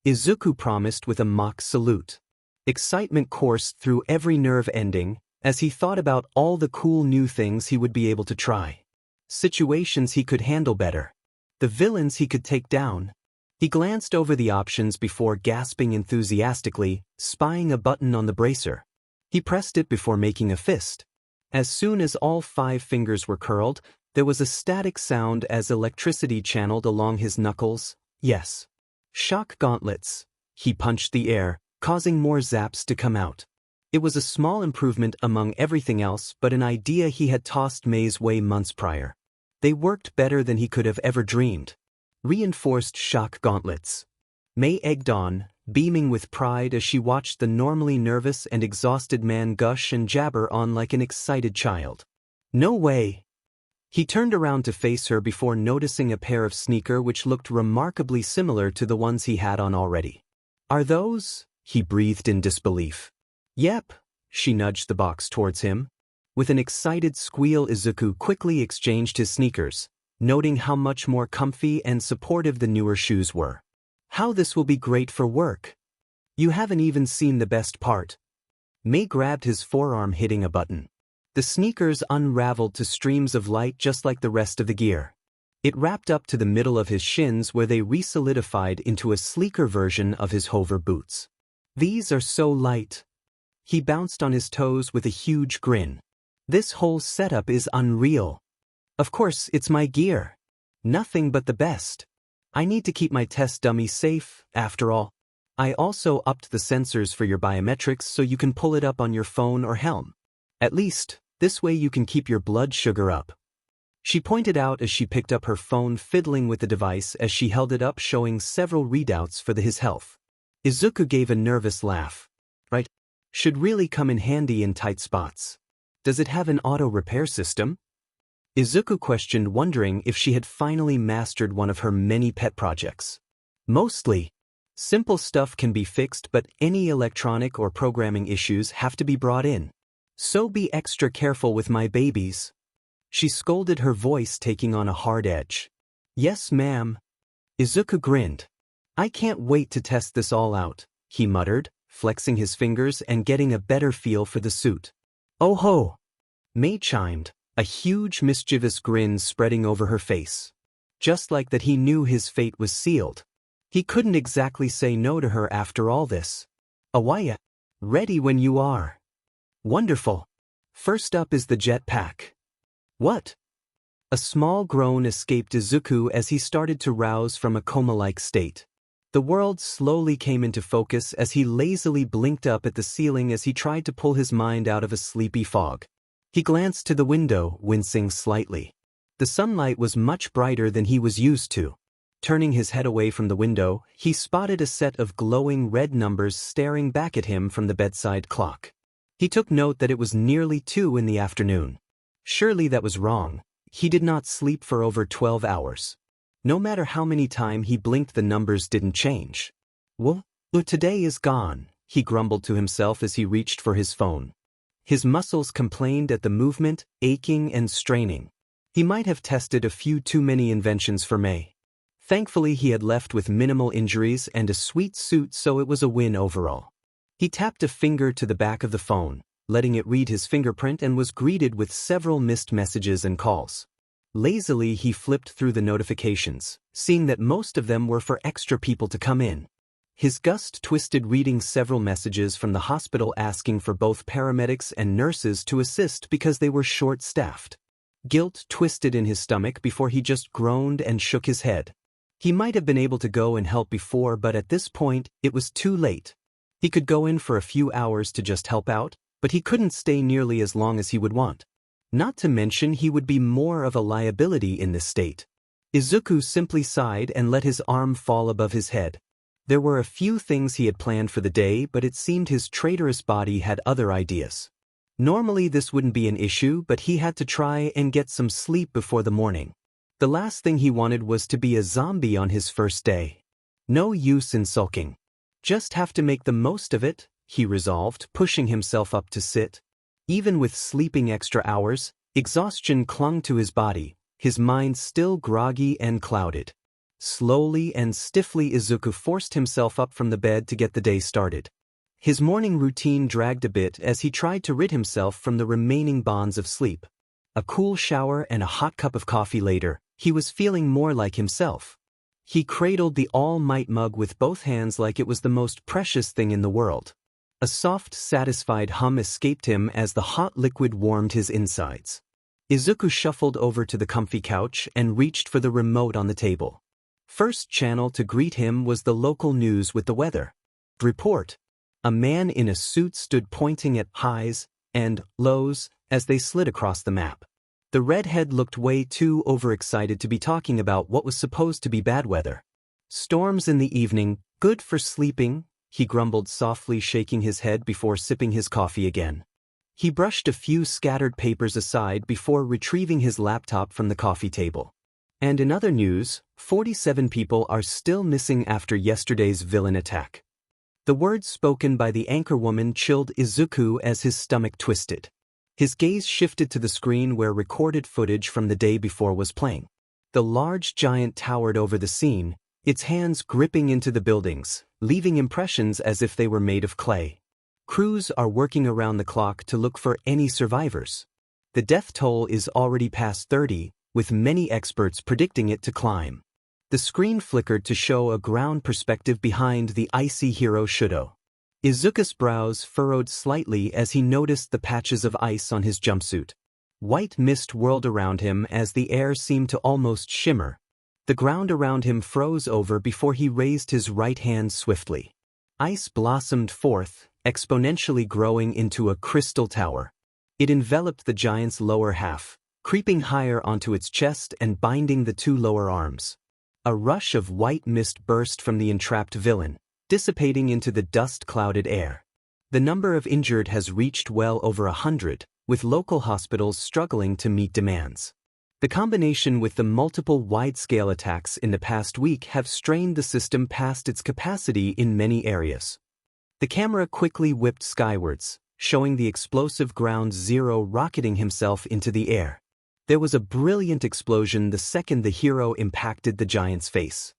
Izuku promised with a mock salute. Excitement coursed through every nerve ending as he thought about all the cool new things he would be able to try. Situations he could handle better. The villains he could take down. He glanced over the options before gasping enthusiastically, spying a button on the bracer. He pressed it before making a fist. As soon as all 5 fingers were curled, there was a static sound as electricity channeled along his knuckles. Yes. Shock gauntlets. He punched the air, causing more zaps to come out. It was a small improvement among everything else, but an idea he had tossed May's way months prior. They worked better than he could have ever dreamed. Reinforced shock gauntlets. May egged on, beaming with pride as she watched the normally nervous and exhausted man gush and jabber on like an excited child. No way! He turned around to face her before noticing a pair of sneakers which looked remarkably similar to the ones he had on already. Are those? He breathed in disbelief. Yep, she nudged the box towards him. With an excited squeal, Izuku quickly exchanged his sneakers, noting how much more comfy and supportive the newer shoes were. How this will be great for work. You haven't even seen the best part. May grabbed his forearm, hitting a button. The sneakers unraveled to streams of light just like the rest of the gear. It wrapped up to the middle of his shins where they resolidified into a sleeker version of his hover boots. These are so light. He bounced on his toes with a huge grin. This whole setup is unreal. Of course, it's my gear. Nothing but the best. I need to keep my test dummy safe, after all. I also upped the sensors for your biometrics so you can pull it up on your phone or helm. At least, this way you can keep your blood sugar up. She pointed out as she picked up her phone, fiddling with the device as she held it up, showing several readouts for his health. Izuku gave a nervous laugh. Right? Should really come in handy in tight spots. Does it have an auto repair system? Izuku questioned, wondering if she had finally mastered one of her many pet projects. Mostly. Simple stuff can be fixed, but any electronic or programming issues have to be brought in. So be extra careful with my babies. She scolded, her voice taking on a hard edge. Yes, ma'am. Izuku grinned. I can't wait to test this all out, he muttered, flexing his fingers and getting a better feel for the suit. Oh ho! May chimed, a huge mischievous grin spreading over her face. Just like that, he knew his fate was sealed. He couldn't exactly say no to her after all this. Awaya. Ready when you are. Wonderful. First up is the jetpack. What? A small groan escaped Izuku as he started to rouse from a coma-like state. The world slowly came into focus as he lazily blinked up at the ceiling as he tried to pull his mind out of a sleepy fog. He glanced to the window, wincing slightly. The sunlight was much brighter than he was used to. Turning his head away from the window, he spotted a set of glowing red numbers staring back at him from the bedside clock. He took note that it was nearly 2 in the afternoon. Surely that was wrong. He did not sleep for over 12 hours. No matter how many times he blinked, the numbers didn't change. Well, today is gone, he grumbled to himself as he reached for his phone. His muscles complained at the movement, aching and straining. He might have tested a few too many inventions for May. Thankfully, he had left with minimal injuries and a sweet suit, so it was a win overall. He tapped a finger to the back of the phone, letting it read his fingerprint, and was greeted with several missed messages and calls. Lazily, he flipped through the notifications, seeing that most of them were for extra people to come in. His gust twisted, reading several messages from the hospital asking for both paramedics and nurses to assist because they were short-staffed. Guilt twisted in his stomach before he just groaned and shook his head. He might have been able to go and help before, but at this point, it was too late. He could go in for a few hours to just help out, but he couldn't stay nearly as long as he would want. Not to mention he would be more of a liability in this state. Izuku simply sighed and let his arm fall above his head. There were a few things he had planned for the day, but it seemed his traitorous body had other ideas. Normally this wouldn't be an issue, but he had to try and get some sleep before the morning. The last thing he wanted was to be a zombie on his first day. No use in sulking. Just have to make the most of it, he resolved, pushing himself up to sit. Even with sleeping extra hours, exhaustion clung to his body, his mind still groggy and clouded. Slowly and stiffly Izuku forced himself up from the bed to get the day started. His morning routine dragged a bit as he tried to rid himself from the remaining bonds of sleep. A cool shower and a hot cup of coffee later, he was feeling more like himself. He cradled the all-might mug with both hands like it was the most precious thing in the world. A soft, satisfied hum escaped him as the hot liquid warmed his insides. Izuku shuffled over to the comfy couch and reached for the remote on the table. First channel to greet him was the local news with the weather report. A man in a suit stood pointing at highs and lows as they slid across the map. The redhead looked way too overexcited to be talking about what was supposed to be bad weather. Storms in the evening, good for sleeping, he grumbled softly, shaking his head before sipping his coffee again. He brushed a few scattered papers aside before retrieving his laptop from the coffee table. And in other news, 47 people are still missing after yesterday's villain attack. The words spoken by the anchorwoman chilled Izuku as his stomach twisted. His gaze shifted to the screen where recorded footage from the day before was playing. The large giant towered over the scene, its hands gripping into the buildings, leaving impressions as if they were made of clay. Crews are working around the clock to look for any survivors. The death toll is already past 30, with many experts predicting it to climb. The screen flickered to show a ground perspective behind the icy hero Shudo. Izuku's brows furrowed slightly as he noticed the patches of ice on his jumpsuit. White mist whirled around him as the air seemed to almost shimmer. The ground around him froze over before he raised his right hand swiftly. Ice blossomed forth, exponentially growing into a crystal tower. It enveloped the giant's lower half, creeping higher onto its chest and binding the two lower arms. A rush of white mist burst from the entrapped villain, dissipating into the dust-clouded air. The number of injured has reached well over 100, with local hospitals struggling to meet demands. The combination with the multiple wide-scale attacks in the past week have strained the system past its capacity in many areas. The camera quickly whipped skywards, showing the explosive Ground Zero rocketing himself into the air. There was a brilliant explosion the second the hero impacted the giant's face.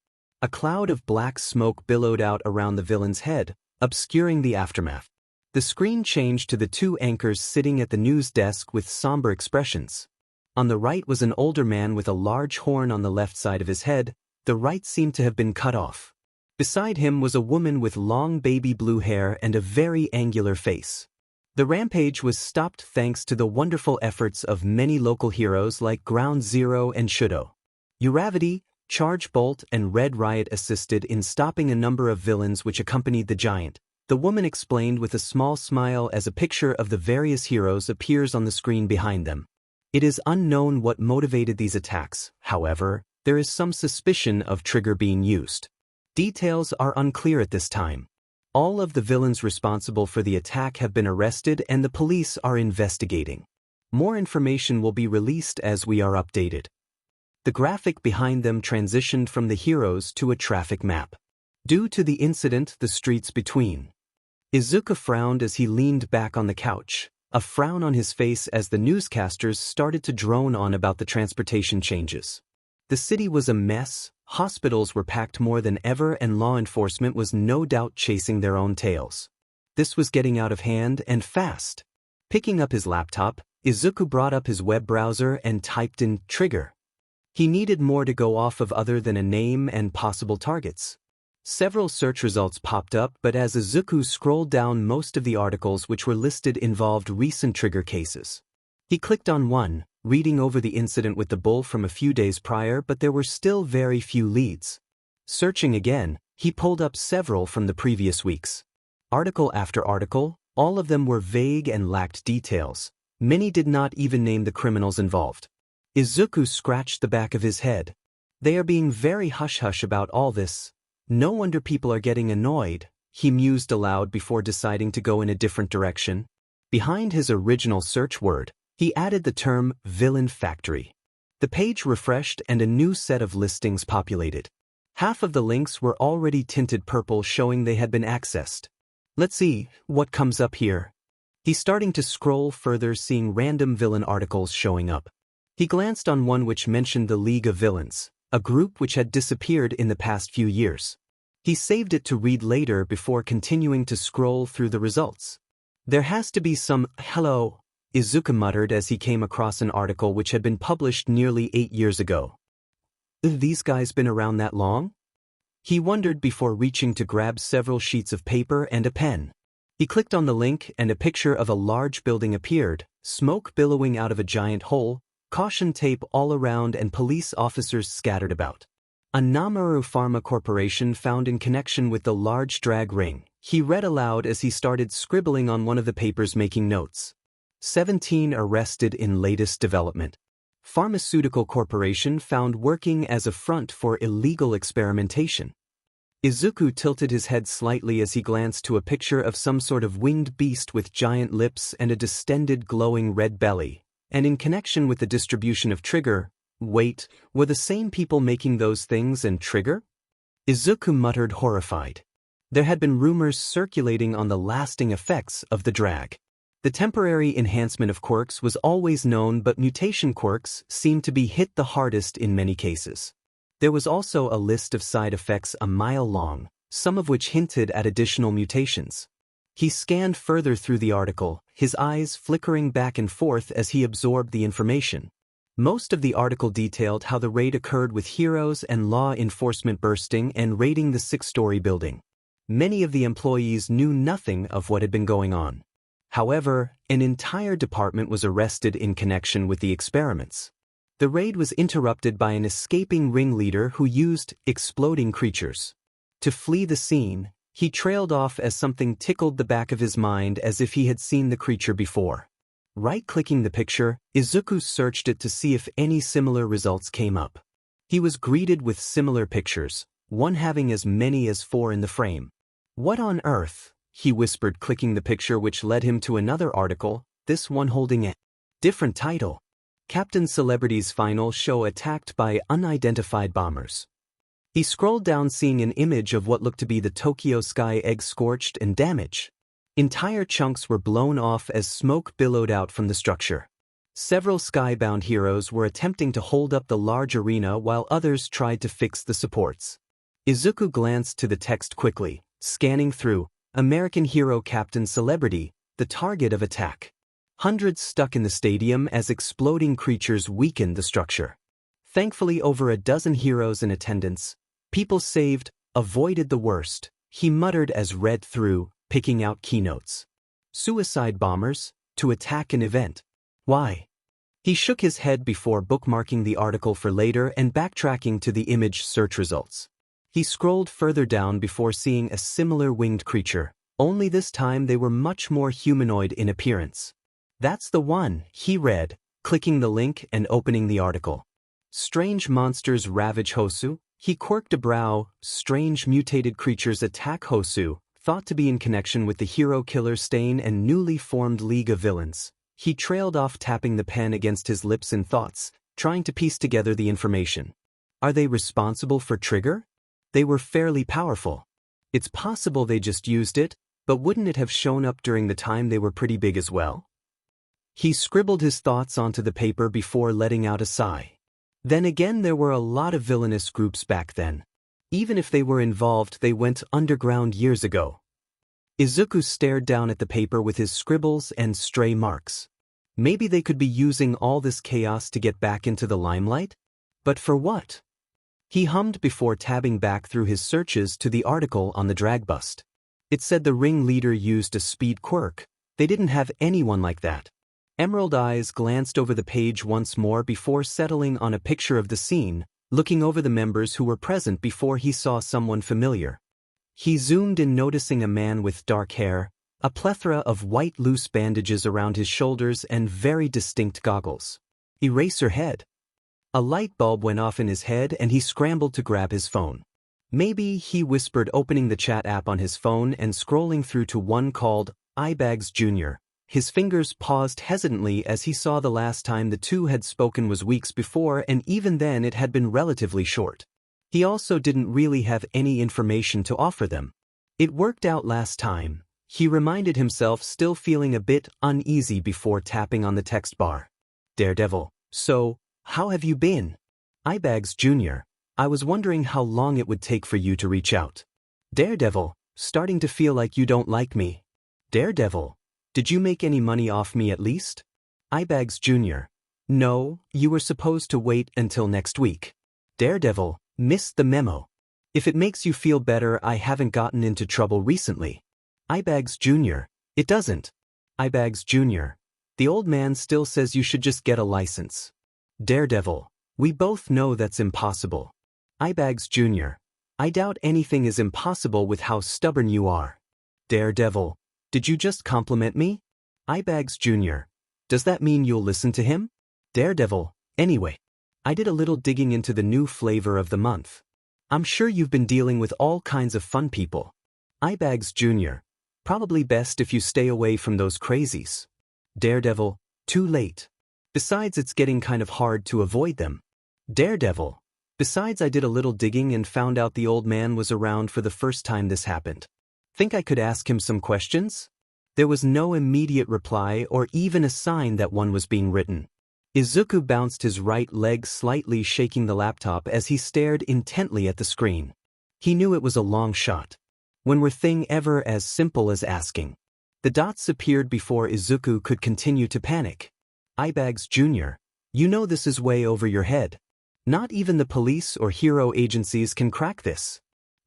A cloud of black smoke billowed out around the villain's head, obscuring the aftermath. The screen changed to the two anchors sitting at the news desk with somber expressions. On the right was an older man with a large horn on the left side of his head. The right seemed to have been cut off. Beside him was a woman with long baby blue hair and a very angular face. The rampage was stopped thanks to the wonderful efforts of many local heroes like Ground Zero and Shudo. Uravity, Charge Bolt, and Red Riot assisted in stopping a number of villains which accompanied the giant, the woman explained with a small smile as a picture of the various heroes appears on the screen behind them. It is unknown what motivated these attacks, however, there is some suspicion of trigger being used. Details are unclear at this time. All of the villains responsible for the attack have been arrested and the police are investigating. More information will be released as we are updated. The graphic behind them transitioned from the heroes to a traffic map. Due to the incident, the streets between. Izuku frowned as he leaned back on the couch, a frown on his face as the newscasters started to drone on about the transportation changes. The city was a mess, hospitals were packed more than ever, and law enforcement was no doubt chasing their own tails. This was getting out of hand and fast. Picking up his laptop, Izuku brought up his web browser and typed in trigger. He needed more to go off of other than a name and possible targets. Several search results popped up, but as Izuku scrolled down, most of the articles which were listed involved recent trigger cases. He clicked on one, reading over the incident with the bull from a few days prior, but there were still very few leads. Searching again, he pulled up several from the previous weeks. Article after article, all of them were vague and lacked details. Many did not even name the criminals involved. Izuku scratched the back of his head. They are being very hush-hush about all this. No wonder people are getting annoyed, he mused aloud before deciding to go in a different direction. Behind his original search word, he added the term Villain Factory. The page refreshed and a new set of listings populated. Half of the links were already tinted purple, showing they had been accessed. Let's see what comes up here. He's starting to scroll further, seeing random villain articles showing up. He glanced on one which mentioned the League of Villains, a group which had disappeared in the past few years. He saved it to read later before continuing to scroll through the results. There has to be some hello, Izuku muttered as he came across an article which had been published nearly 8 years ago. Have these guys been around that long? He wondered before reaching to grab several sheets of paper and a pen. He clicked on the link and a picture of a large building appeared, smoke billowing out of a giant hole, caution tape all around and police officers scattered about. A Namaru Pharma Corporation found in connection with the large drag ring, he read aloud as he started scribbling on one of the papers, making notes. 17 arrested in latest development. Pharmaceutical corporation found working as a front for illegal experimentation. Izuku tilted his head slightly as he glanced to a picture of some sort of winged beast with giant lips and a distended glowing red belly, and in connection with the distribution of Trigger. Wait, were the same people making those things and Trigger? Izuku muttered, horrified. There had been rumors circulating on the lasting effects of the drag. The temporary enhancement of quirks was always known, but mutation quirks seemed to be hit the hardest in many cases. There was also a list of side effects a mile long, some of which hinted at additional mutations. He scanned further through the article, his eyes flickering back and forth as he absorbed the information. Most of the article detailed how the raid occurred, with heroes and law enforcement bursting and raiding the 6-story building. Many of the employees knew nothing of what had been going on. However, an entire department was arrested in connection with the experiments. The raid was interrupted by an escaping ringleader who used exploding creatures. To flee the scene, he trailed off as something tickled the back of his mind as if he had seen the creature before. Right-clicking the picture, Izuku searched it to see if any similar results came up. He was greeted with similar pictures, one having as many as 4 in the frame. What on earth? He whispered, clicking the picture, which led him to another article, this one holding a different title. Captain Celebrity's final show attacked by unidentified bombers. He scrolled down, seeing an image of what looked to be the Tokyo sky egg scorched and damaged. Entire chunks were blown off as smoke billowed out from the structure. Several skybound heroes were attempting to hold up the large arena while others tried to fix the supports. Izuku glanced to the text quickly, scanning through. American hero Captain Celebrity, the target of attack. Hundreds stuck in the stadium as exploding creatures weakened the structure. Thankfully, over a dozen heroes in attendance. People saved, avoided the worst, he muttered as read through, picking out keynotes. Suicide bombers, to attack an event. Why? He shook his head before bookmarking the article for later and backtracking to the image search results. He scrolled further down before seeing a similar winged creature, only this time they were much more humanoid in appearance. That's the one, he read, clicking the link and opening the article. Strange monsters ravage Hosu, he quirked a brow. Strange mutated creatures attack Hosu, thought to be in connection with the hero killer Stain and newly formed League of Villains. He trailed off, tapping the pen against his lips in thoughts, trying to piece together the information. Are they responsible for Trigger? They were fairly powerful. It's possible they just used it, but wouldn't it have shown up during the time they were pretty big as well? He scribbled his thoughts onto the paper before letting out a sigh. Then again, there were a lot of villainous groups back then. Even if they were involved, they went underground years ago. Izuku stared down at the paper with his scribbles and stray marks. Maybe they could be using all this chaos to get back into the limelight? But for what? He hummed before tabbing back through his searches to the article on the drag bust. It said the ringleader used a speed quirk. They didn't have anyone like that. Emerald eyes glanced over the page once more before settling on a picture of the scene, looking over the members who were present before he saw someone familiar. He zoomed in, noticing a man with dark hair, a plethora of white loose bandages around his shoulders, and very distinct goggles. Eraserhead. A light bulb went off in his head and he scrambled to grab his phone. Maybe, he whispered, opening the chat app on his phone and scrolling through to one called Ibags Jr. His fingers paused hesitantly as he saw the last time the two had spoken was weeks before, and even then it had been relatively short. He also didn't really have any information to offer them. It worked out last time, he reminded himself, still feeling a bit uneasy before tapping on the text bar. Daredevil. So, how have you been? Ibags Jr. I was wondering how long it would take for you to reach out. Daredevil. Starting to feel like you don't like me. Daredevil. Did you make any money off me at least? Ibags Jr. No, you were supposed to wait until next week. Daredevil. Missed the memo. If it makes you feel better, I haven't gotten into trouble recently. Ibags Jr. It doesn't. Ibags Jr. The old man still says you should just get a license. Daredevil. We both know that's impossible. Ibags Jr. I doubt anything is impossible with how stubborn you are. Daredevil. Did you just compliment me? Ibags Jr. Does that mean you'll listen to him? Daredevil. Anyway, I did a little digging into the new flavor of the month. I'm sure you've been dealing with all kinds of fun people. Ibags Jr. Probably best if you stay away from those crazies. Daredevil. Too late. Besides, it's getting kind of hard to avoid them. Daredevil. Besides, I did a little digging and found out the old man was around for the first time this happened. Think I could ask him some questions? There was no immediate reply or even a sign that one was being written. Izuku bounced his right leg slightly, shaking the laptop as he stared intently at the screen. He knew it was a long shot. When were things ever as simple as asking? The dots appeared before Izuku could continue to panic. Ibags Jr. You know this is way over your head. Not even the police or hero agencies can crack this.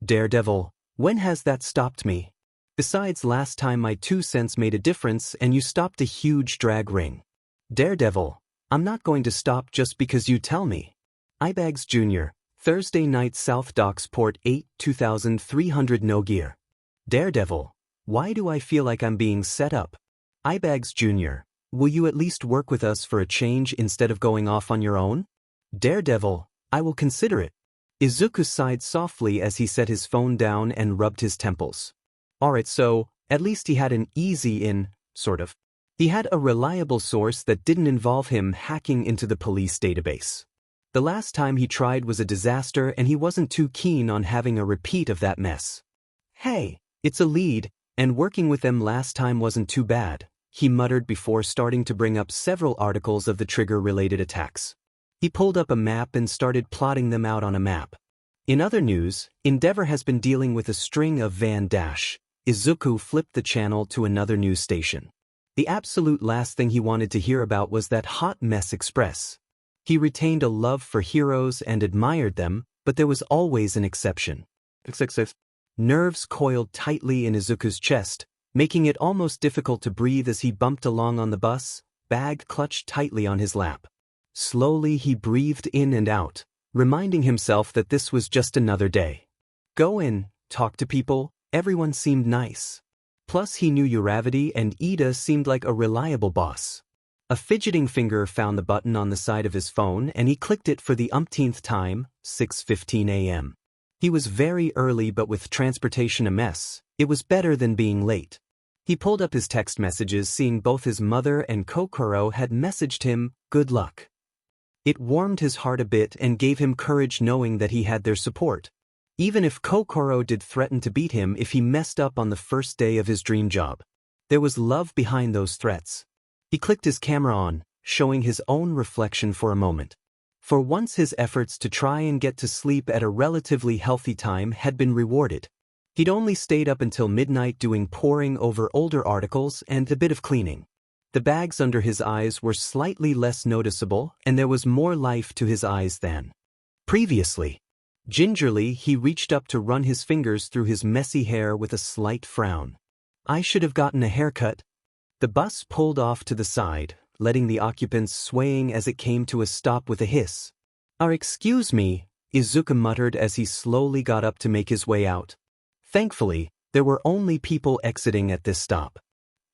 Daredevil. When has that stopped me? Besides, last time my 2 cents made a difference and you stopped a huge drag ring. Daredevil. I'm not going to stop just because you tell me. Ibags Jr. Thursday night, South Docks, Port 8, 2300 No gear. Daredevil. Why do I feel like I'm being set up? Ibags Jr. Will you at least work with us for a change instead of going off on your own? Daredevil. I will consider it. Izuku sighed softly as he set his phone down and rubbed his temples. Alright, so, at least he had an easy in, sort of. He had a reliable source that didn't involve him hacking into the police database. The last time he tried was a disaster and he wasn't too keen on having a repeat of that mess. Hey, it's a lead, and working with them last time wasn't too bad, he muttered before starting to bring up several articles of the trigger-related attacks. He pulled up a map and started plotting them out on a map. In other news, Endeavor has been dealing with a string of Van Dash. Izuku flipped the channel to another news station. The absolute last thing he wanted to hear about was that hot mess express. He retained a love for heroes and admired them, but there was always an exception. Nerves coiled tightly in Izuku's chest, making it almost difficult to breathe as he bumped along on the bus, bag clutched tightly on his lap. Slowly he breathed in and out, reminding himself that this was just another day. Go in, talk to people, everyone seemed nice. Plus he knew Uravity and Ida seemed like a reliable boss. A fidgeting finger found the button on the side of his phone and he clicked it for the umpteenth time, 6:15 a.m. He was very early, but with transportation a mess, it was better than being late. He pulled up his text messages, seeing both his mother and Kokoro had messaged him, good luck. It warmed his heart a bit and gave him courage knowing that he had their support. Even if Kokoro did threaten to beat him if he messed up on the first day of his dream job. There was love behind those threats. He clicked his camera on, showing his own reflection for a moment. For once his efforts to try and get to sleep at a relatively healthy time had been rewarded. He'd only stayed up until midnight doing poring over older articles and a bit of cleaning. The bags under his eyes were slightly less noticeable and there was more life to his eyes than previously. Gingerly, he reached up to run his fingers through his messy hair with a slight frown. I should have gotten a haircut. The bus pulled off to the side, letting the occupants swaying as it came to a stop with a hiss. Excuse me, Izuku muttered as he slowly got up to make his way out. Thankfully, there were only people exiting at this stop.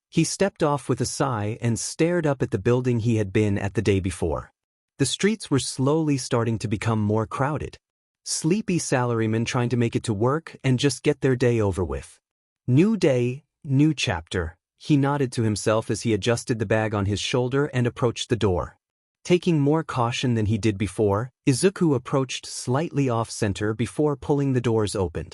He stepped off with a sigh and stared up at the building he had been at the day before. The streets were slowly starting to become more crowded. Sleepy salarymen trying to make it to work and just get their day over with. New day, new chapter, he nodded to himself as he adjusted the bag on his shoulder and approached the door. Taking more caution than he did before, Izuku approached slightly off-center before pulling the doors open.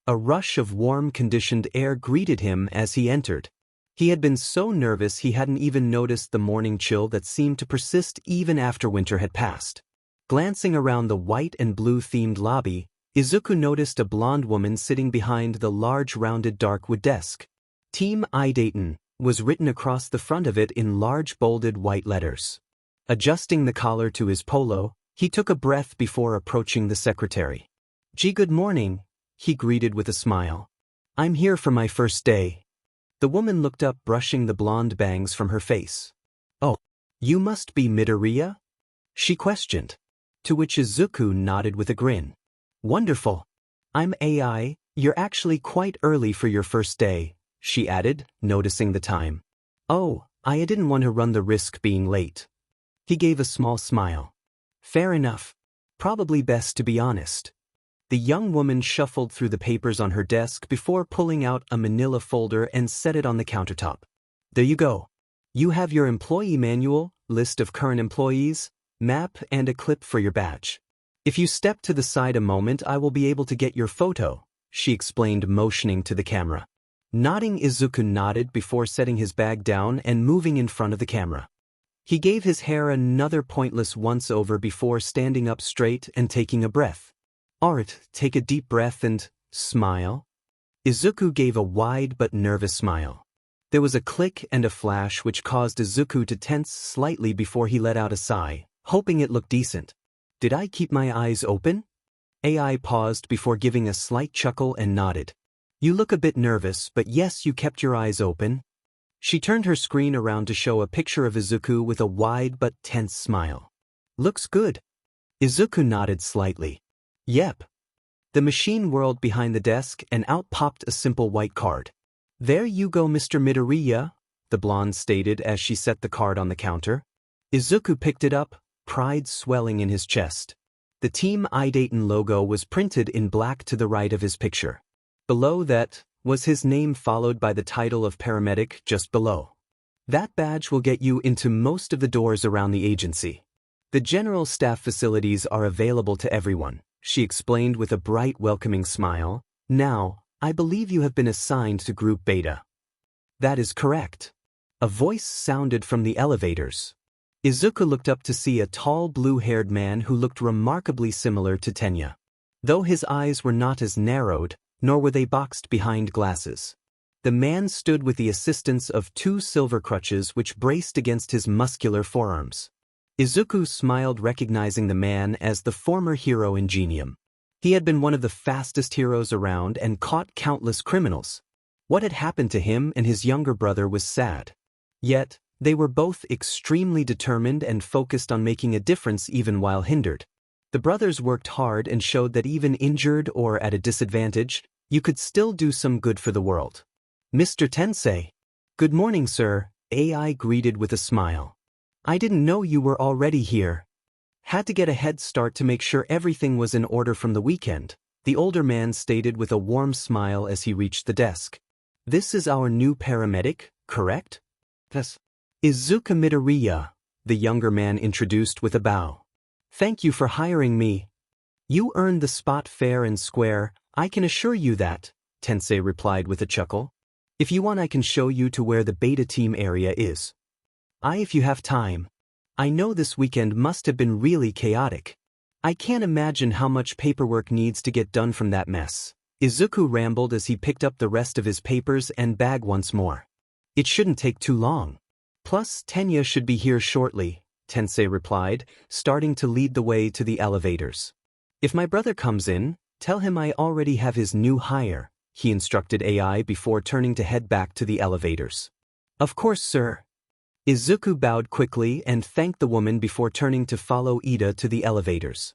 A rush of warm conditioned air greeted him as he entered. He had been so nervous he hadn't even noticed the morning chill that seemed to persist even after winter had passed. Glancing around the white and blue-themed lobby, Izuku noticed a blonde woman sitting behind the large rounded dark wood desk. Team Idaten was written across the front of it in large bolded white letters. Adjusting the collar to his polo, he took a breath before approaching the secretary. Good morning, he greeted with a smile. I'm here for my first day. The woman looked up, brushing the blonde bangs from her face. Oh, you must be Midoriya? She questioned. To which Izuku nodded with a grin. Wonderful. I'm AI, you're actually quite early for your first day, she added, noticing the time. Oh, I didn't want to run the risk being late. He gave a small smile. Fair enough. Probably best to be honest. The young woman shuffled through the papers on her desk before pulling out a manila folder and set it on the countertop. There you go. You have your employee manual, list of current employees, map, and a clip for your badge. If you step to the side a moment, I will be able to get your photo, she explained, motioning to the camera. Nodding, Izuku nodded before setting his bag down and moving in front of the camera. He gave his hair another pointless once-over before standing up straight and taking a breath. Alright, take a deep breath and smile. Izuku gave a wide but nervous smile. There was a click and a flash which caused Izuku to tense slightly before he let out a sigh, hoping it looked decent. Did I keep my eyes open? AI paused before giving a slight chuckle and nodded. You look a bit nervous, but yes, you kept your eyes open. She turned her screen around to show a picture of Izuku with a wide but tense smile. Looks good. Izuku nodded slightly. Yep. The machine whirled behind the desk and out popped a simple white card. There you go, Mr. Midoriya, the blonde stated as she set the card on the counter. Izuku picked it up, pride swelling in his chest. The Team Idaten logo was printed in black to the right of his picture. Below that was his name, followed by the title of paramedic just below. That badge will get you into most of the doors around the agency. The general staff facilities are available to everyone, she explained with a bright, welcoming smile. Now, I believe you have been assigned to Group Beta. That is correct. A voice sounded from the elevators. Izuku looked up to see a tall, blue-haired man who looked remarkably similar to Tenya. Though his eyes were not as narrowed, nor were they boxed behind glasses. The man stood with the assistance of 2 silver crutches which braced against his muscular forearms. Izuku smiled, recognizing the man as the former hero Ingenium. He had been one of the fastest heroes around and caught countless criminals. What had happened to him and his younger brother was sad. Yet, they were both extremely determined and focused on making a difference even while hindered. The brothers worked hard and showed that even injured or at a disadvantage, you could still do some good for the world. Mr. Tensei. Good morning, sir, AI greeted with a smile. I didn't know you were already here. Had to get a head start to make sure everything was in order from the weekend, the older man stated with a warm smile as he reached the desk. This is our new paramedic, correct? Yes. Izuku Midoriya, the younger man introduced with a bow. Thank you for hiring me. You earned the spot fair and square, I can assure you that, Tensei replied with a chuckle. If you want, I can show you to where the beta team area is. If you have time. I know this weekend must have been really chaotic. I can't imagine how much paperwork needs to get done from that mess. Izuku rambled as he picked up the rest of his papers and bag once more. It shouldn't take too long. Plus, Tenya should be here shortly, Tensei replied, starting to lead the way to the elevators. If my brother comes in, tell him I already have his new hire, he instructed AI before turning to head back to the elevators. Of course, sir. Izuku bowed quickly and thanked the woman before turning to follow Ida to the elevators.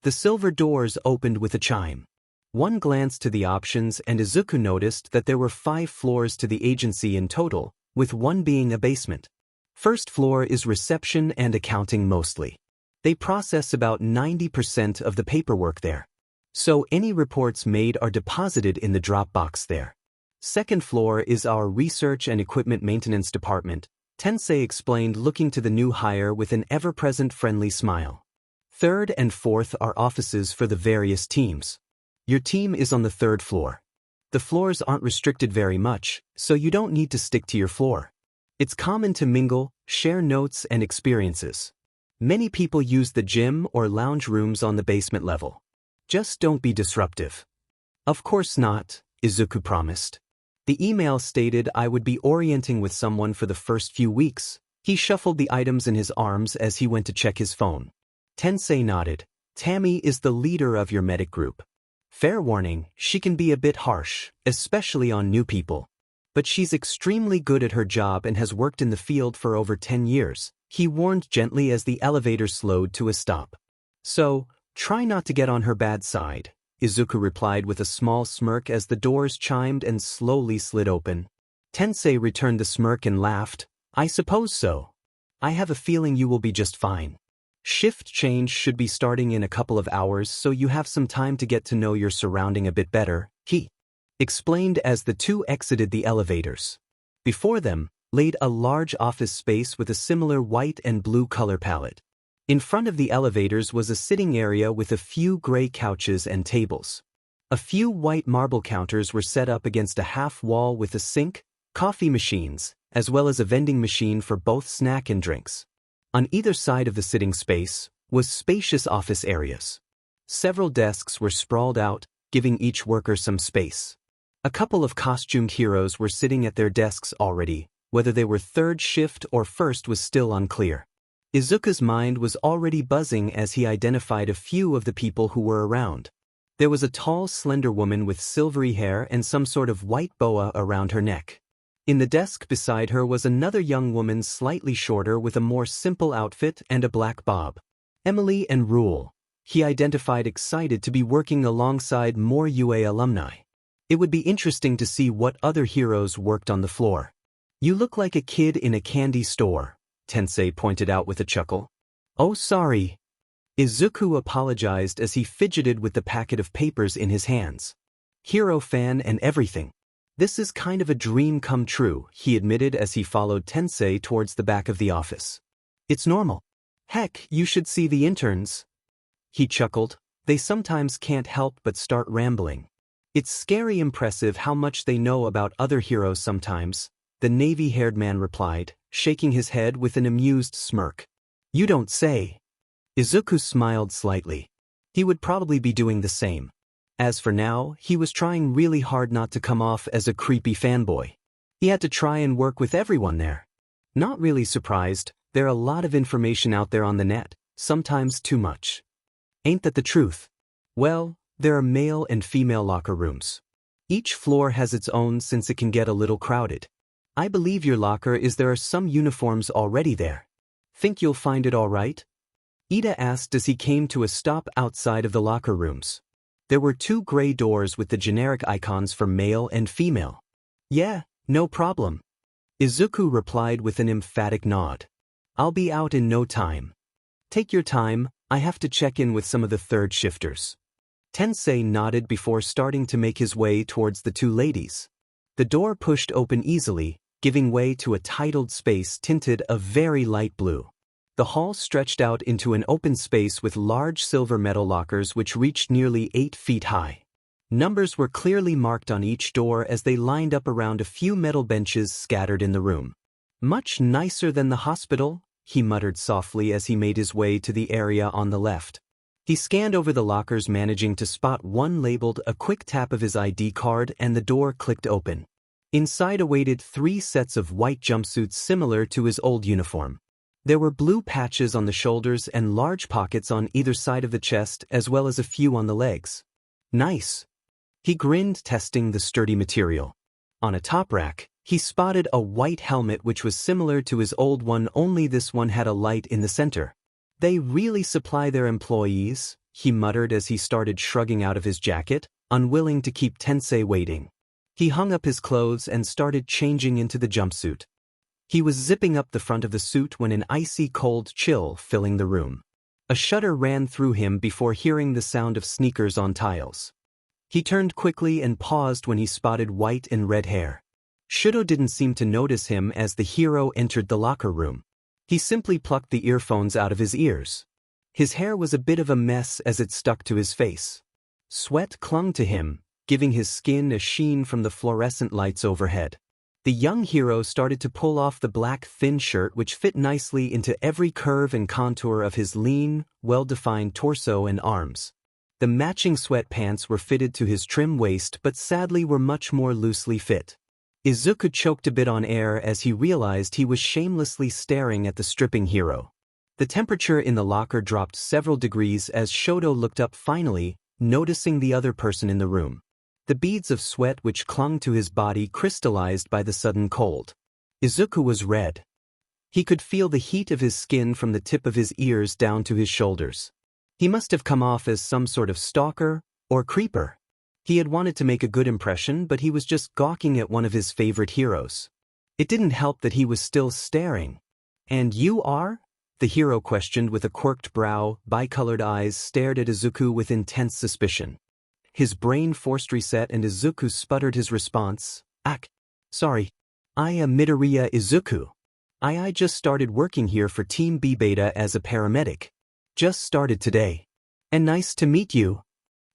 The silver doors opened with a chime. One glance to the options and Izuku noticed that there were 5 floors to the agency in total, with one being a basement. First floor is reception and accounting mostly. They process about 90% of the paperwork there. So any reports made are deposited in the drop box there. Second floor is our research and equipment maintenance department, Tensei explained, looking to the new hire with an ever-present friendly smile. Third and fourth are offices for the various teams. Your team is on the 3rd floor. The floors aren't restricted very much, so you don't need to stick to your floor. It's common to mingle, share notes and experiences. Many people use the gym or lounge rooms on the basement level. Just don't be disruptive. Of course not, Izuku promised. The email stated I would be orienting with someone for the first few weeks. He shuffled the items in his arms as he went to check his phone. Tensei nodded. Tammy is the leader of your medic group. Fair warning, she can be a bit harsh, especially on new people. But she's extremely good at her job and has worked in the field for over 10 years, he warned gently as the elevator slowed to a stop. So, try not to get on her bad side, Izuku replied with a small smirk as the doors chimed and slowly slid open. Tensei returned the smirk and laughed. I suppose so. I have a feeling you will be just fine. Shift change should be starting in a couple of hours, so you have some time to get to know your surrounding a bit better, he explained as the two exited the elevators. Before them, laid a large office space with a similar white and blue color palette. In front of the elevators was a sitting area with a few gray couches and tables. A few white marble counters were set up against a half wall with a sink, coffee machines, as well as a vending machine for both snack and drinks. On either side of the sitting space was spacious office areas. Several desks were sprawled out, giving each worker some space. A couple of costumed heroes were sitting at their desks already, whether they were 3rd shift or 1st was still unclear. Izuku's mind was already buzzing as he identified a few of the people who were around. There was a tall, slender woman with silvery hair and some sort of white boa around her neck. In the desk beside her was another young woman slightly shorter with a more simple outfit and a black bob. Emily and Rule. He identified, excited to be working alongside more UA alumni. It would be interesting to see what other heroes worked on the floor. You look like a kid in a candy store, Tensei pointed out with a chuckle. Oh, sorry. Izuku apologized as he fidgeted with the packet of papers in his hands. Hero fan and everything. This is kind of a dream come true, he admitted as he followed Tensei towards the back of the office. It's normal. Heck, you should see the interns. He chuckled. They sometimes can't help but start rambling. It's scary impressive how much they know about other heroes sometimes, the navy-haired man replied, shaking his head with an amused smirk. You don't say. Izuku smiled slightly. He would probably be doing the same. As for now, he was trying really hard not to come off as a creepy fanboy. He had to try and work with everyone there. Not really surprised, there are a lot of information out there on the net, sometimes too much. Ain't that the truth? Well, there are male and female locker rooms. Each floor has its own since it can get a little crowded. I believe your locker is there are some uniforms already there. Think you'll find it all right? Ida asked as he came to a stop outside of the locker rooms. There were 2 gray doors with the generic icons for male and female. Yeah, no problem. Izuku replied with an emphatic nod. I'll be out in no time. Take your time, I have to check in with some of the 3rd shifters. Tensei nodded before starting to make his way towards the 2 ladies. The door pushed open easily, giving way to a titled space tinted a very light blue. The hall stretched out into an open space with large silver metal lockers which reached nearly 8 feet high. Numbers were clearly marked on each door as they lined up around a few metal benches scattered in the room. Much nicer than the hospital, he muttered softly as he made his way to the area on the left. He scanned over the lockers, managing to spot one labeled. A quick tap of his ID card and the door clicked open. Inside awaited 3 sets of white jumpsuits similar to his old uniform. There were blue patches on the shoulders and large pockets on either side of the chest as well as a few on the legs. Nice. He grinned, testing the sturdy material. On a top rack, he spotted a white helmet which was similar to his old one, only this one had a light in the center. They really supply their employees, he muttered as he started shrugging out of his jacket, unwilling to keep Tensei waiting. He hung up his clothes and started changing into the jumpsuit. He was zipping up the front of the suit when an icy cold chill filling the room. A shudder ran through him before hearing the sound of sneakers on tiles. He turned quickly and paused when he spotted white and red hair. Shudo didn't seem to notice him as the hero entered the locker room. He simply plucked the earphones out of his ears. His hair was a bit of a mess as it stuck to his face. Sweat clung to him, giving his skin a sheen from the fluorescent lights overhead. The young hero started to pull off the black thin shirt which fit nicely into every curve and contour of his lean, well-defined torso and arms. The matching sweatpants were fitted to his trim waist but sadly were much more loosely fit. Izuku choked a bit on air as he realized he was shamelessly staring at the stripping hero. The temperature in the locker dropped several degrees as Shoto looked up finally, noticing the other person in the room. The beads of sweat which clung to his body crystallized by the sudden cold. Izuku was red. He could feel the heat of his skin from the tip of his ears down to his shoulders. He must have come off as some sort of stalker or creeper. He had wanted to make a good impression, but he was just gawking at one of his favorite heroes. It didn't help that he was still staring. "And you are?" the hero questioned with a quirked brow. Bicolored eyes stared at Izuku with intense suspicion. His brain forced reset and Izuku sputtered his response. Sorry. I am Midoriya Izuku. I just started working here for Team B Beta as a paramedic. Just started today. And nice to meet you."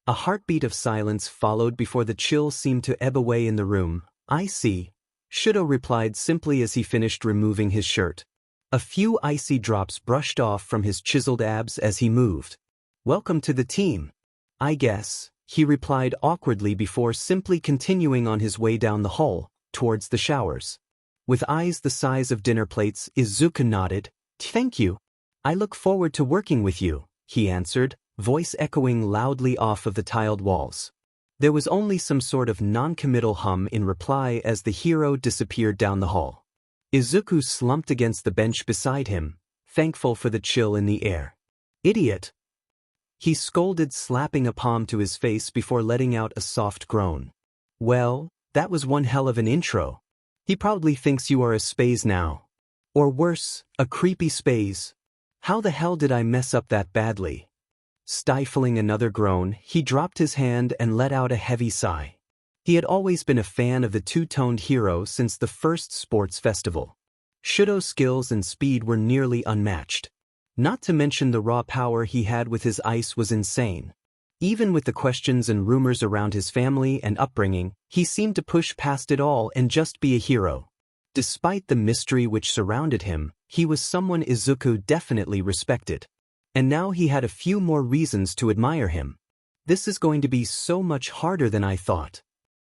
A heartbeat of silence followed before the chill seemed to ebb away in the room. "I see," Shudo replied simply as he finished removing his shirt. A few icy drops brushed off from his chiseled abs as he moved. "Welcome to the team. I guess," he replied awkwardly before simply continuing on his way down the hall, towards the showers. With eyes the size of dinner plates, Izuku nodded. "Thank you. I look forward to working with you," he answered, voice echoing loudly off of the tiled walls. There was only some sort of non-committal hum in reply as the hero disappeared down the hall. Izuku slumped against the bench beside him, thankful for the chill in the air. "Idiot!" he scolded, slapping a palm to his face before letting out a soft groan. "Well, that was one hell of an intro. He probably thinks you are a spaze now. Or worse, a creepy spaze. How the hell did I mess up that badly?" Stifling another groan, he dropped his hand and let out a heavy sigh. He had always been a fan of the two-toned hero since the first sports festival. Shudo's skills and speed were nearly unmatched. Not to mention the raw power he had with his ice was insane. Even with the questions and rumors around his family and upbringing, he seemed to push past it all and just be a hero. Despite the mystery which surrounded him, he was someone Izuku definitely respected. And now he had a few more reasons to admire him. "This is going to be so much harder than I thought."